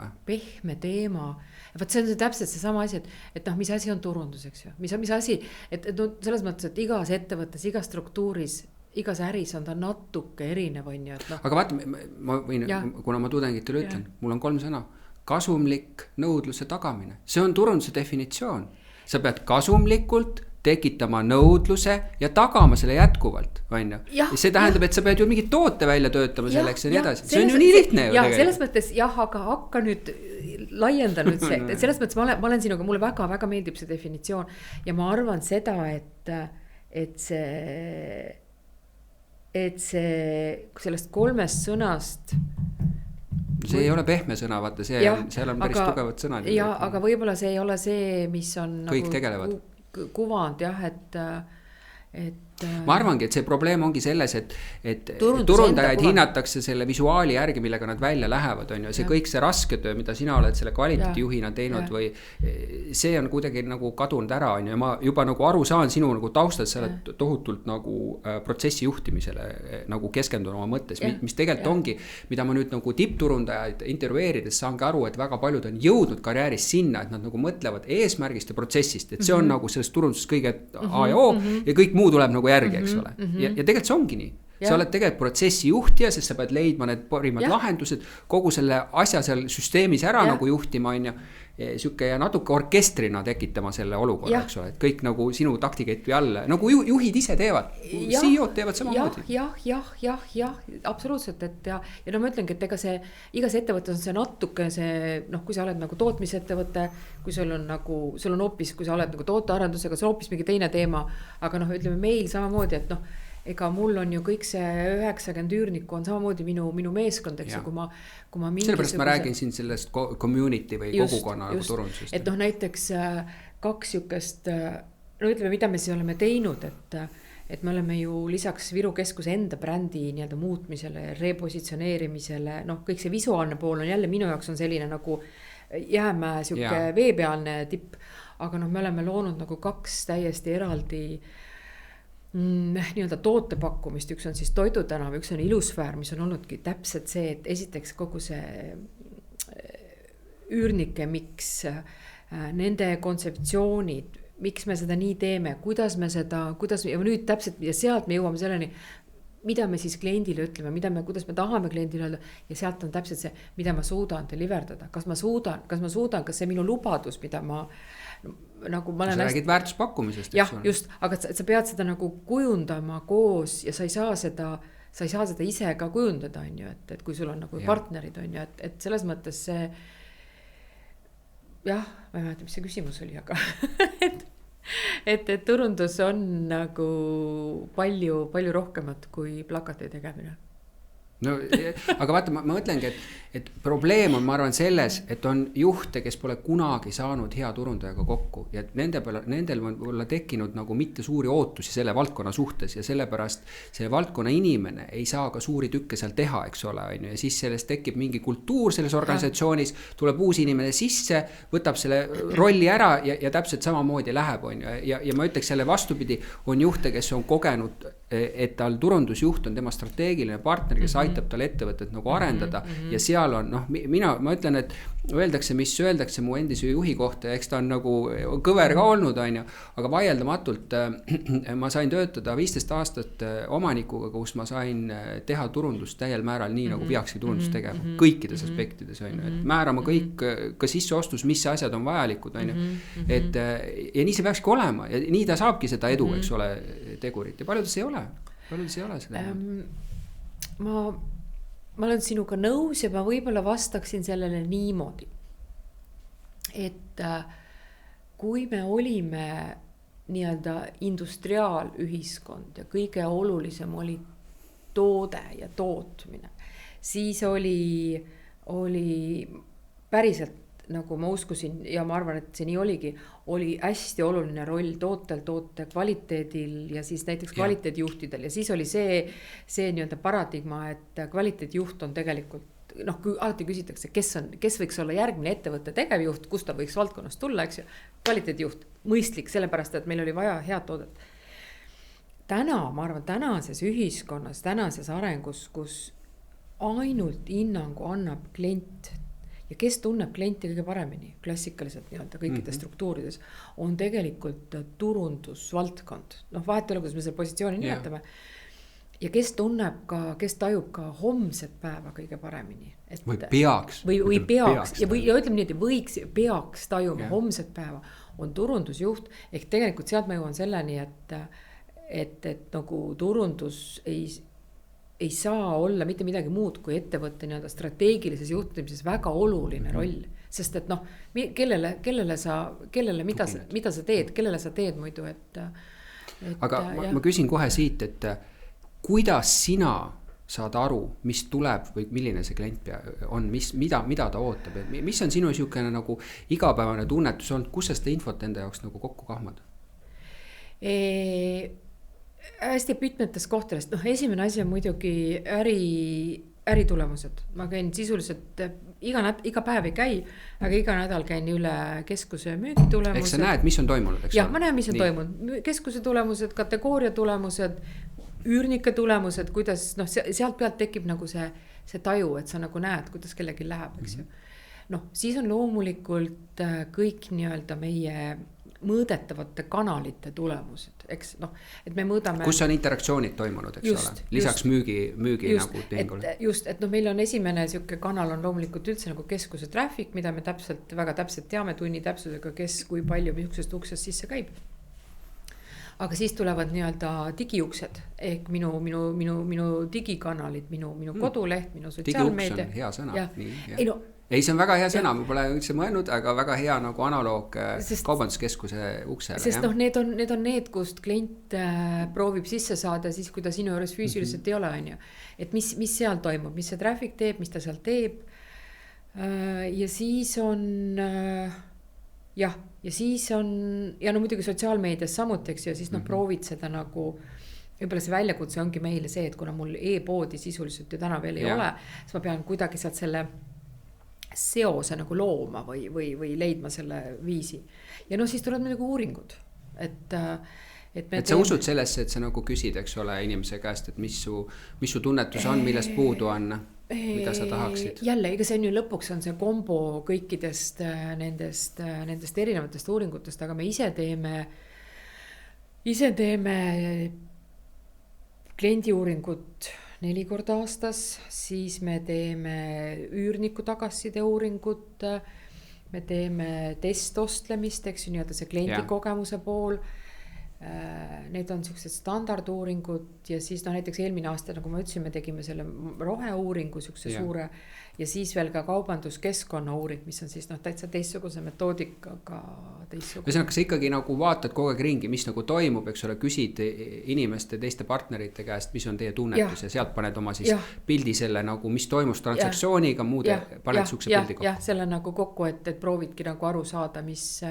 Vaat see on täpselt see sama asi, et mis asi on turundus, eks ju. Mis asi, et selles mõttes, et igas ettevõttes, igas struktuuris, igas äris on ta natuke erinev, on ju. Aga vaata, ma võin, kuna ma tudengitele ütlen, mul on 3 sõna. Kasumlik nõudluse tagamine. See on turunduse definitsioon. Sa pead kasumlikult tekitama nõudluse ja tagama selle jätkuvalt, on ju. Ja see tähendab, et sa pead ju mingit toote välja töötama selleks ja nii edasi. See on ju nii lihtne ju tegelikult. Selles mõttes, aga hakka nüüd laienda nüüd see, et selles mõttes ma olen sinuga, mulle väga-väga meeldib see definitsioon ja ma arvan seda, et sellest 3 sõnast see ei ole pehme sõna, vaata, seal on päris tugevad sõnad. Aga võibolla see ei ole see, mis on kõik tegelevad. Kuvand, et ma arvangi, et see probleem ongi selles, et Turundus turundajaid enda hinnatakse selle visuaali järgi, millega nad välja lähevad, on ju, see kõik see raske töö, mida sina oled selle kvaliteedijuhina teinud või see on kuidagi nagu kadunud ära, on ju, ja ma juba nagu aru saan sinu nagu taustalt, sa oled tohutult nagu protsessi juhtimisele nagu keskendun oma mõttes, mis tegelikult ongi, mida ma nüüd nagu tippturundajaid intervjueerides saangi aru, et väga paljud on jõudnud karjääris sinna, et nad nagu mõtlevad eesmärgist ja protsessist, et see on nagu selles turunduses kõige A ja O ja kõik muu tuleb nagu järgi, eks ole. Ja tegelikult see ongi nii. Sa oled tegelikult protsessi juhtija, sest sa pead leidma need parimad lahendused, kogu selle asja seal süsteemis ära nagu juhtima, on ju, süke ja natuke orkestrina tekitama selle olukorra, eks ole, et kõik nagu sinu taktiketi all, nagu juhid ise teevad, CEO-d teevad samamoodi. Jah, absoluutselt, et ja no ma ütlengi, et ega see, igas ettevõttes on see natuke see, noh, kui sa oled nagu tootmisettevõte, kui sul on hoopis, kui sa oled nagu tootearendusega, see on hoopis mingi teine teema, aga noh, ütleme meil samamoodi, et noh, ega mul on ju kõik see 90 üürnikku on samamoodi minu meeskond, eks ju, kui ma sellepärast ma räägin siin sellest community või kogukonna nagu turundusest. Et noh, näiteks 2 sihukest, no ütleme, mida me siis oleme teinud, et me oleme ju lisaks Viru Keskuse enda brändi nii-öelda muutmisele, repositsioneerimisele, noh, kõik see visuaalne pool on jälle minu jaoks on selline nagu jäämäe sihuke veepealne tipp, aga noh, me oleme loonud nagu 2 täiesti eraldi nii-öelda tootepakkumist, üks on siis Toidutänav, üks on Ilusfäär, mis on olnudki täpselt see, et esiteks kogu see üürnike miks, nende kontseptsioonid, miks me seda nii teeme, kuidas ja nüüd täpselt ja sealt me jõuame selleni, mida me siis kliendile ütleme, kuidas me tahame kliendile öelda ja sealt on täpselt see, mida ma suudan deliverdada, kas ma suudan, kas see minu lubadus, mida ma nagu ma olen sa räägid väärtuspakkumisest, jah, just, aga sa pead seda nagu kujundama koos ja sa ei saa seda ise ka kujundada, on ju, et kui sul on nagu partnerid, on ju, et selles mõttes see jah, ma ei mäleta, mis see küsimus oli, aga et turundus on nagu palju rohkemat kui plakati tegemine. No, aga vaata, ma mõtlengi, et probleem on, ma arvan, selles, et on juhte, kes pole kunagi saanud hea turundajaga kokku ja nendel on võib-olla tekkinud nagu mitte suuri ootusi selle valdkonna suhtes ja sellepärast see valdkonna inimene ei saa ka suuri tükke seal teha, eks ole, on ju, ja siis sellest tekib mingi kultuur selles organisatsioonis, tuleb uus inimene sisse, võtab selle rolli ära ja täpselt samamoodi läheb, on ju, ja ma ütleks selle vastupidi, on juhte, kes on kogenud, et tal turundusjuht on tema strateegiline partner, kes aitab tal ettevõtet nagu arendada ja seal on, noh, ma ütlen, et mis öeldakse mu endise juhi kohta ja eks ta on nagu kõver ka olnud, on ju, aga vaieldamatult ma sain töötada 15 aastat omanikuga, kus ma sain teha turundust täiel määral nii, nagu peakski turundust tegema, kõikides aspektides, on ju, et määrama kõik ka sisseostus, mis asjad on vajalikud, on ju, et ja nii see peakski olema ja nii ta saabki seda edu, eks ole, tegurit ja paljudes ei ole seda. Ma olen sinuga nõus ja ma võib-olla vastaksin sellele niimoodi, et kui me olime nii-öelda industriaalühiskond ja kõige olulisem oli toode ja tootmine, siis oli päriselt, nagu ma uskusin ja ma arvan, et see nii oligi, oli hästi oluline roll toote kvaliteedil ja siis näiteks kvaliteedijuhtidel ja siis oli see nii-öelda paradigma, et kvaliteedijuht on tegelikult, noh, kui alati küsitakse, kes võiks olla järgmine ettevõtte tegevjuht, kus ta võiks valdkonnast tulla, eks ju, kvaliteedijuht, mõistlik, sellepärast, et meil oli vaja head toodet. Täna, ma arvan, tänases ühiskonnas, tänases arengus, kus ainult hinnangu annab klient ja kes tunneb klienti kõige paremini, klassikaliselt nii-öelda kõikides struktuurides, on tegelikult turundusvaldkond. Noh, vahet ei ole, kuidas me selle positsiooni nimetame. Ja kes tunneb ka, kes tajub ka homset päeva kõige paremini. Või peaks. Või peaks. Ja ütleme nii, et peaks tajuma homset päeva, on turundusjuht. Ehk tegelikult sealt ma jõuan selleni, et nagu turundus ei saa olla mitte midagi muud kui ettevõtte nii-öelda strateegilises juhtimises väga oluline roll, sest et noh, mida sa teed, kellele sa teed muidu, aga ma küsin kohe siit, et kuidas sina saad aru, mis tuleb või milline see klient on, mida ta ootab, mis on sinu niisugune nagu igapäevane tunnetus olnud, kus sa seda infot enda jaoks nagu kokku kahmad? hästi mitmetest kohtadest, noh, esimene asi on muidugi äritulemused. Ma käin sisuliselt iga päev ei käi, aga iga nädal käin üle keskuse müügitulemused. Eks sa näed, mis on toimunud, eks jah, ma näen, mis on toimunud. Keskuse tulemused, kategooria tulemused, üürnike tulemused, kuidas, noh, sealt pealt tekib nagu see taju, et sa nagu näed, kuidas kellegi läheb, eks ju. Noh, siis on loomulikult kõik nii-öelda meie mõõdetavate kanalite tulemused, eks noh, et me mõõdame. Kus on interaktsioonid toimunud, eks ole? Lisaks müügi just, nagu tehingule. Et noh, meil on esimene siuke kanal on loomulikult üldse nagu keskuse traffic, mida me väga täpselt teame tunni täpsusega, kes kui palju missugusest uksest sisse käib. Aga siis tulevad nii-öelda digiuksed ehk minu digikanalid, minu koduleht, minu sotsiaalmeedia. Digiuks on hea sõna. Ja. Ei, see on väga hea sõna, ma pole üldse mõelnud, aga väga hea nagu analoog kaubanduskeskuse uksele. Sest noh, need on need, kust klient proovib sisse saada siis, kui ta sinu juures füüsiliselt ei ole, on ju. Et mis seal toimub, mis see traffic teeb, mis ta seal teeb. Ja siis on, ja no muidugi sotsiaalmeedias samuti, eks ju, siis noh, proovid seda nagu, võib-olla see väljakutse ongi meile see, et kuna mul e-poodi sisuliselt ju täna veel ei ole, siis ma pean kuidagi sealt selle seose nagu looma või leidma selle viisi. Ja no siis tulevad muidugi uuringud. Et sa usud sellesse, et sa nagu küsid, eks ole, inimese käest, et mis su tunnetus on, millest puudu on, mida sa tahaksid? Jälle, ega see on ju lõpuks on see kombo kõikidest nendest erinevatest uuringutest, aga me ise teeme kliendiuuringut 4 korda aastas, siis me teeme üürniku tagasiside uuringut, me teeme testostlemist, eks ju, nii-öelda see kliendi kogemuse pool. Need on sellised standarduuringud ja siis näiteks eelmine aasta, nagu ma ütlesin, me tegime selle roheuuringu suure ja siis veel ka kaubanduskeskkonna uuring, mis on siis täitsa teistsuguse metoodikaga teistsuguse. Ühesõnaga, sa ikkagi nagu vaatad kogu aeg ringi, mis nagu toimub, eks ole, küsid inimeste, teiste partnerite käest, mis on teie tunnetus ja sealt paned oma siis pildi selle nagu, mis toimus transaktsiooniga, muude paned sukse pildi kokku. Jah, selle nagu kokku, et proovidki nagu aru saada, mis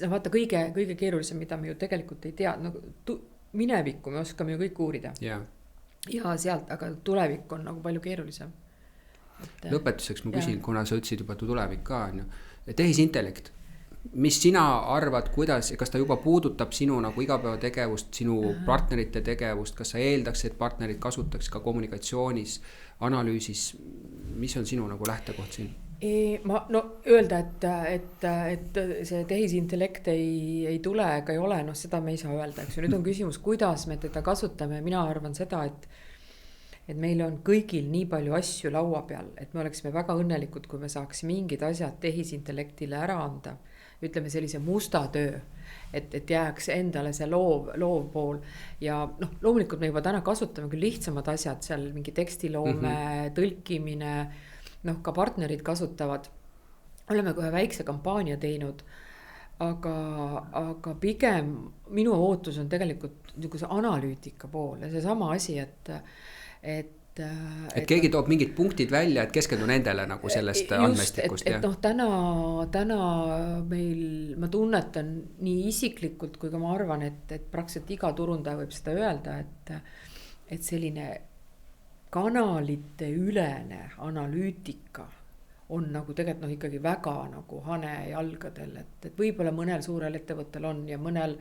vaata kõige keerulisem, mida me ju tegelikult ei tea, nagu minevikku me oskame ju kõik uurida. Ja sealt, aga tulevik on nagu palju keerulisem. Lõpetuseks ma küsin, kuna sa ütlesid juba tulevik ka, tehisintellekt, mis sina arvad, kuidas, kas ta juba puudutab sinu nagu igapäevategevust, sinu partnerite tegevust, kas sa eeldaks, et partnerid kasutaks ka kommunikatsioonis, analüüsis, mis on sinu nagu lähtekoht siin? Öelda, et see tehisintellekt ei tule ega ei ole, seda me ei saa öelda, eks ju. Nüüd on küsimus, kuidas me teda kasutame. Mina arvan seda, et meil on kõigil nii palju asju laua peal, et me oleksime väga õnnelikud, kui me saaks mingid asjad tehisintellektile ära anda. Ütleme sellise musta töö, et jääks endale see loov pool. Ja loomulikult me juba täna kasutame küll lihtsamad asjad, seal mingi tekstiloome, tõlkimine, ka partnerid kasutavad. Oleme kohe väikse kampaania teinud, aga pigem minu ootus on tegelikult niisuguse analüütika pool ja see sama asi, et keegi toob mingid punktid välja, et keskendu nendele nagu sellest andmestikust. Et täna meil, ma tunnetan nii isiklikult, kui ka ma arvan, et praktiliselt iga turundaja võib seda öelda, et selline kanalite ülene analüütika on nagu tegelikult ikkagi väga nagu hane jalgadel, et võib-olla mõnel suurel ettevõttel on ja mõnel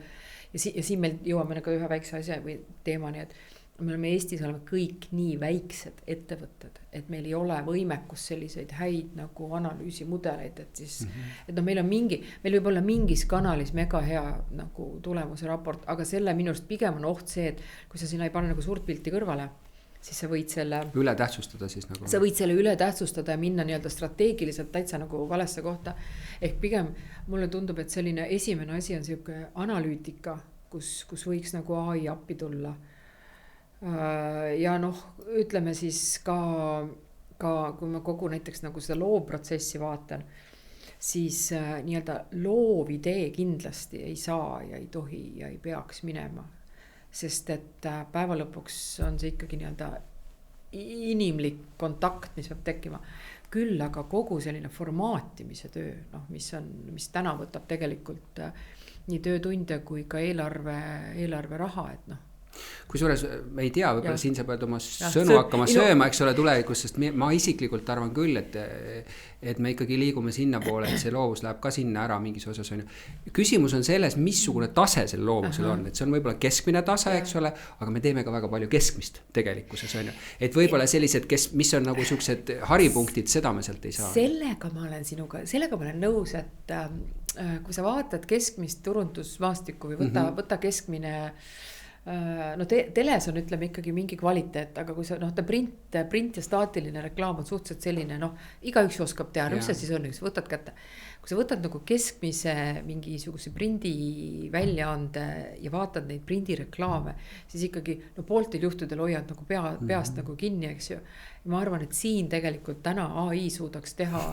ja siin meil jõuame nagu ühe väikse asja või teemani, et me oleme Eestis kõik nii väiksed ettevõtted, et meil ei ole võimekus selliseid häid nagu analüüsimudeleid, et siis et meil võib olla mingis kanalis mega hea nagu tulemuse raport, aga selle minust pigem on oht see, et kui sa sinna ei pane nagu suurt pilti kõrvale, siis sa võid selle üle tähtsustada siis nagu. Sa võid selle üle tähtsustada ja minna nii-öelda strateegiliselt täitsa nagu valesse kohta. Ehk pigem mulle tundub, et selline esimene asi on selline analüütika, kus võiks nagu AI appi tulla. Ja ütleme siis ka kui ma kogu näiteks nagu seda loovprotsessi vaatan, siis nii-öelda loovidee kindlasti ei saa ja ei tohi ja ei peaks minema. Sest et päeva lõpuks on see ikkagi nii-öelda inimlik kontakt, mis peab tekkima. Küll aga kogu selline formaatimise töö, mis täna võtab tegelikult nii töötunde kui ka eelarve raha, et kusjuures me ei tea, võib-olla siin sa pead oma sõnu see- hakkama sööma, eks ole, tulevikus, sest ma isiklikult arvan küll, et me ikkagi liigume sinna poole, et see loovus läheb ka sinna ära mingis osas on ju. Küsimus on selles, missugune tase sel loovusel on, et see on võib-olla keskmine tase, eks ole, aga me teeme ka väga palju keskmist tegelikkuses on ju. Et võib-olla sellised, mis on nagu siuksed haripunktid, seda me sealt ei saa. Sellega ma olen nõus, et kui sa vaatad keskmist turundusmaastikku või võta keskmine, no teles on, ütleme ikkagi mingi kvaliteet, aga kui sa, ta print ja staatiline reklaam on suhteliselt selline, igaüks oskab teha, mis see siis on, üks võtad kätte. Kui sa võtad nagu keskmise mingisuguse prindi väljaande ja vaatad neid prindireklaame, siis ikkagi pooltel juhtudel hoiad nagu peast nagu kinni, eks ju. Ja ma arvan, et siin tegelikult täna AI suudaks teha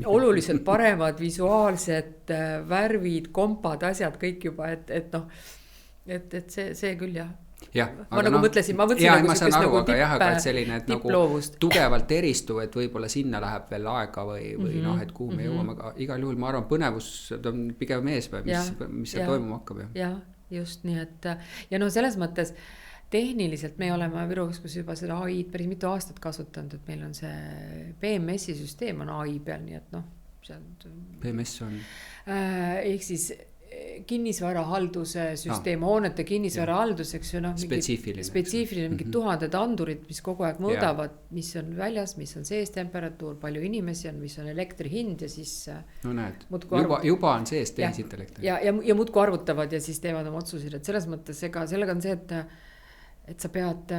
oluliselt paremad visuaalsed värvid, kompad, asjad, kõik juba, et see küll jah. Jah, ma nagu mõtlesin ma saan aru, aga jah, aga et selline, et nagu tugevalt eristuv, et võib-olla sinna läheb veel aega või et kuhu me jõuame, aga igal juhul ma arvan, põnevus on pigem ees või mis seal toimuma hakkab. Jah, just nii, et ja selles mõttes tehniliselt me oleme Viru Keskuses juba seda AI-d päris mitu aastat kasutanud, et meil on see PMS-i süsteem on AI peal, nii et PMS on? Ehk siis kinnisvarahalduse süsteem, hoonete kinnisvarahaldus, eks ju, spetsiifiline, mingid tuhanded andurid, mis kogu aeg mõõdavad, mis on väljas, mis on sees temperatuur, palju inimesi on, mis on elektri hind ja siis no näed, juba on sees tehisintellekt. Ja muudkui arvutavad ja siis teevad oma otsuseid, et selles mõttes sellega on see, et sa pead,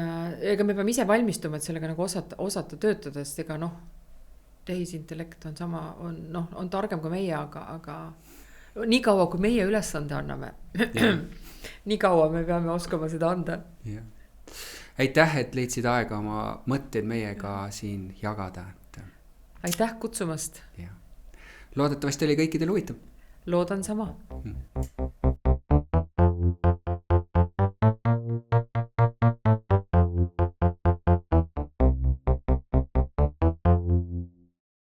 ega me peame ise valmistuma, et sellega nagu osata töötada, sest ega tehisintellekt on sama, on targem kui meie, aga nii kaua, kui meie ülesande anname, nii kaua me peame oskama seda anda. Aitäh, et leidsid aega oma mõtteid meiega siin jagada. Aitäh kutsumast. Loodetavasti oli kõikidel huvitav. Loodan sama.